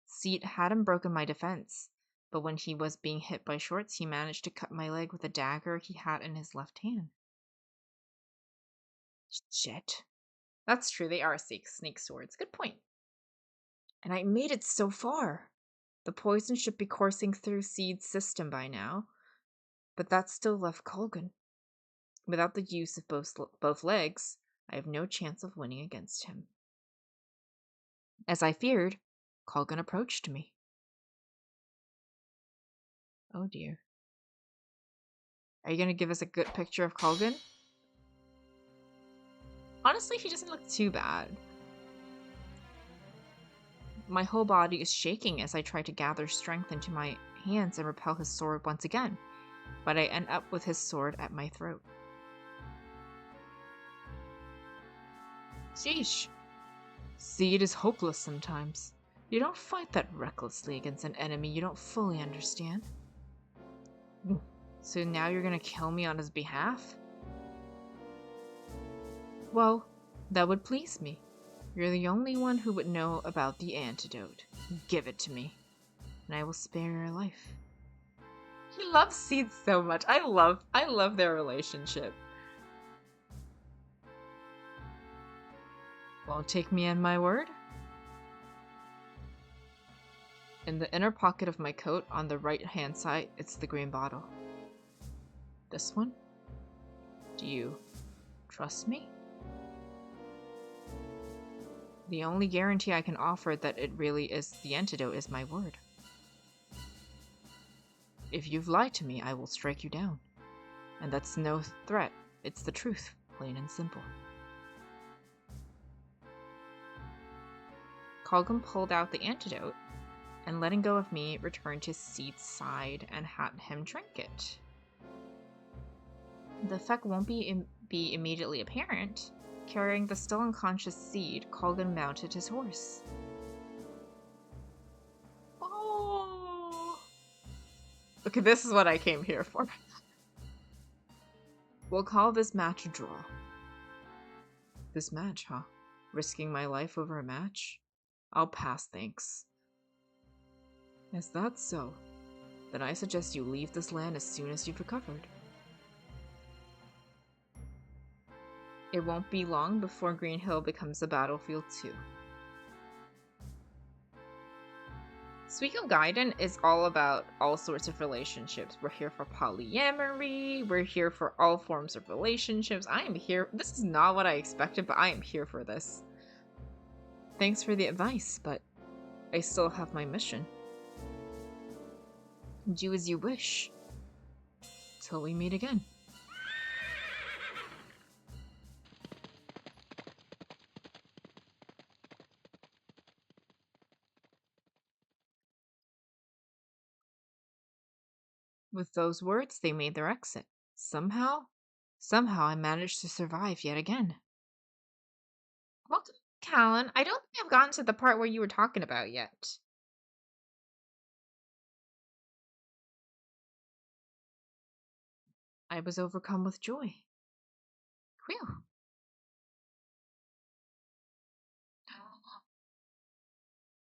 Seed hadn't broken my defense, but when he was being hit by Shorts, he managed to cut my leg with a dagger he had in his left hand. Shit. That's true, they are snake swords. Good point. And I made it so far. The poison should be coursing through Seed's system by now, but that still left Kolgan. Without the use of both legs, I have no chance of winning against him. As I feared, Kolgan approached me. Oh dear. Are you going to give us a good picture of Kolgan? Honestly, he doesn't look too bad. My whole body is shaking as I try to gather strength into my hands and repel his sword once again, but I end up with his sword at my throat. Sheesh. Seed is hopeless sometimes. You don't fight that recklessly against an enemy you don't fully understand. So now you're gonna kill me on his behalf? Well, that would please me. You're the only one who would know about the antidote. Give it to me, and I will spare your life. He loves Seed so much. I love their relationship. Won't take me at my word? In the inner pocket of my coat on the right-hand side, it's the green bottle. This one? Do you trust me? The only guarantee I can offer that it really is the antidote is my word. If you've lied to me, I will strike you down. And that's no threat. It's the truth, plain and simple. Kolgan pulled out the antidote, and letting go of me, returned to Seed's side and had him drink it. The effect won't be immediately apparent. Carrying the still unconscious seed, Colgan mounted his horse. Oh! Okay, this is what I came here for. We'll call this match a draw. This match, huh? Risking my life over a match? I'll pass, thanks. Is that so? Then I suggest you leave this land as soon as you've recovered. It won't be long before Green Hill becomes a battlefield too. Suikogaiden is all about all sorts of relationships. We're here for polyamory, we're here for all forms of relationships. I am here. This is not what I expected, but I am here for this. Thanks for the advice, but I still have my mission. Do as you wish. Till we meet again. With those words, they made their exit. Somehow I managed to survive yet again. Welcome, Callan. I don't think I've gotten to the part where you were talking about yet. I was overcome with joy. Whew.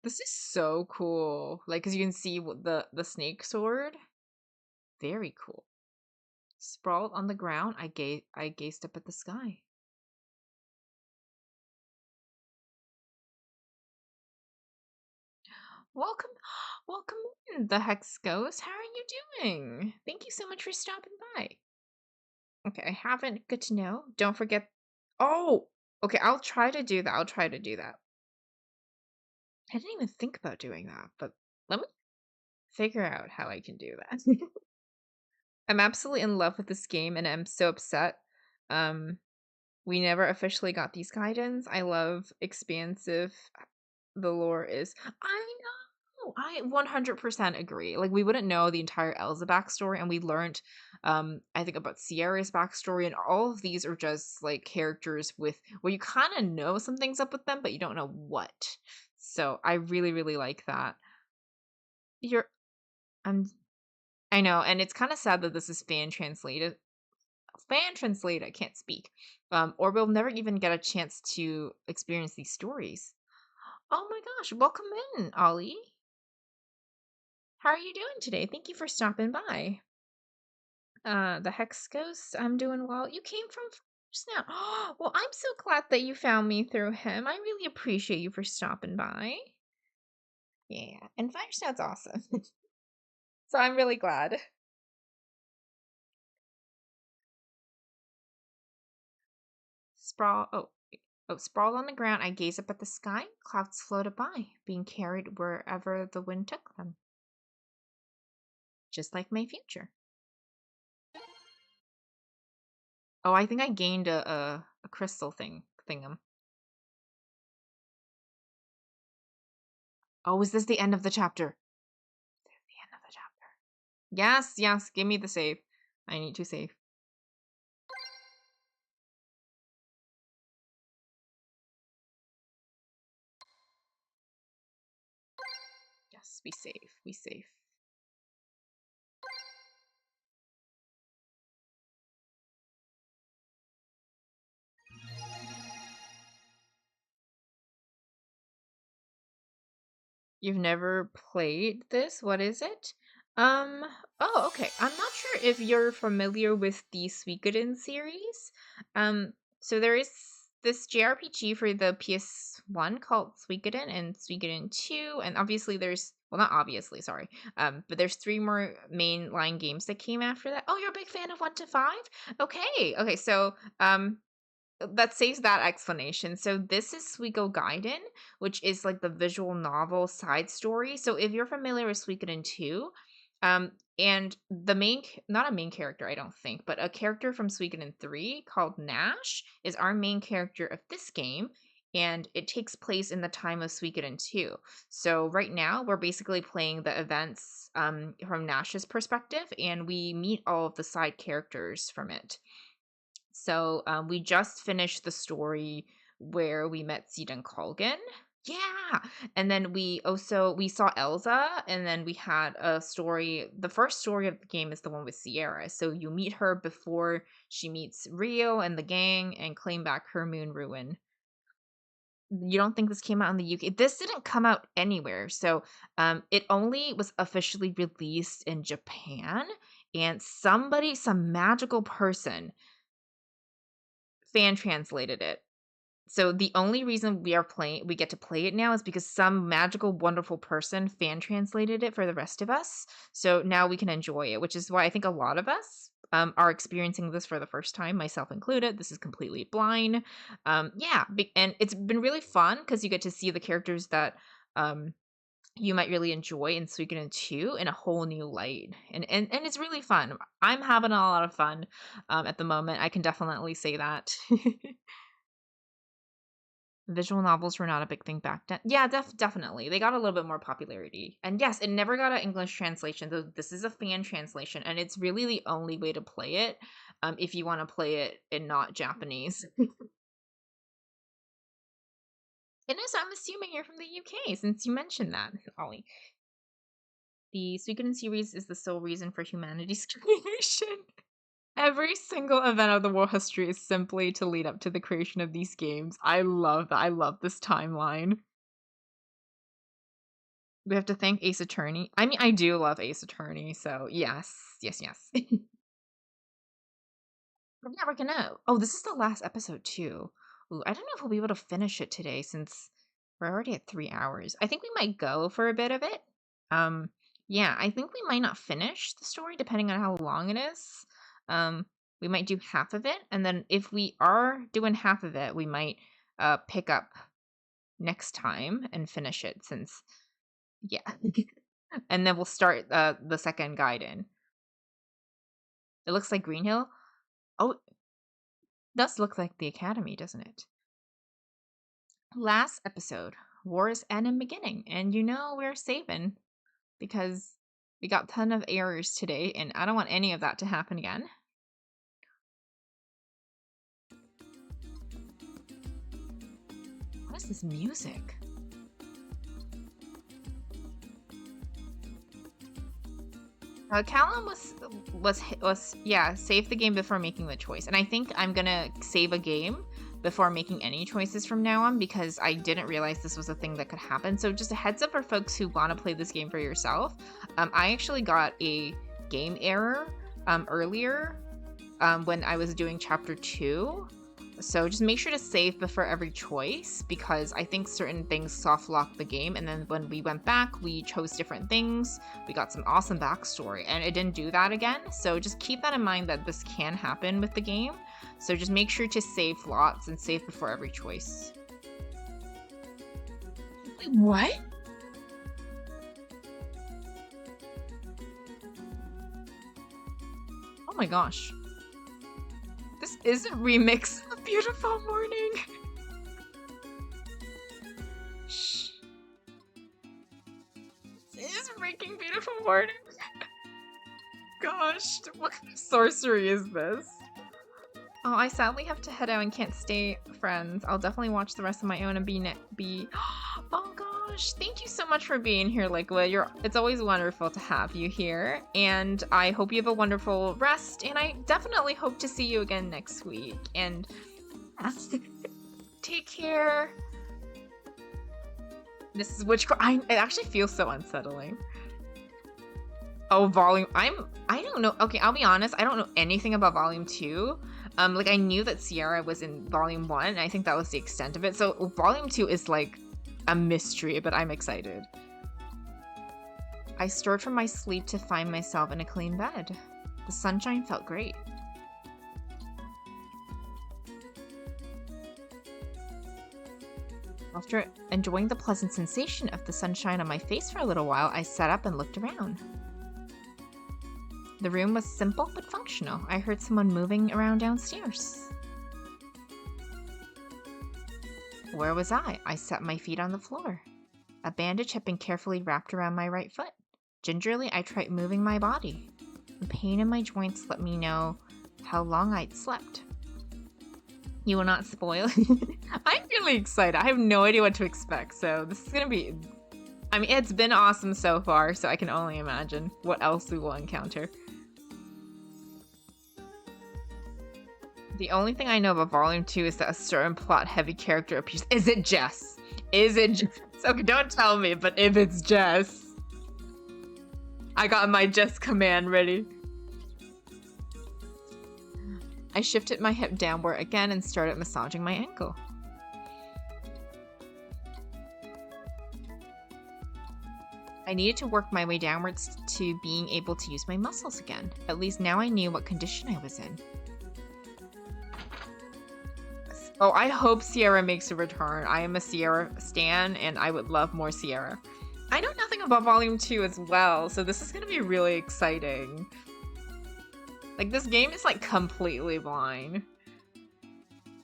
This is so cool. Like, as you can see the snake sword. Very cool. Sprawled on the ground, I gazed up at the sky. Welcome in, the Hex Ghost. How are you doing? Thank you so much for stopping by. Okay, I haven't. Good to know. Don't forget. Oh, okay. I'll try to do that. I didn't even think about doing that, but let me figure out how I can do that. I'm absolutely in love with this game, and I'm so upset. We never officially got these guidance. I love expansive. The lore is. I know. I 100% agree. Like, we wouldn't know the entire Elsa backstory, and we learned, I think, about Sierra's backstory, and all of these are just like characters with where you kind of know something's up with them, but you don't know what. So I really, really like that. You're, I'm, I know, and it's kind of sad that this is fan translated. Fan translated. I can't speak. Or we'll never even get a chance to experience these stories. Oh my gosh, welcome in, Ollie. How are you doing today? Thank you for stopping by. The Hex Ghost, I'm doing well. You came from Snap. Oh, well, I'm so glad that you found me through him. I really appreciate you for stopping by. Yeah, and Fire Snout's awesome. So I'm really glad. Sprawled on the ground, I gaze up at the sky. Clouds floated by, being carried wherever the wind took them. Just like my future. Oh, I think I gained a crystal thingam. Oh, is this the end of the chapter? This is the end of the chapter. Yes, give me the save. I need to save. Yes, we save. You've never played this? What is it? Oh, okay. I'm not sure if you're familiar with the Suikoden series. So there is this JRPG for the PS1 called Suikoden and Suikoden 2, and obviously there's, well, not obviously, sorry. But there's 3 more mainline games that came after that. Oh, you're a big fan of 1 to 5? Okay, so that saves that explanation. So this is Suikogaiden, which is like the visual novel side story. So if you're familiar with Suikoden 2, and the not a main character, I don't think, but a character from Suikoden 3 called Nash is our main character of this game. and it takes place in the time of Suikoden 2. So right now we're basically playing the events from Nash's perspective, and we meet all of the side characters from it. So we just finished the story where we met Zidane Colgan. Yeah, and then we saw Elsa, and then we had a story. The first story of the game is the one with Sierra. So you meet her before she meets Rio and the gang and claim back her moon ruin. You don't think this came out in the UK? This didn't come out anywhere. So it only was officially released in Japan, and some magical person fan translated it. So the only reason we get to play it now is because some magical, wonderful person fan translated it for the rest of us. So now we can enjoy it, which is why I think a lot of us are experiencing this for the first time, myself included. This is completely blind. Yeah, and it's been really fun because you get to see the characters that you might really enjoy in Suikoden 2 in a whole new light. And it's really fun. I'm having a lot of fun at the moment. I can definitely say that. Visual novels were not a big thing back then. Yeah, definitely. They got a little bit more popularity. And yes, it never got an English translation, though this is a fan translation, and it's really the only way to play it if you want to play it in not Japanese. It is, I'm assuming you're from the UK, since you mentioned that, Ollie. The Suikoden series is the sole reason for humanity's creation. Every single event of the world history is simply to lead up to the creation of these games. I love that. I love this timeline. We have to thank Ace Attorney. I mean, I do love Ace Attorney, so yes. Yes. We're never gonna. Oh, this is the last episode, too. Ooh, I don't know if we'll be able to finish it today since we're already at 3 hours. I think we might go for a bit of it. Yeah, I think we might not finish the story depending on how long it is. We might do half of it, and then if we are doing half of it, we might pick up next time and finish it since yeah. And then we'll start the second Gaiden. It looks like Green Hill. Oh, it does look like the Academy, doesn't it? Last episode, War's End and Beginning, and we're saving because we got a ton of errors today, and I don't want any of that to happen again. What is this music? Callum was save the game before making the choice, and I think I'm gonna save a game before making any choices from now on because I didn't realize this was a thing that could happen. So just a heads up for folks who want to play this game for yourself. I actually got a game error earlier when I was doing chapter 2. So just make sure to save before every choice because I think certain things soft lock the game, and then when we went back, we chose different things. We got some awesome backstory, and it didn't do that again. So just keep that in mind that this can happen with the game. So just make sure to save lots and save before every choice. Wait, what? Oh my gosh. This is a remix of Beautiful Morning. Shh. This is freaking Beautiful Morning. Gosh, what kind of sorcery is this? Oh, I sadly have to head out and can't stay friends. I'll definitely watch the rest of my own and be Oh gosh, thank you so much for being here, Liqua. It's always wonderful to have you here, and I hope you have a wonderful rest, and I definitely hope to see you again next week. And take care. This is it actually feels so unsettling. Oh, volume. I don't know. Okay, I'll be honest. I don't know anything about volume 2. I knew that Sierra was in volume 1, and I think that was the extent of it. So volume 2 is like a mystery, but I'm excited. I stirred from my sleep to find myself in a clean bed. The sunshine felt great. After enjoying the pleasant sensation of the sunshine on my face for a little while, I sat up and looked around. The room was simple but functional. I heard someone moving around downstairs. Where was I? I set my feet on the floor. A bandage had been carefully wrapped around my right foot. Gingerly, I tried moving my body. The pain in my joints let me know how long I'd slept. You will not spoil. I'm really excited. I have no idea what to expect, so this is gonna be... I mean, it's been awesome so far, so I can only imagine what else we will encounter. The only thing I know about Volume 2 is that a certain plot-heavy character appears. Is it Jess? Is it Jess? Okay, don't tell me, but if it's Jess... I got my Jess command ready. I shifted my hip downward again and started massaging my ankle. I needed to work my way downwards to being able to use my muscles again. At least now I knew what condition I was in. Oh, I hope Sierra makes a return. I am a Sierra stan, and I would love more Sierra. I know nothing about Volume 2 as well, so this is gonna be really exciting. Like, this game is, like, completely blind.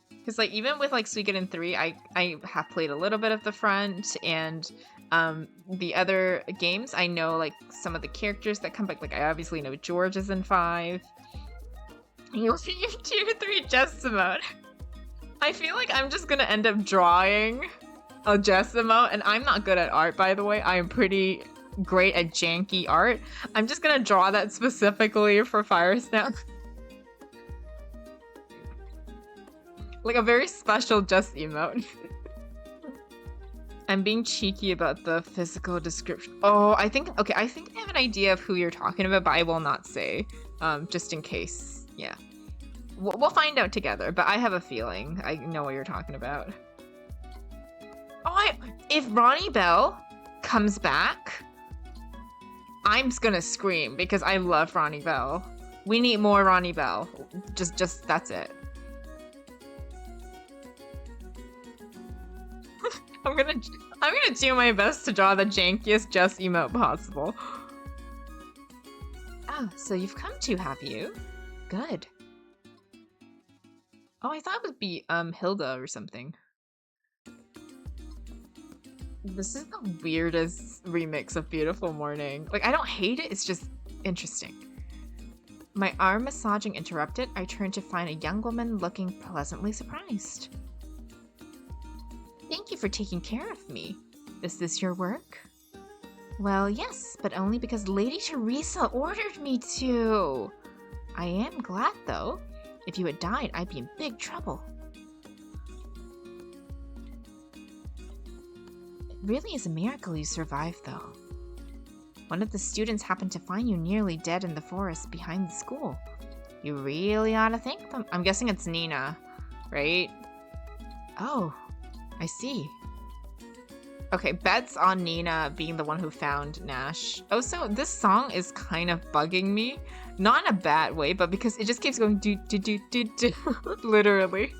Because, like, even with, like, Suikogaiden 3, I have played a little bit of the front, and the other games, I know, like, some of the characters that come back. Like, I obviously know George is in 5. You'll see your Tier 3 Jess emote. I feel like I'm just gonna end up drawing a Jess emote, and I'm not good at art, by the way. I am pretty great at janky art. I'm just gonna draw that specifically for Firesnap. Like a very special Jess emote. I'm being cheeky about the physical description. Oh, I think I have an idea of who you're talking about, but I will not say, just in case. Yeah. We'll find out together, but I have a feeling I know what you're talking about. Oh, if Ronnie Bell comes back, I'm gonna scream because I love Ronnie Bell. We need more Ronnie Bell. Just that's it. I'm gonna do my best to draw the jankiest Jess emote possible. Ah, so you've come to, have you? Good. Oh, I thought it would be Hilda or something. This is the weirdest remix of Beautiful Morning. Like, I don't hate it, it's just interesting. My arm massaging interrupted, I turned to find a young woman looking pleasantly surprised. Thank you for taking care of me. Is this your work? Well, yes, but only because Lady Teresa ordered me to. I am glad, though. If you had died, I'd be in big trouble. It really is a miracle you survived, though. One of the students happened to find you nearly dead in the forest behind the school. You really ought to thank them. I'm guessing it's Nina, right? Oh, I see. Okay, bets on Nina being the one who found Nash. Oh, so this song is kind of bugging me. Not in a bad way, but because it just keeps going do do do do do. Literally.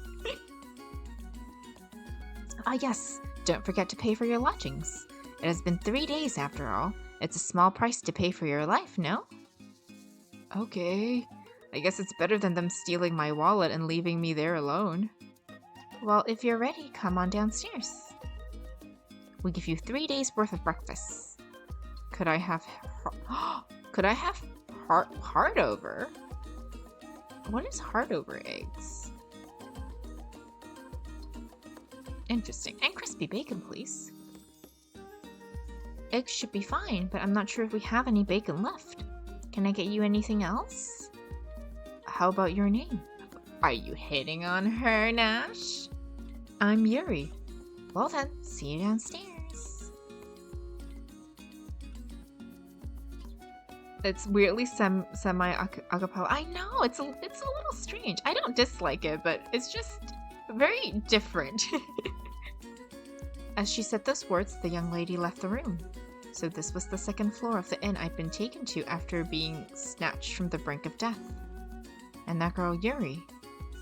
Ah, yes. Don't forget to pay for your lodgings. It has been 3 days after all. It's a small price to pay for your life, no? Okay. I guess it's better than them stealing my wallet and leaving me there alone. Well, if you're ready, come on downstairs. We give you 3 days worth of breakfast. Could I have Hardover? What is Hardover eggs? Interesting. And crispy bacon, please. Eggs should be fine, but I'm not sure if we have any bacon left. Can I get you anything else? How about your name? Are you hitting on her, Nash? I'm Yuri. Well then, see you downstairs. It's weirdly semi-acapella. I know, it's a little strange. I don't dislike it, but it's just very different. As she said those words, the young lady left the room. So this was the second floor of the inn I'd been taken to after being snatched from the brink of death. And that girl Yuri.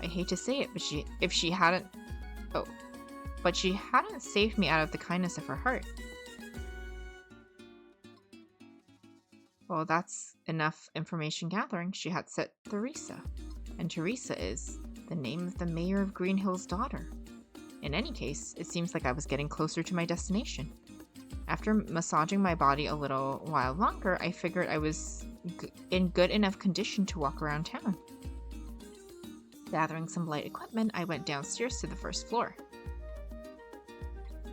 I hate to say it, but she hadn't saved me out of the kindness of her heart. Well, that's enough information gathering. She had said Teresa. And Teresa is the name of the mayor of Green Hill's daughter. In any case, it seems like I was getting closer to my destination. After massaging my body a little while longer, I figured I was in good enough condition to walk around town. Gathering some light equipment, I went downstairs to the first floor.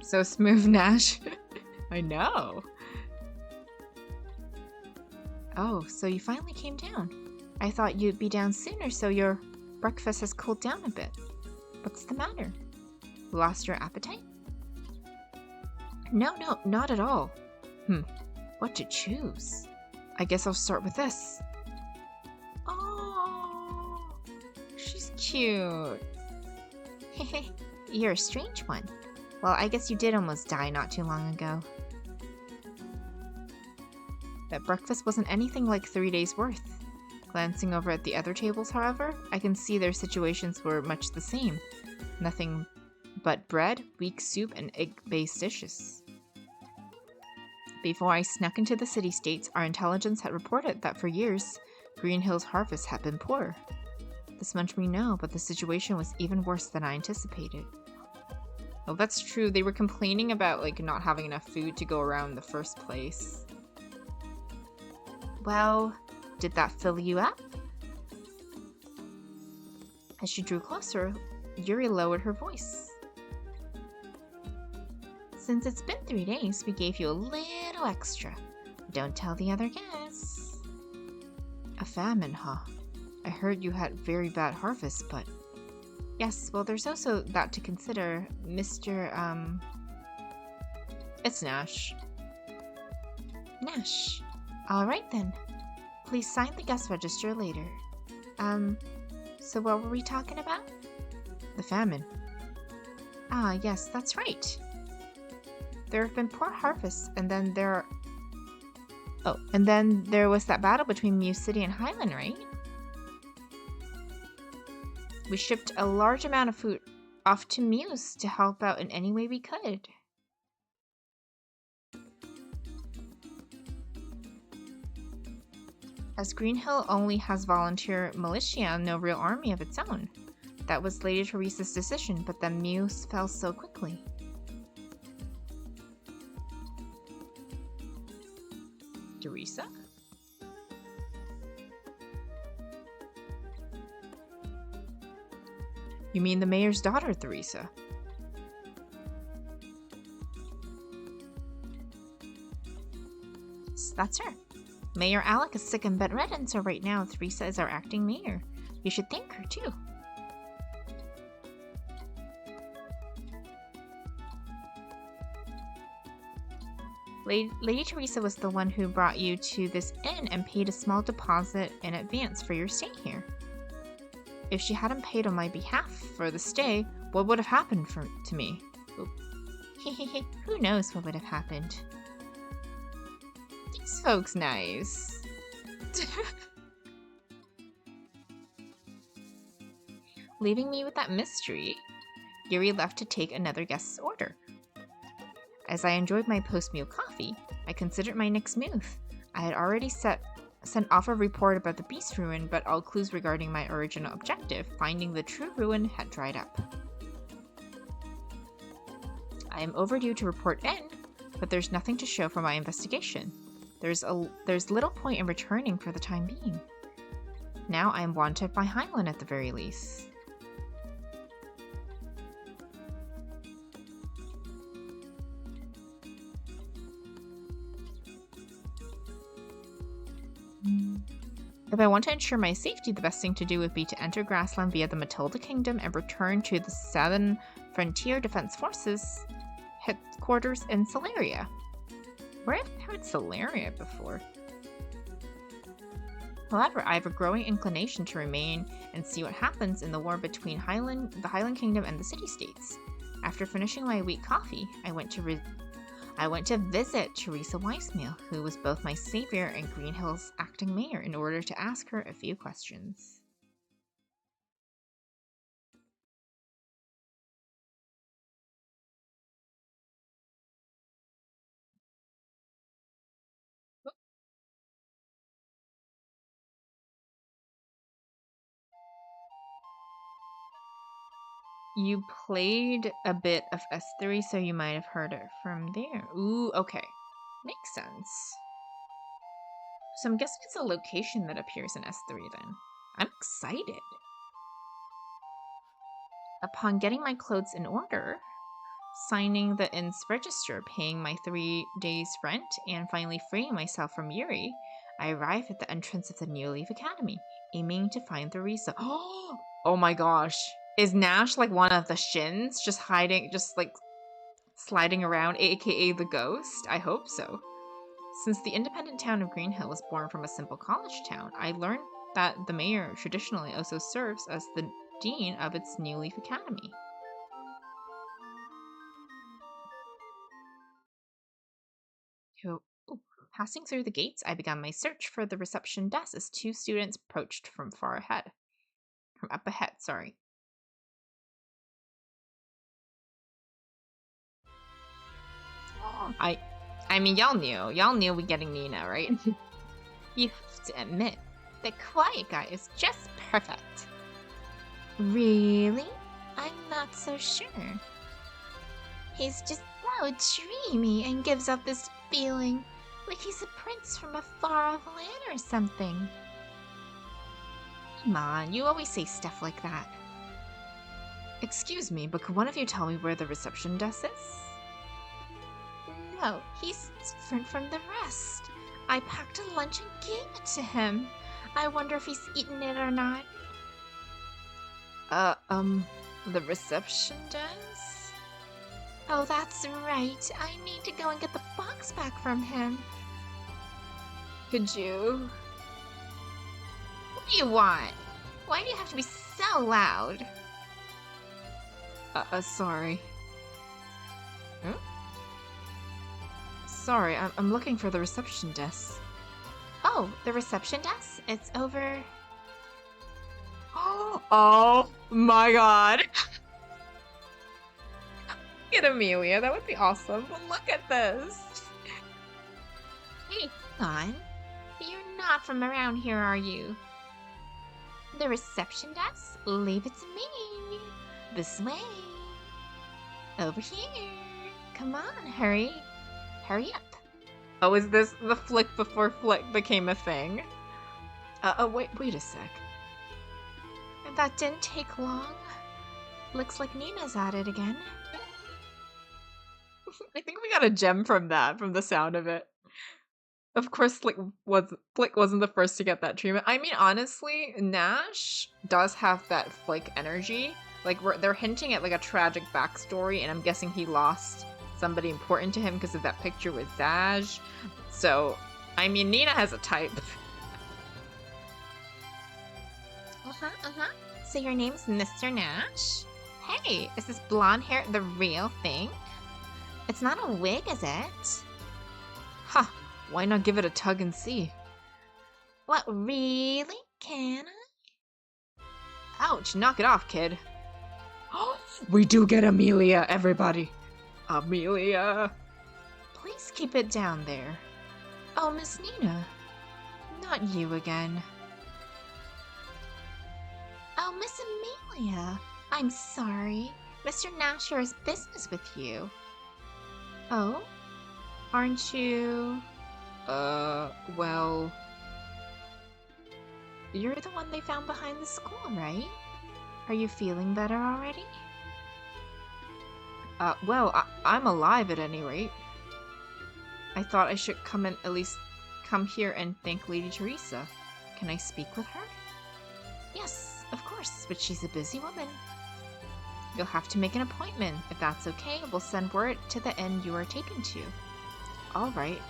So smooth, Nash. I know. Oh, so you finally came down. I thought you'd be down sooner, so your breakfast has cooled down a bit. What's the matter? Lost your appetite? No, not at all. What to choose? I guess I'll start with this. Oh, she's cute. You're a strange one. Well, I guess you did almost die not too long ago. That breakfast wasn't anything like 3 days' worth. Glancing over at the other tables, however, I can see their situations were much the same. Nothing but bread, weak soup, and egg-based dishes. Before I snuck into the city-states, our intelligence had reported that for years, Green Hill's harvest had been poor. This much we know, but the situation was even worse than I anticipated. Well, that's true. They were complaining about, like, not having enough food to go around in the first place. Well, did that fill you up? As she drew closer, Yuri lowered her voice. Since it's been 3 days, we gave you a little extra. Don't tell the other guests. A famine, huh? I heard you had very bad harvest, but... Yes, well, there's also that to consider. Mr. It's Nash. Nash. Alright then. Please sign the guest register later. So what were we talking about? The famine. Ah, yes, that's right. There have been poor harvests, and then there was that battle between Mew City and Highland, right? We shipped a large amount of food off to Mew's to help out in any way we could. As Green Hill only has volunteer militia and no real army of its own. That was Lady Teresa's decision, but then Mew fell so quickly. Teresa? You mean the mayor's daughter, Teresa? That's her. Mayor Alec is sick and bedridden, so right now Teresa is our acting mayor. You should thank her, too. Lady Teresa was the one who brought you to this inn and paid a small deposit in advance for your stay here. If she hadn't paid on my behalf for the stay, what would have happened to me? Hehehe, who knows what would have happened? These folks nice. Leaving me with that mystery, Yuri left to take another guest's order. As I enjoyed my post-meal coffee, I considered my next move. I had already sent off a report about the beast ruin, but all clues regarding my original objective, finding the true ruin, had dried up. I am overdue to report in, but there's nothing to show for my investigation. There's little point in returning for the time being. Now I am wanted by Highland at the very least. If I want to ensure my safety, the best thing to do would be to enter Grassland via the Matilda Kingdom and return to the Southern Frontier Defense Forces headquarters in Solaria. Where have I heard Solaria before? However, I have a growing inclination to remain and see what happens in the war between the Highland Kingdom and the city-states. After finishing my weak coffee, I went to visit Teresa Weissmehl, who was both my savior and Green Hill's acting mayor, in order to ask her a few questions. You played a bit of S3, so you might have heard it from there. Ooh, okay. Makes sense. So I'm guessing it's a location that appears in S3 then. I'm excited. Upon getting my clothes in order, signing the inn's register, paying my 3 days' rent, and finally freeing myself from Yuri, I arrive at the entrance of the New Leaf Academy, aiming to find Theresa. Oh my gosh. Is Nash like one of the Shins just hiding, just like sliding around, aka the ghost? I hope so. Since the independent town of Green Hill was born from a simple college town, I learned that the mayor traditionally also serves as the dean of its New Leaf Academy. Ooh. Passing through the gates, I began my search for the reception desk as 2 students approached from up ahead, sorry. I mean, y'all knew we getting Nina, right? You have to admit, the quiet guy is just perfect. Really? I'm not so sure. He's just so dreamy and gives off this feeling like he's a prince from a far-off land or something. Come on, you always say stuff like that. Excuse me, but could one of you tell me where the reception desk is? No, he's different from the rest. I packed a lunch and gave it to him. I wonder if he's eaten it or not. The reception desk? Oh, that's right. I need to go and get the box back from him. Could you? What do you want? Why do you have to be so loud? Sorry. Huh? Sorry, I'm looking for the reception desk. Oh, the reception desk? It's over... Oh my god! Get Amelia, that would be awesome. But look at this! Hey, hang on. You're not from around here, are you? The reception desk? Leave it to me. This way. Over here. Come on, hurry. Hurry up. Oh, is this the flick before flick became a thing? Wait a sec. That didn't take long. Looks like Nina's at it again. I think we got a gem from that, from the sound of it. Of course, Flick wasn't the first to get that treatment. I mean, honestly, Nash does have that Flick energy. Like, they're hinting at like a tragic backstory, and I'm guessing he lost somebody important to him because of that picture with Zaj. So, I mean, Nina has a type. So your name's Mr. Nash? Hey, is this blonde hair the real thing? It's not a wig, is it? Huh, why not give it a tug and see? What, really? Can I? Ouch, knock it off, kid. We do get Amelia, everybody. Amelia. Please keep it down there. Oh, Miss Nina. Not you again. Oh, Miss Amelia. I'm sorry. Mr. Nash has business with you. Oh? Aren't you... well... You're the one they found behind the school, right? Are you feeling better already? Well, I'm alive at any rate. I thought I should at least come here and thank Lady Theresa. Can I speak with her? Yes, of course, but she's a busy woman. You'll have to make an appointment. If that's okay, we'll send word to the inn you are taken to. Alright.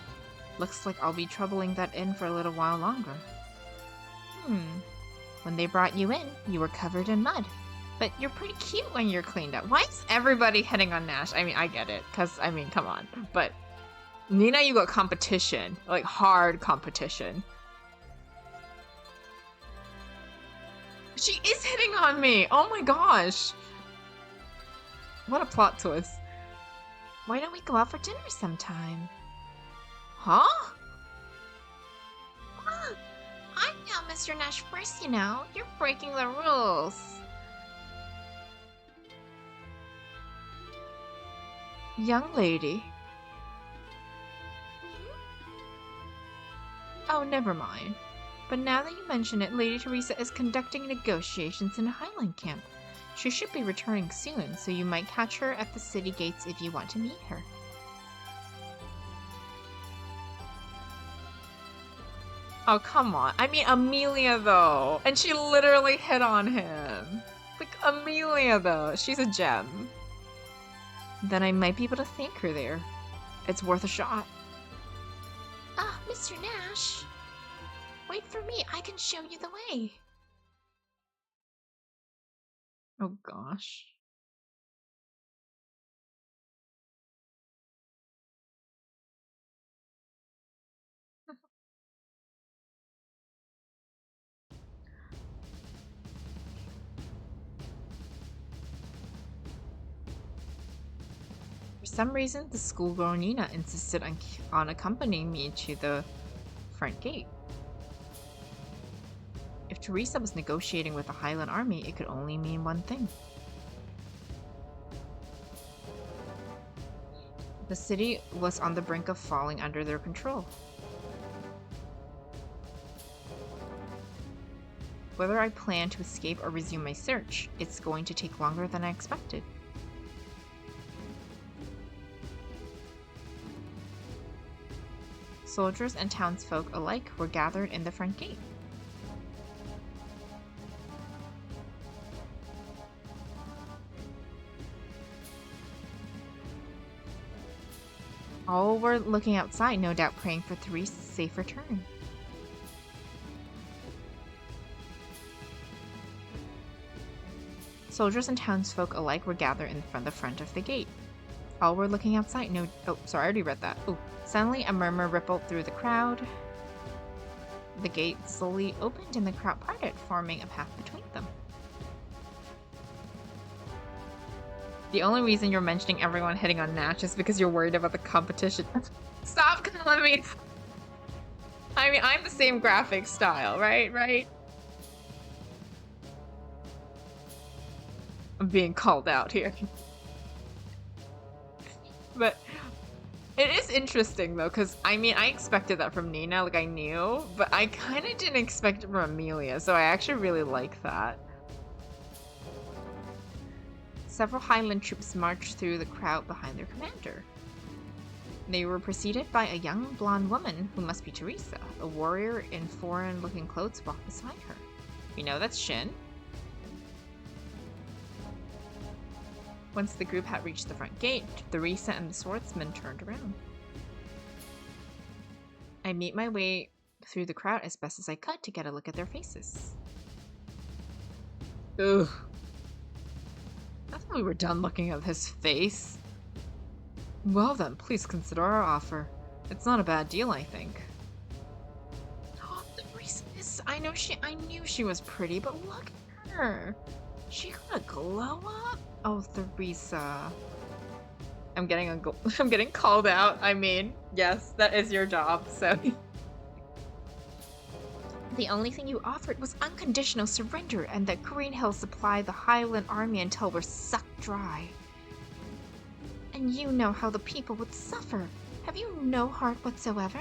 Looks like I'll be troubling that inn for a little while longer. When they brought you in, you were covered in mud. But you're pretty cute when you're cleaned up. Why is everybody hitting on Nash? I mean, I get it, because, I mean, come on. But, Nina, you got competition. Like, hard competition. She is hitting on me! Oh my gosh! What a plot twist. Why don't we go out for dinner sometime? Huh? I'm now Mr. Nash first, you know. You're breaking the rules. Young lady. Oh, never mind. But now that you mention it, Lady Teresa is conducting negotiations in a Highland camp. She should be returning soon, so you might catch her at the city gates if you want to meet her. Oh, come on. I mean, Amelia, though. And she literally hit on him. Like, Amelia, though. She's a gem. Then I might be able to thank her there. It's worth a shot. Ah, Mr. Nash. Wait for me. I can show you the way. Oh, gosh. For some reason, the schoolgirl Nina insisted on accompanying me to the front gate. If Teresa was negotiating with the Highland army, it could only mean one thing. The city was on the brink of falling under their control. Whether I plan to escape or resume my search, it's going to take longer than I expected. Soldiers and townsfolk alike were gathered in the front gate. All were looking outside, no doubt praying for Therese's safe return. Soldiers and townsfolk alike were gathered in the front of the gate. All were looking outside, Oh, sorry, I already read that. Oh, suddenly a murmur rippled through the crowd. The gate slowly opened and the crowd parted, forming a path between them. The only reason you're mentioning everyone hitting on Natch is because you're worried about the competition. Stop calling me! I mean, I'm the same graphic style, right? I'm being called out here. But it is interesting though, because I mean, I expected that from Nina, like I knew, but I kind of didn't expect it from Amelia, so I actually really like that. Several Highland troops marched through the crowd behind their commander. They were preceded by a young blonde woman who must be Teresa. A warrior in foreign-looking clothes walked beside her. You know, that's Shin. Once the group had reached the front gate, Teresa and the swordsman turned around. I made my way through the crowd as best as I could to get a look at their faces. Ugh. I thought we were done looking at his face. Well then, please consider our offer. It's not a bad deal, I think. Oh, Teresa is... I knew she was pretty, but look at her. She got a glow up. Oh, Teresa. I'm getting called out. I mean, yes, that is your job, so. The only thing you offered was unconditional surrender and that Green Hill supply the Highland army until we're sucked dry. And you know how the people would suffer. Have you no heart whatsoever?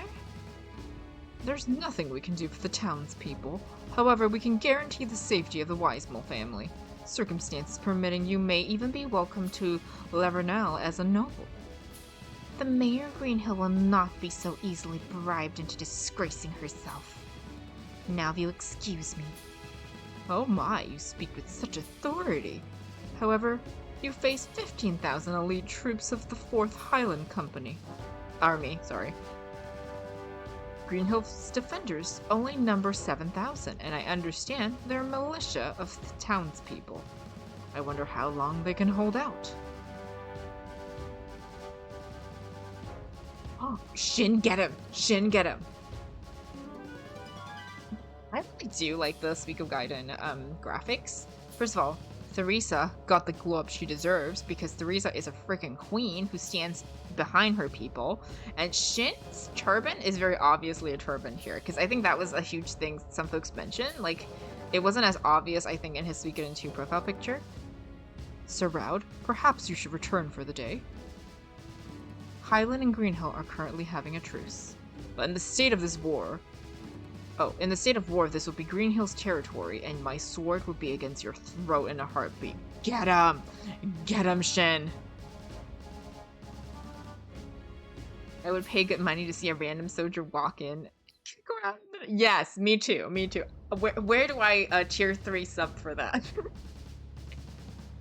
There's nothing we can do for the townspeople. However, we can guarantee the safety of the Wisemore family. Circumstances permitting, you may even be welcome to Lavernelle as a noble. The Mayor of Greenhill will not be so easily bribed into disgracing herself. Now if you'll excuse me. Oh my, you speak with such authority. However, you face 15,000 elite troops of the 4th Highland Army. Greenhill's defenders only number 7,000, and I understand they're a militia of the townspeople. I wonder how long they can hold out. Oh, Shin, get him! Shin, get him! I really do like the Suikogaiden graphics. First of all, Teresa got the glow up she deserves because Teresa is a freaking queen who stands behind her people, and Shin's turban is very obviously a turban here because I think that was a huge thing some folks mentioned. Like, it wasn't as obvious, I think, in his Suikoden 2 profile picture. Sir Raud, perhaps you should return for the day. Highland and Greenhill are currently having a truce. But in the state of this war... Oh, in the state of war, this will be Greenhill's territory, and my sword will be against your throat in a heartbeat. Get him! Get him, Shin! I would pay good money to see a random soldier walk in. Yes, me too, me too. Where do I tier 3 sub for that?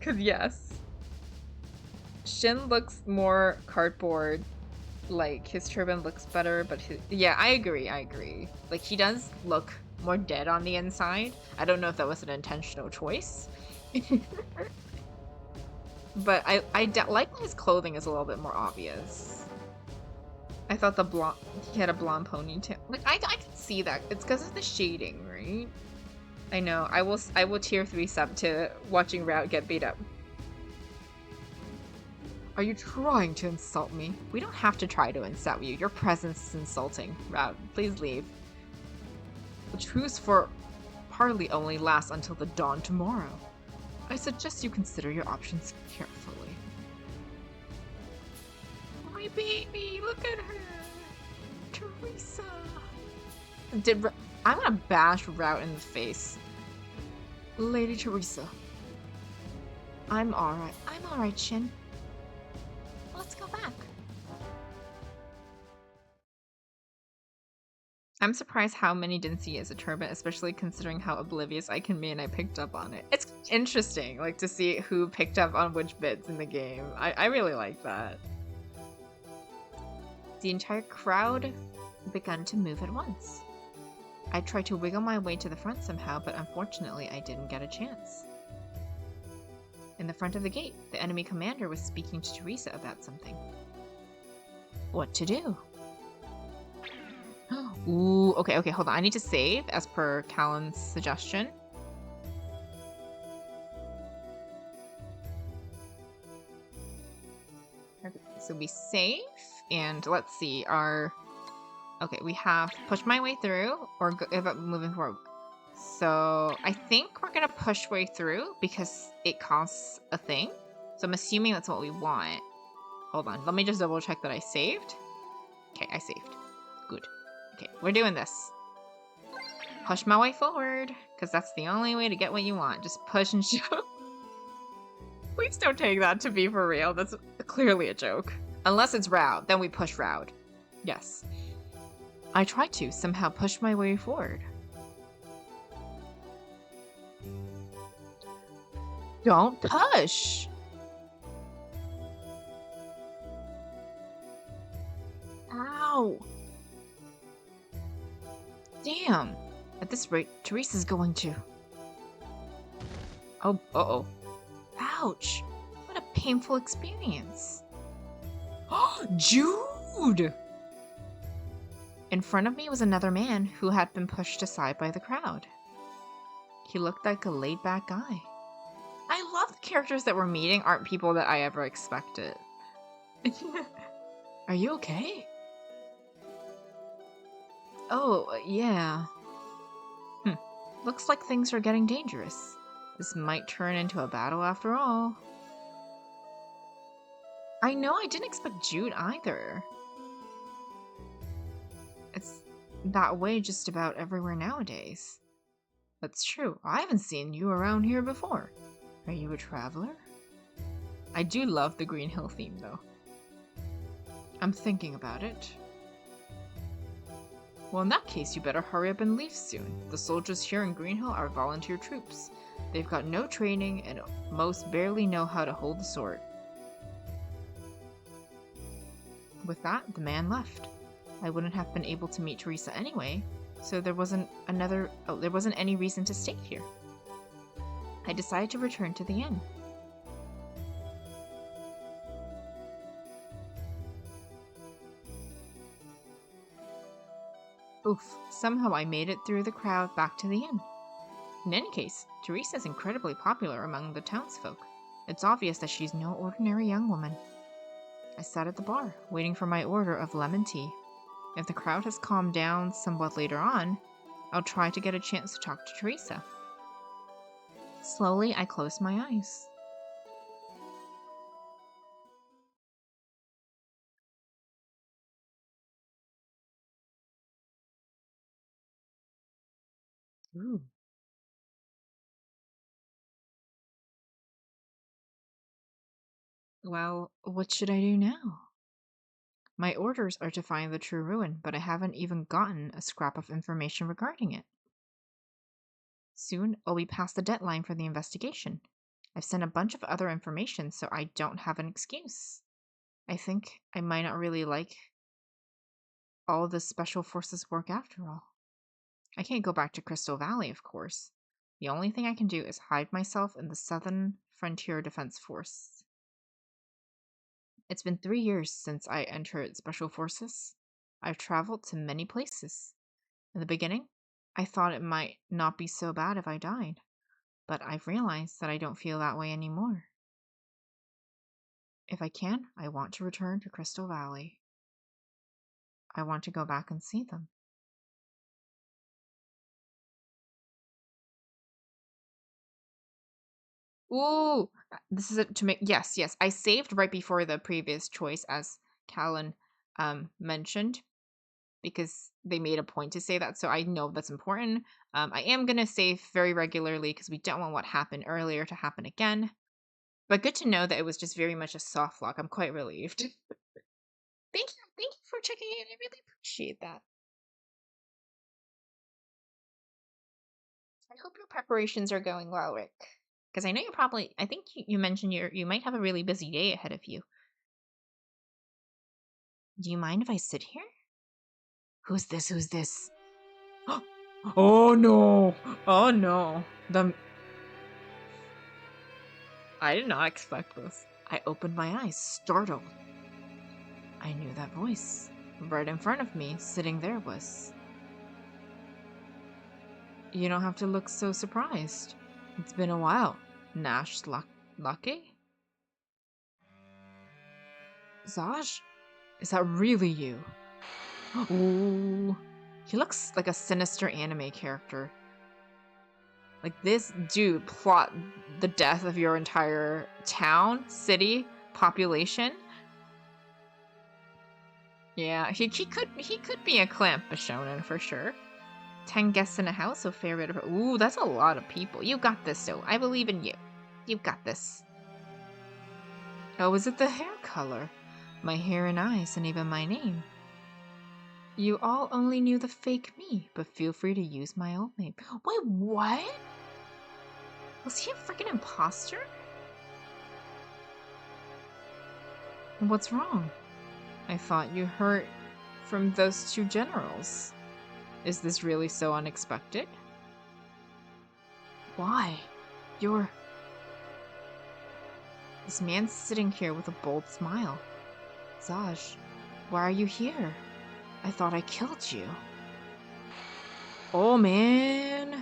Cause yes. Shin looks more cardboard. Like, his turban looks better, but yeah, I agree. Like, he does look more dead on the inside. I don't know if that was an intentional choice. But I like his clothing is a little bit more obvious. I thought he had a blonde ponytail. Like, I can see that. It's because of the shading, right? I know. I will tier 3 sub to watching Route get beat up. Are you trying to insult me? We don't have to try to insult you. Your presence is insulting. Route, please leave. The truce for Parley only lasts until the dawn tomorrow. I suggest you consider your options carefully. My baby, look at her! Teresa! I'm gonna bash Route in the face. Lady Teresa. I'm alright, Shin. Let's go back. I'm surprised how many didn't see it as a turban, especially considering how oblivious I can be and I picked up on it. It's interesting, like, to see who picked up on which bits in the game. I really like that. The entire crowd began to move at once. I tried to wiggle my way to the front somehow, but unfortunately I didn't get a chance. In the front of the gate, the enemy commander was speaking to Teresa about something. What to do? Ooh, okay, hold on. I need to save as per Callan's suggestion. Okay, so we save, and let's see, okay, we have push my way through, or about moving forward. So I think we're gonna push way through because it costs a thing. So I'm assuming that's what we want. Hold on, let me just double check that I saved. Okay, I saved. Good. Okay, we're doing this. Push my way forward, because that's the only way to get what you want. Just push and shove. Please don't take that to be for real. That's clearly a joke. Unless it's Route, then we push Route. Yes. I tried to somehow push my way forward. Don't push! Ow! Damn! At this rate, Teresa's going to... Oh, uh-oh. Ouch! What a painful experience. Oh, Jude! In front of me was another man who had been pushed aside by the crowd. He looked like a laid-back guy. I love the characters that we're meeting aren't people that I ever expected. Are you okay? Oh, yeah. Looks like things are getting dangerous. This might turn into a battle after all. I know, I didn't expect Jude either. It's that way just about everywhere nowadays. That's true. I haven't seen you around here before. Are you a traveler? I do love the Green Hill theme, though. I'm thinking about it. Well, in that case, you better hurry up and leave soon. The soldiers here in Green Hill are volunteer troops. They've got no training and most barely know how to hold the sword. With that, the man left. I wouldn't have been able to meet Teresa anyway, so there wasn't any reason to stay here. I decided to return to the inn. Oof, somehow I made it through the crowd back to the inn. In any case, Teresa is incredibly popular among the townsfolk. It's obvious that she's no ordinary young woman. I sat at the bar, waiting for my order of lemon tea. If the crowd has calmed down somewhat later on, I'll try to get a chance to talk to Teresa. Slowly, I closed my eyes. Ooh. Well, what should I do now? My orders are to find the true ruin, but I haven't even gotten a scrap of information regarding it. Soon, I'll be past the deadline for the investigation. I've sent a bunch of other information, so I don't have an excuse. I think I might not really like all the Special Forces work after all. I can't go back to Crystal Valley, of course. The only thing I can do is hide myself in the Southern Frontier Defense Force. It's been 3 years since I entered Special Forces. I've traveled to many places. In the beginning, I thought it might not be so bad if I died, but I've realized that I don't feel that way anymore. If I can, I want to return to Crystal Valley. I want to go back and see them. Ooh, this is it to make. Yes, yes. I saved right before the previous choice, as Callan mentioned, because they made a point to say that, so I know that's important. I am gonna save very regularly because we don't want what happened earlier to happen again. But good to know that it was just very much a soft lock. I'm quite relieved. Thank you for checking in. I really appreciate that. I hope your preparations are going well, Rick. Because I know you're probably. I think you mentioned you might have a really busy day ahead of you. Do you mind if I sit here? Who's this? Who's this? Oh no! Oh no! I did not expect this. I opened my eyes, startled. I knew that voice. Right in front of me, sitting there was. You don't have to look so surprised. It's been a while. Nash Lucky? Zaj? Is that really you? Ooh. He looks like a sinister anime character. Like, this dude plot the death of your entire town, city, population. Yeah, he could be a clamp shonen for sure. 10 guests in a house, so fair bit of. Ooh, that's a lot of people. You got this, so I believe in you. You got this. Oh, is it the hair color? My hair and eyes, and even my name. You all only knew the fake me, but feel free to use my old name. Wait, what? Was he a freaking imposter? What's wrong? I thought you heard from those two generals. Is this really so unexpected? Why? You're... This man's sitting here with a bold smile. Zaj, why are you here? I thought I killed you. Oh man!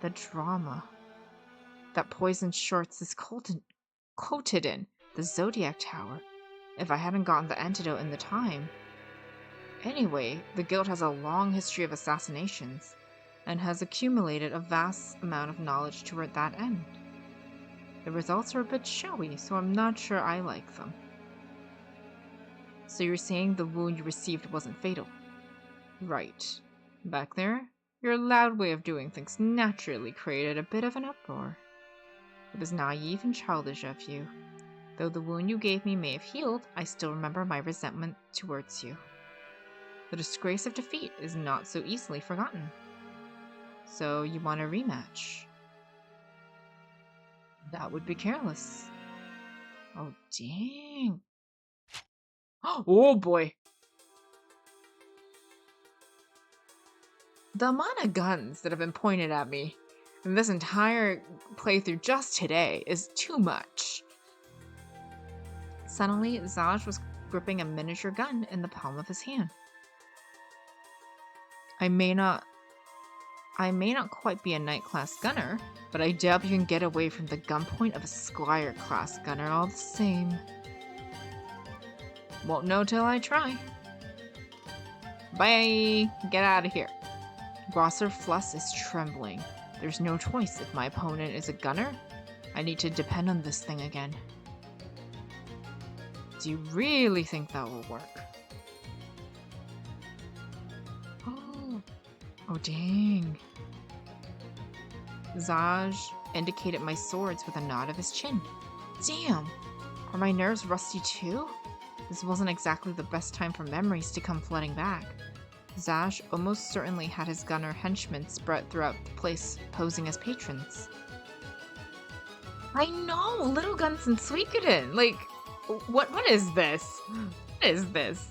The drama. That poison shorts is coated in the Zodiac Tower. If I hadn't gotten the antidote in the time. Anyway, the guild has a long history of assassinations, and has accumulated a vast amount of knowledge toward that end. The results are a bit showy, so I'm not sure I like them. So you're saying the wound you received wasn't fatal? Right. Back there, your loud way of doing things naturally created a bit of an uproar. It was naive and childish of you. Though the wound you gave me may have healed, I still remember my resentment towards you. The disgrace of defeat is not so easily forgotten. So you want a rematch? That would be careless. Oh, dang. Oh boy. The amount of guns that have been pointed at me in this entire playthrough just today is too much. Suddenly, Zaj was gripping a miniature gun in the palm of his hand. I may not quite be a knight class gunner, but I doubt you can get away from the gunpoint of a squire class gunner all the same. Won't know till I try. Bye! Get out of here. Grosser Fluss is trembling. There's no choice if my opponent is a gunner. I need to depend on this thing again. Do you really think that will work? Oh dang. Zaj indicated my swords with a nod of his chin. Damn! Are my nerves rusty too? This wasn't exactly the best time for memories to come flooding back. Zaj almost certainly had his gunner henchmen spread throughout the place, posing as patrons. I know! Little Guns and Suikogaiden! Like, what is this? What is this?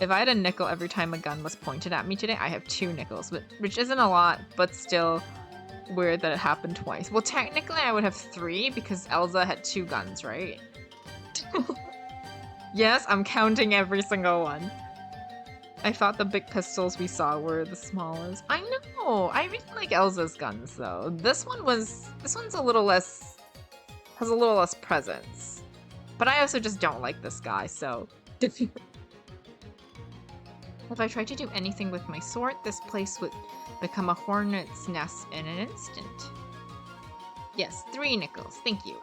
If I had a nickel every time a gun was pointed at me today, I have 2 nickels, which isn't a lot, but still weird that it happened twice. Well, technically I would have 3 because Elsa had 2 guns, right? Yes, I'm counting every single one. I thought the big pistols we saw were the smallest. I know! I really like Elsa's guns though. This one's a little less, has a little less presence. But I also just don't like this guy, so. If I tried to do anything with my sword, this place would become a hornet's nest in an instant. Yes, 3 nickels, thank you.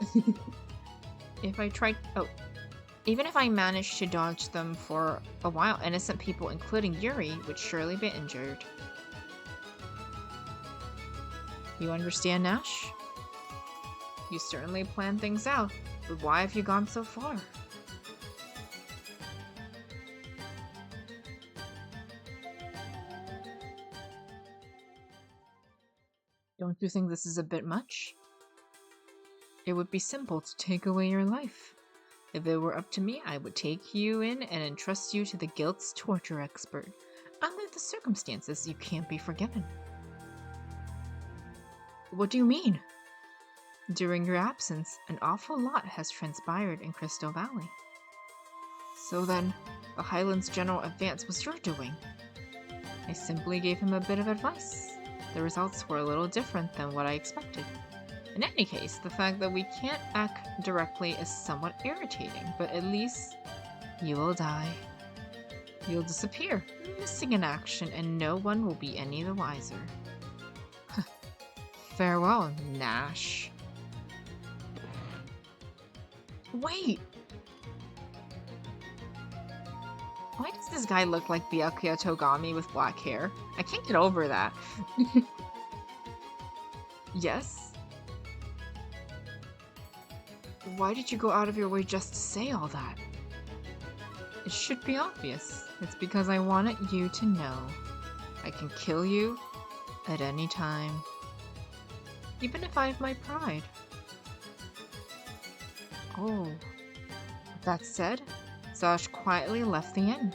Even if I managed to dodge them for a while, innocent people, including Yuri, would surely be injured. You understand, Nash? You certainly planned things out, but why have you gone so far? Don't you think this is a bit much? It would be simple to take away your life. If it were up to me, I would take you in and entrust you to the guild's torture expert. Under the circumstances, you can't be forgiven. What do you mean? During your absence, an awful lot has transpired in Crystal Valley. So then, the Highlands General advance was your doing. I simply gave him a bit of advice. The results were a little different than what I expected. In any case, the fact that we can't act directly is somewhat irritating, but at least you will die. You'll disappear, missing in action, and no one will be any the wiser. Farewell, Nash. Wait! Why does this guy look like Byakuya Togami with black hair? I can't get over that. Yes? Why did you go out of your way just to say all that? It should be obvious. It's because I wanted you to know. I can kill you at any time. Even if I have my pride. Oh. That said, Zosh quietly left the inn.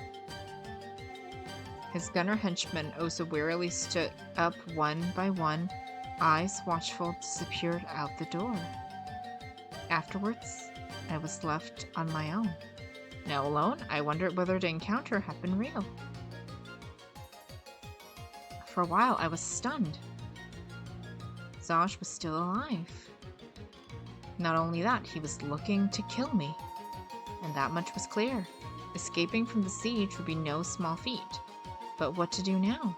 His gunner henchmen also wearily stood up one by one, eyes watchful, disappeared out the door. Afterwards, I was left on my own. Now alone, I wondered whether the encounter had been real. For a while, I was stunned. Zosh was still alive. Not only that, he was looking to kill me. And that much was clear. Escaping from the siege would be no small feat. But what to do now?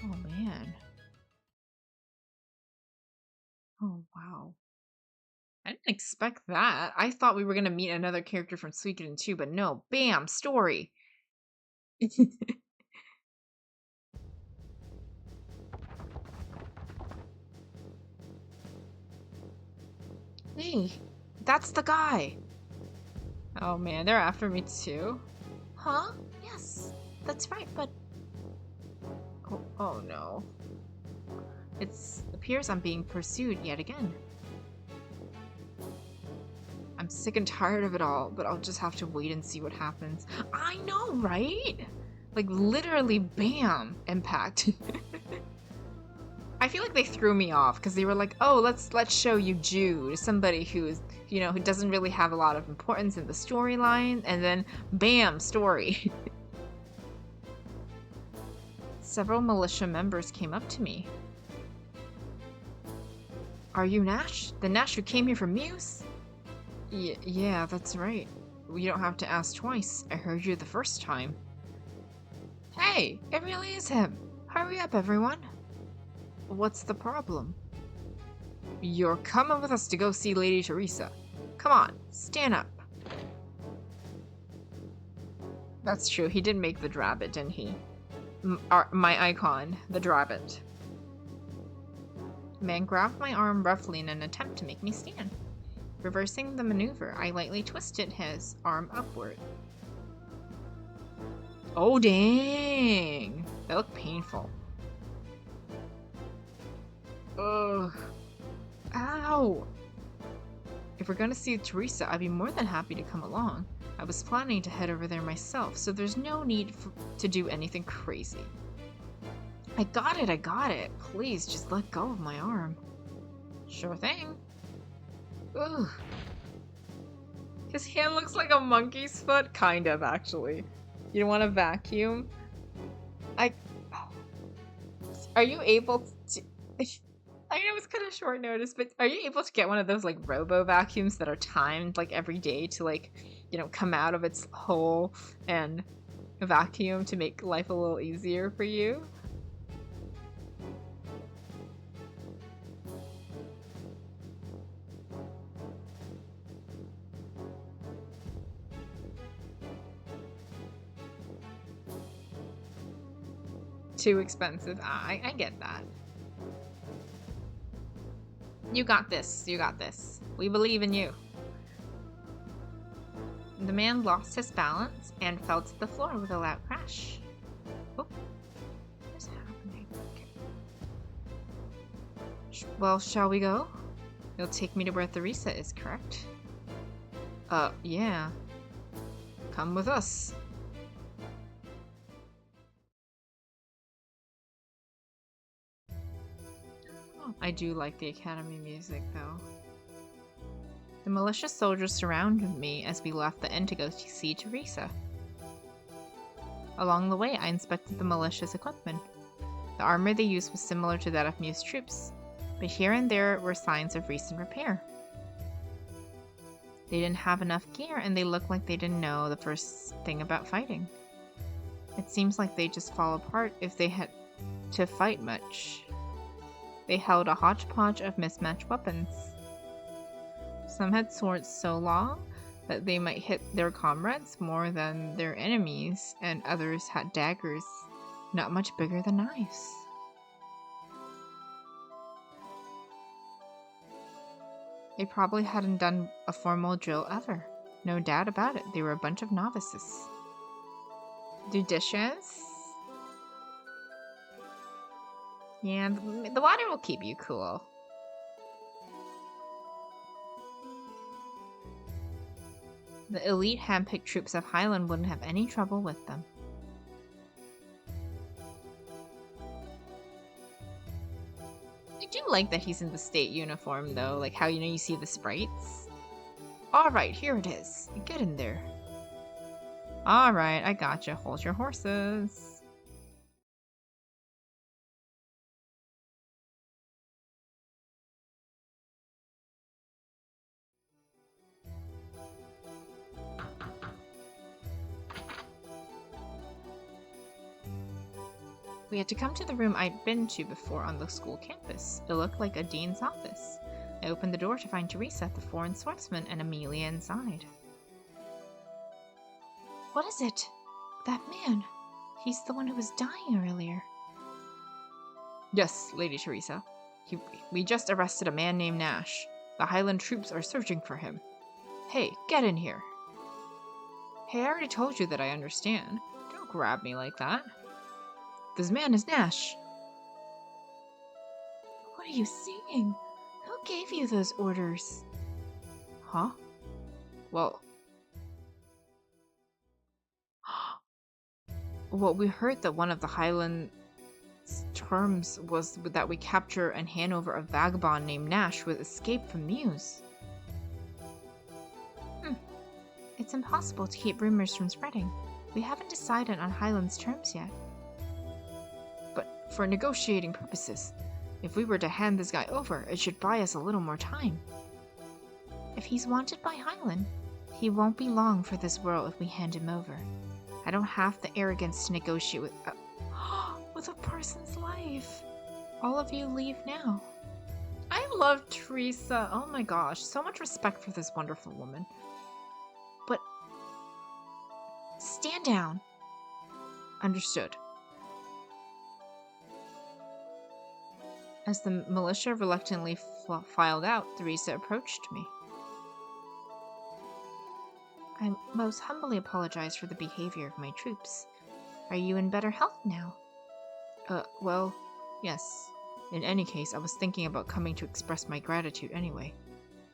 Oh man. Oh wow. I didn't expect that. I thought we were going to meet another character from Suikogaiden 2, but no. Bam! Story! Hey! That's the guy! Oh man, they're after me too? Huh? Yes, that's right, but... Oh no. It appears I'm being pursued yet again. I'm sick and tired of it all, but I'll just have to wait and see what happens. I know, right? Like, literally, bam! Impact. I feel like they threw me off, because they were like, oh, let's show you Jude, somebody who's, you know, who doesn't really have a lot of importance in the storyline, and then, bam, story. Several militia members came up to me. Are you Nash? The Nash who came here from Muse? Yeah, that's right. You don't have to ask twice. I heard you the first time. Hey, it really is him. Hurry up, everyone. What's the problem? You're coming with us to go see Lady Teresa. Come on, stand up. That's true, he did make the Drabbit, didn't he? My icon, the Drabbit. The man grabbed my arm roughly in an attempt to make me stand. Reversing the maneuver, I lightly twisted his arm upward. Oh, dang! That looked painful. Ugh. Ow! If we're gonna see Teresa, I'd be more than happy to come along. I was planning to head over there myself, so there's no need to do anything crazy. I got it. Please, just let go of my arm. Sure thing. Ugh. His hand looks like a monkey's foot. Kind of, actually. You don't want to vacuum? Are you able to... I know it's kind of short notice, but are you able to get one of those, like, robo vacuums that are timed, like, every day to, like, you know, come out of its hole and vacuum to make life a little easier for you? Too expensive. I get that. You got this. You got this. We believe in you. The man lost his balance and fell to the floor with a loud crash. Oh. What's happening? Okay. Well, shall we go? You'll take me to where Teresa is, correct? Yeah. Come with us. I do like the Academy music, though. The militia soldiers surrounded me as we left the inn to go see Teresa. Along the way, I inspected the militia's equipment. The armor they used was similar to that of Mew's troops, but here and there were signs of recent repair. They didn't have enough gear, and they looked like they didn't know the first thing about fighting. It seems like they just fall apart if they had to fight much. They held a hodgepodge of mismatched weapons. Some had swords so long that they might hit their comrades more than their enemies, and others had daggers not much bigger than knives. They probably hadn't done a formal drill ever. No doubt about it, they were a bunch of novices. Do dishes? Yeah, the water will keep you cool. The elite handpicked troops of Highland wouldn't have any trouble with them. I do like that he's in the state uniform, though. Like how, you know, you see the sprites. Alright, here it is. Get in there. Alright, I gotcha. Hold your horses. We had to come to the room I'd been to before on the school campus. It looked like a dean's office. I opened the door to find Teresa, the foreign swordsman, and Amelia inside. What is it? That man. He's the one who was dying earlier. Yes, Lady Teresa. We just arrested a man named Nash. The Highland troops are searching for him. Hey, get in here. Hey, I already told you that I understand. Don't grab me like that. This man is Nash. What are you saying? Who gave you those orders? Huh? Well, we heard that one of the Highland terms was that we capture and hand over a vagabond named Nash who escaped from Muse. It's impossible to keep rumors from spreading. We haven't decided on Highland's terms yet. But for negotiating purposes, if we were to hand this guy over, it should buy us a little more time. If he's wanted by Highland, he won't be long for this world if we hand him over. I don't have the arrogance to negotiate with a person's life. All of you leave now. I love Teresa. Oh my gosh, so much respect for this wonderful woman. But stand down. Understood. As the militia reluctantly filed out, Theresa approached me. I most humbly apologize for the behavior of my troops. Are you in better health now? Well, yes. In any case, I was thinking about coming to express my gratitude anyway.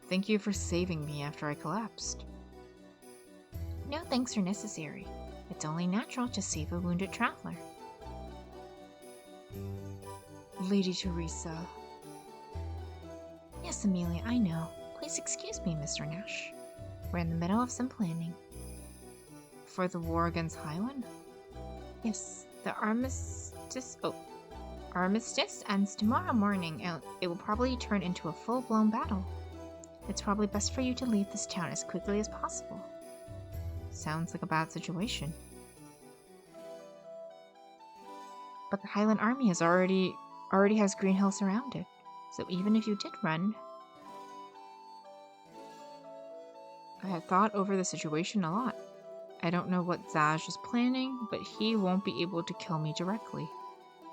Thank you for saving me after I collapsed. No thanks are necessary. It's only natural to save a wounded traveler. Lady Theresa. Yes, Amelia, I know. Please excuse me, Mr. Nash. We're in the middle of some planning. For the war against Highland? Yes, the armistice ends tomorrow morning, and it will probably turn into a full-blown battle. It's probably best for you to leave this town as quickly as possible. Sounds like a bad situation. But the Highland army has already has Green Hill surrounded, so even if you did run... I had thought over the situation a lot. I don't know what Zaj is planning, but he won't be able to kill me directly.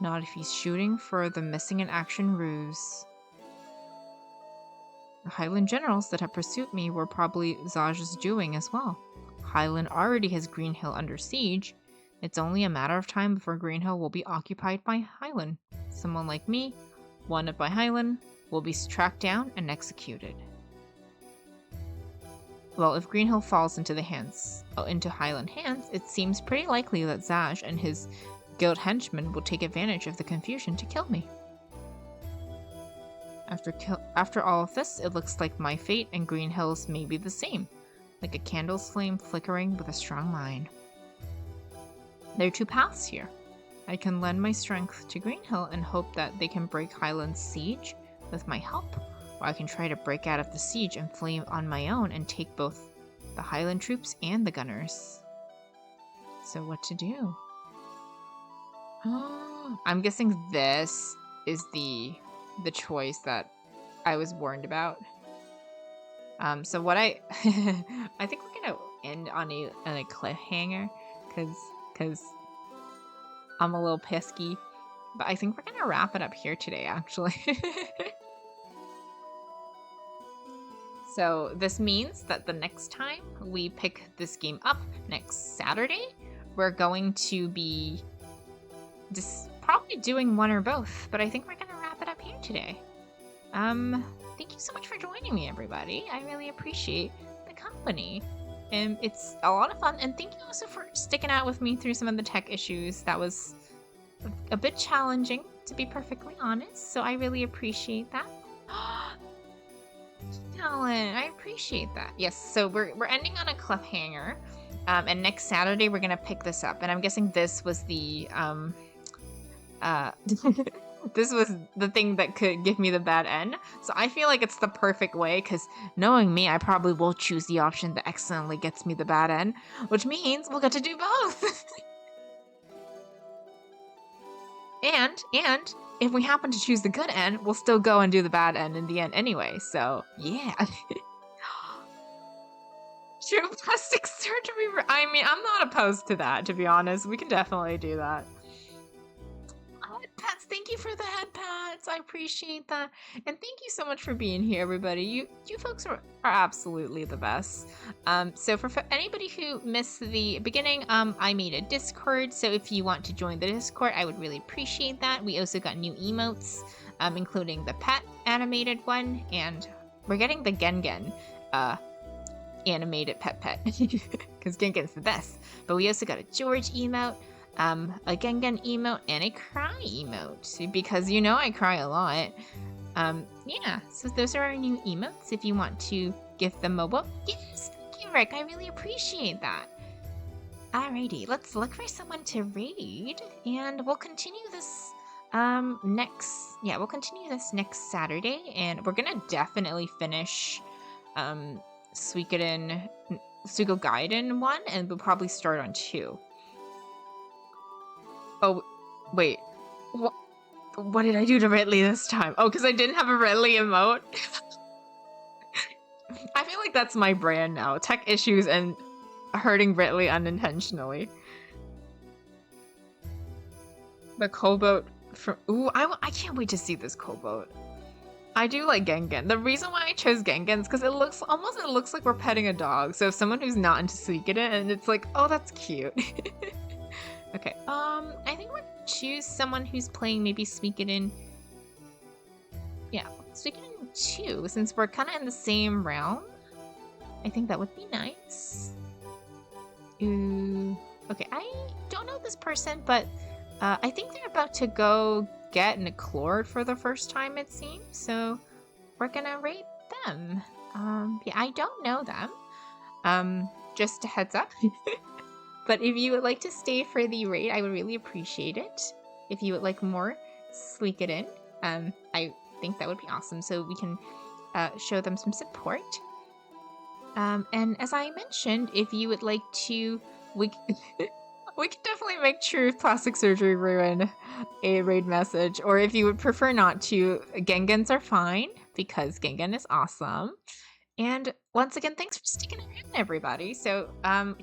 Not if he's shooting for the missing in action ruse. The Highland generals that have pursued me were probably Zaj's doing as well. Highland already has Green Hill under siege. It's only a matter of time before Green Hill will be occupied by Highland. Someone like me, wanted by Highland, will be tracked down and executed. Well, if Green Hill falls into Highland hands, it seems pretty likely that Zaj and his guild henchmen will take advantage of the confusion to kill me. After all of this, it looks like my fate and Green Hill's may be the same, like a candle's flame flickering with a strong mind. There are two paths here. I can lend my strength to Green Hill and hope that they can break Highland's siege with my help, or I can try to break out of the siege and flee on my own and take both the Highland troops and the gunners. So what to do? I'm guessing this is the choice that I was warned about. So what I think we're gonna end on a cliffhanger, cause I'm a little pesky, but I think we're gonna wrap it up here today, actually. So this means that the next time we pick this game up, next Saturday, we're going to be just probably doing one or both, but I think we're gonna wrap it up here today. Thank you so much for joining me, everybody. I really appreciate the company. And it's a lot of fun, and thank you also for sticking out with me through some of the tech issues. That was a bit challenging, to be perfectly honest, so I really appreciate that. Alan, I appreciate that. Yes, so we're ending on a cliffhanger, and next Saturday we're gonna pick this up, and I'm guessing this was the this was the thing that could give me the bad end. So I feel like it's the perfect way, because knowing me, I probably will choose the option that excellently gets me the bad end, which means we'll get to do both. and if we happen to choose the good end, we'll still go and do the bad end in the end anyway, so yeah. True plastic surgery. I mean, I'm not opposed to that, to be honest. We can definitely do that. Head pats, thank you for the head pats. I appreciate that. And thank you so much for being here, everybody. You folks are absolutely the best. So for anybody who missed the beginning, I made a Discord. So if you want to join the Discord, I would really appreciate that. We also got new emotes, including the pet animated one, and we're getting the Gengen animated pet because Gengen's the best. But we also got a George emote, a Gengen emote, and a cry emote, because you know I cry a lot. Yeah, so those are our new emotes if you want to give them a whoop. Yes, thank you, Rick. I really appreciate that. Alrighty, let's look for someone to raid, and we'll continue this we'll continue this next Saturday, and we're gonna definitely finish Suikogaiden 1, and we'll probably start on 2. Oh, wait. What did I do to Ridley this time? Oh, because I didn't have a Ridley emote? I feel like that's my brand now. Tech issues and hurting Ridley unintentionally. The Cobalt Ooh, I can't wait to see this Kobold. I do like Gengen. The reason why I chose Gengen is because it looks like we're petting a dog. So if someone who's not into Suikoden, and it's like, oh, that's cute. Okay, I think we're gonna choose someone who's playing maybe Suikoden. Yeah, Suikoden 2, since we're kind of in the same realm. I think that would be nice. Ooh, okay, I don't know this person, but I think they're about to go get Niclord for the first time, it seems. So we're gonna rate them. Yeah, I don't know them. Just a heads up. But if you would like to stay for the raid, I would really appreciate it. If you would like more, sleek it in. I think that would be awesome. So we can show them some support. And as I mentioned, if you would like to, we we can definitely make Truth Plastic Surgery Ruin a raid message. Or if you would prefer not to, Gengens are fine because Gengen is awesome. And once again, thanks for sticking around, everybody. So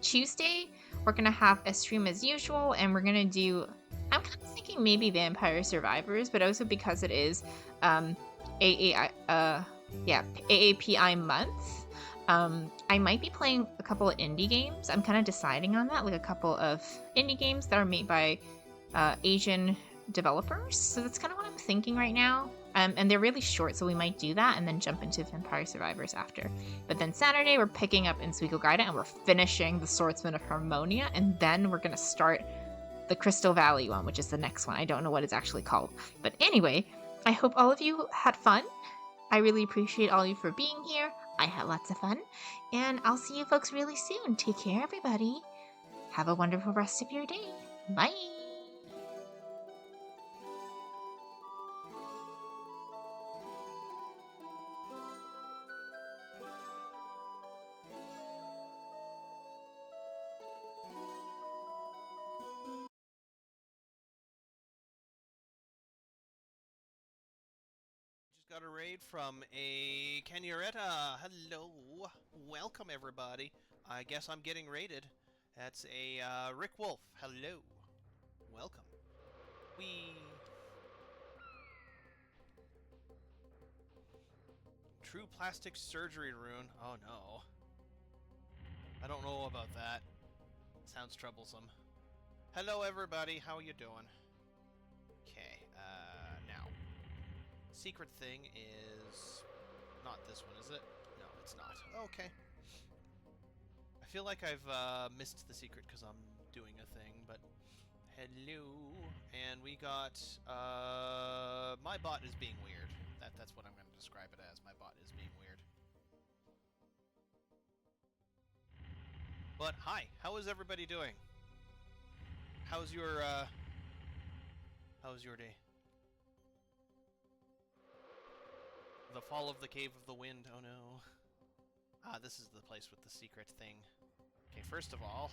Tuesday, we're going to have a stream as usual, and we're going to do, I'm kind of thinking maybe Vampire Survivors, but also because it is AAPI month, I might be playing a couple of indie games. I'm kind of deciding on that, like a couple of indie games that are made by Asian developers. So that's kind of what I'm thinking right now. And they're really short, so we might do that and then jump into Vampire Survivors after. But then Saturday, we're picking up in Suikogaiden and we're finishing the Swordsman of Harmonia, and then we're gonna start the Crystal Valley one, which is the next one. I don't know what it's actually called. But anyway, I hope all of you had fun. I really appreciate all of you for being here. I had lots of fun. And I'll see you folks really soon. Take care, everybody. Have a wonderful rest of your day. Bye! Got a raid from a Kenyoretta. Hello. Welcome, everybody. I guess I'm getting raided. That's a Rick Wolf. Hello. Welcome. We True Plastic Surgery Rune. Oh no. I don't know about that. Sounds troublesome. Hello, everybody. How are you doing? Okay, now. Secret thing is not this one, is it? No, it's not. Okay. I feel like I've missed the secret because I'm doing a thing, but hello. And we got my bot is being weird. That's what I'm going to describe it as. My bot is being weird. But hi, how is everybody doing? How's your day? The Fall of the Cave of the Wind. Oh no. Ah, this is the place with the secret thing. Okay, first of all,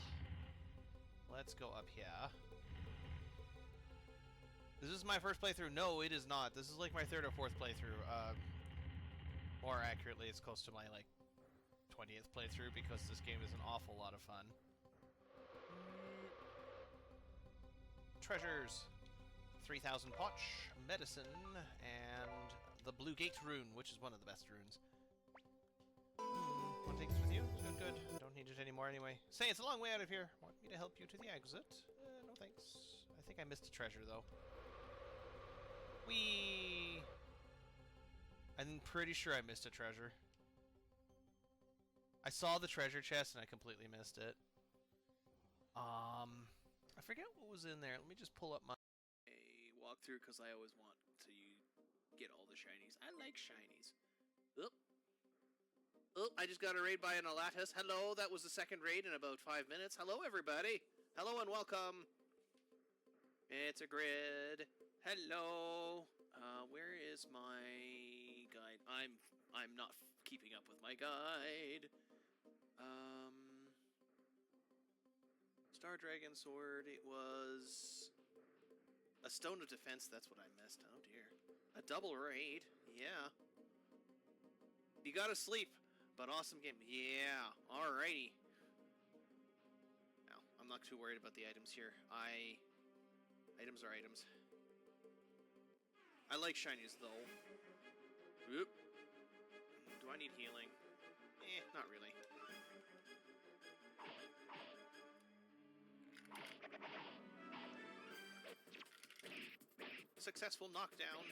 let's go up here. Is this my first playthrough? No, it is not. This is like my third or fourth playthrough. More accurately, it's close to my, like, 20th playthrough because this game is an awful lot of fun. Treasures. 3,000 potch, medicine, and the Blue Gate rune, which is one of the best runes. Want to take this with you? Good, good. I don't need it anymore anyway. Say, it's a long way out of here. Want me to help you to the exit? No thanks. I think I missed a treasure, though. Whee! I'm pretty sure I missed a treasure. I saw the treasure chest and I completely missed it. I forget what was in there. Let me just pull up my walkthrough because I always want to get all the shinies. I like shinies. Oh, I just got a raid by an Alatus. Hello, that was the second raid in about 5 minutes. Hello, everybody. Hello and welcome. It's a grid. Hello. Where is my guide? I'm not keeping up with my guide. Star Dragon Sword. It was a Stone of Defense. That's what I missed. Oh dear. A double raid. Yeah. You gotta sleep, but awesome game. Yeah. Alrighty. Now, I'm not too worried about the items here. Items are items. I like shinies, though. Oop. Do I need healing? Not really. Successful knockdown.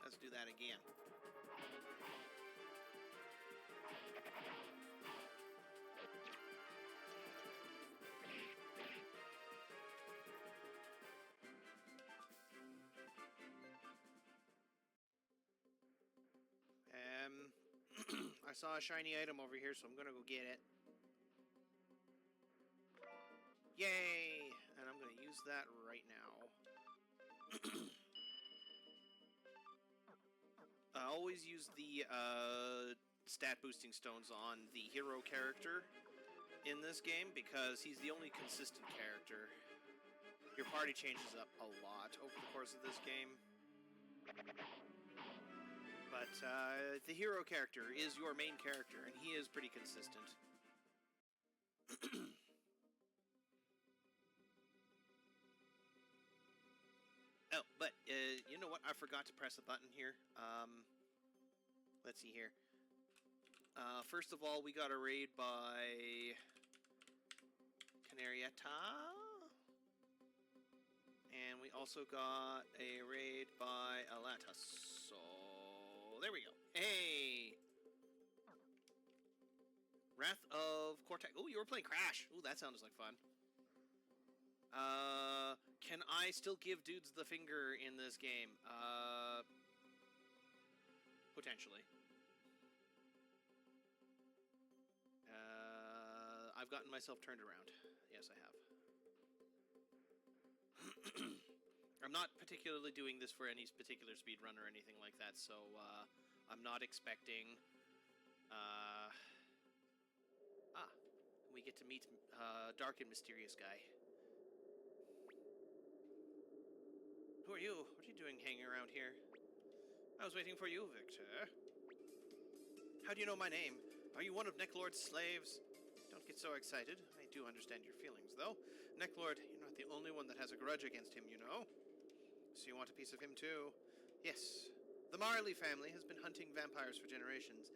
Let's do that again. I saw a shiny item over here, so I'm gonna go get it. Yay! And I'm gonna use that right now. I always use the stat boosting stones on the hero character in this game because he's the only consistent character. Your party changes up a lot over the course of this game. But the hero character is your main character, and he is pretty consistent. Oh, but you know what? I forgot to press a button here. Let's see here. First of all, we got a raid by Canarietta. And we also got a raid by Alatus. So, there we go. Hey! Wrath of Cortex. Oh, you were playing Crash. Oh, that sounds like fun. Can I still give dudes the finger in this game? Potentially. I've gotten myself turned around. Yes, I have. I'm not particularly doing this for any particular speedrun or anything like that, so I'm not expecting... we get to meet Dark and Mysterious Guy. Who are you? What are you doing hanging around here? I was waiting for you, Victor. How do you know my name? Are you one of Necklord's slaves? Don't get so excited. I do understand your feelings, though. Necklord, you're not the only one that has a grudge against him, you know. So you want a piece of him, too? Yes. The Marley family has been hunting vampires for generations.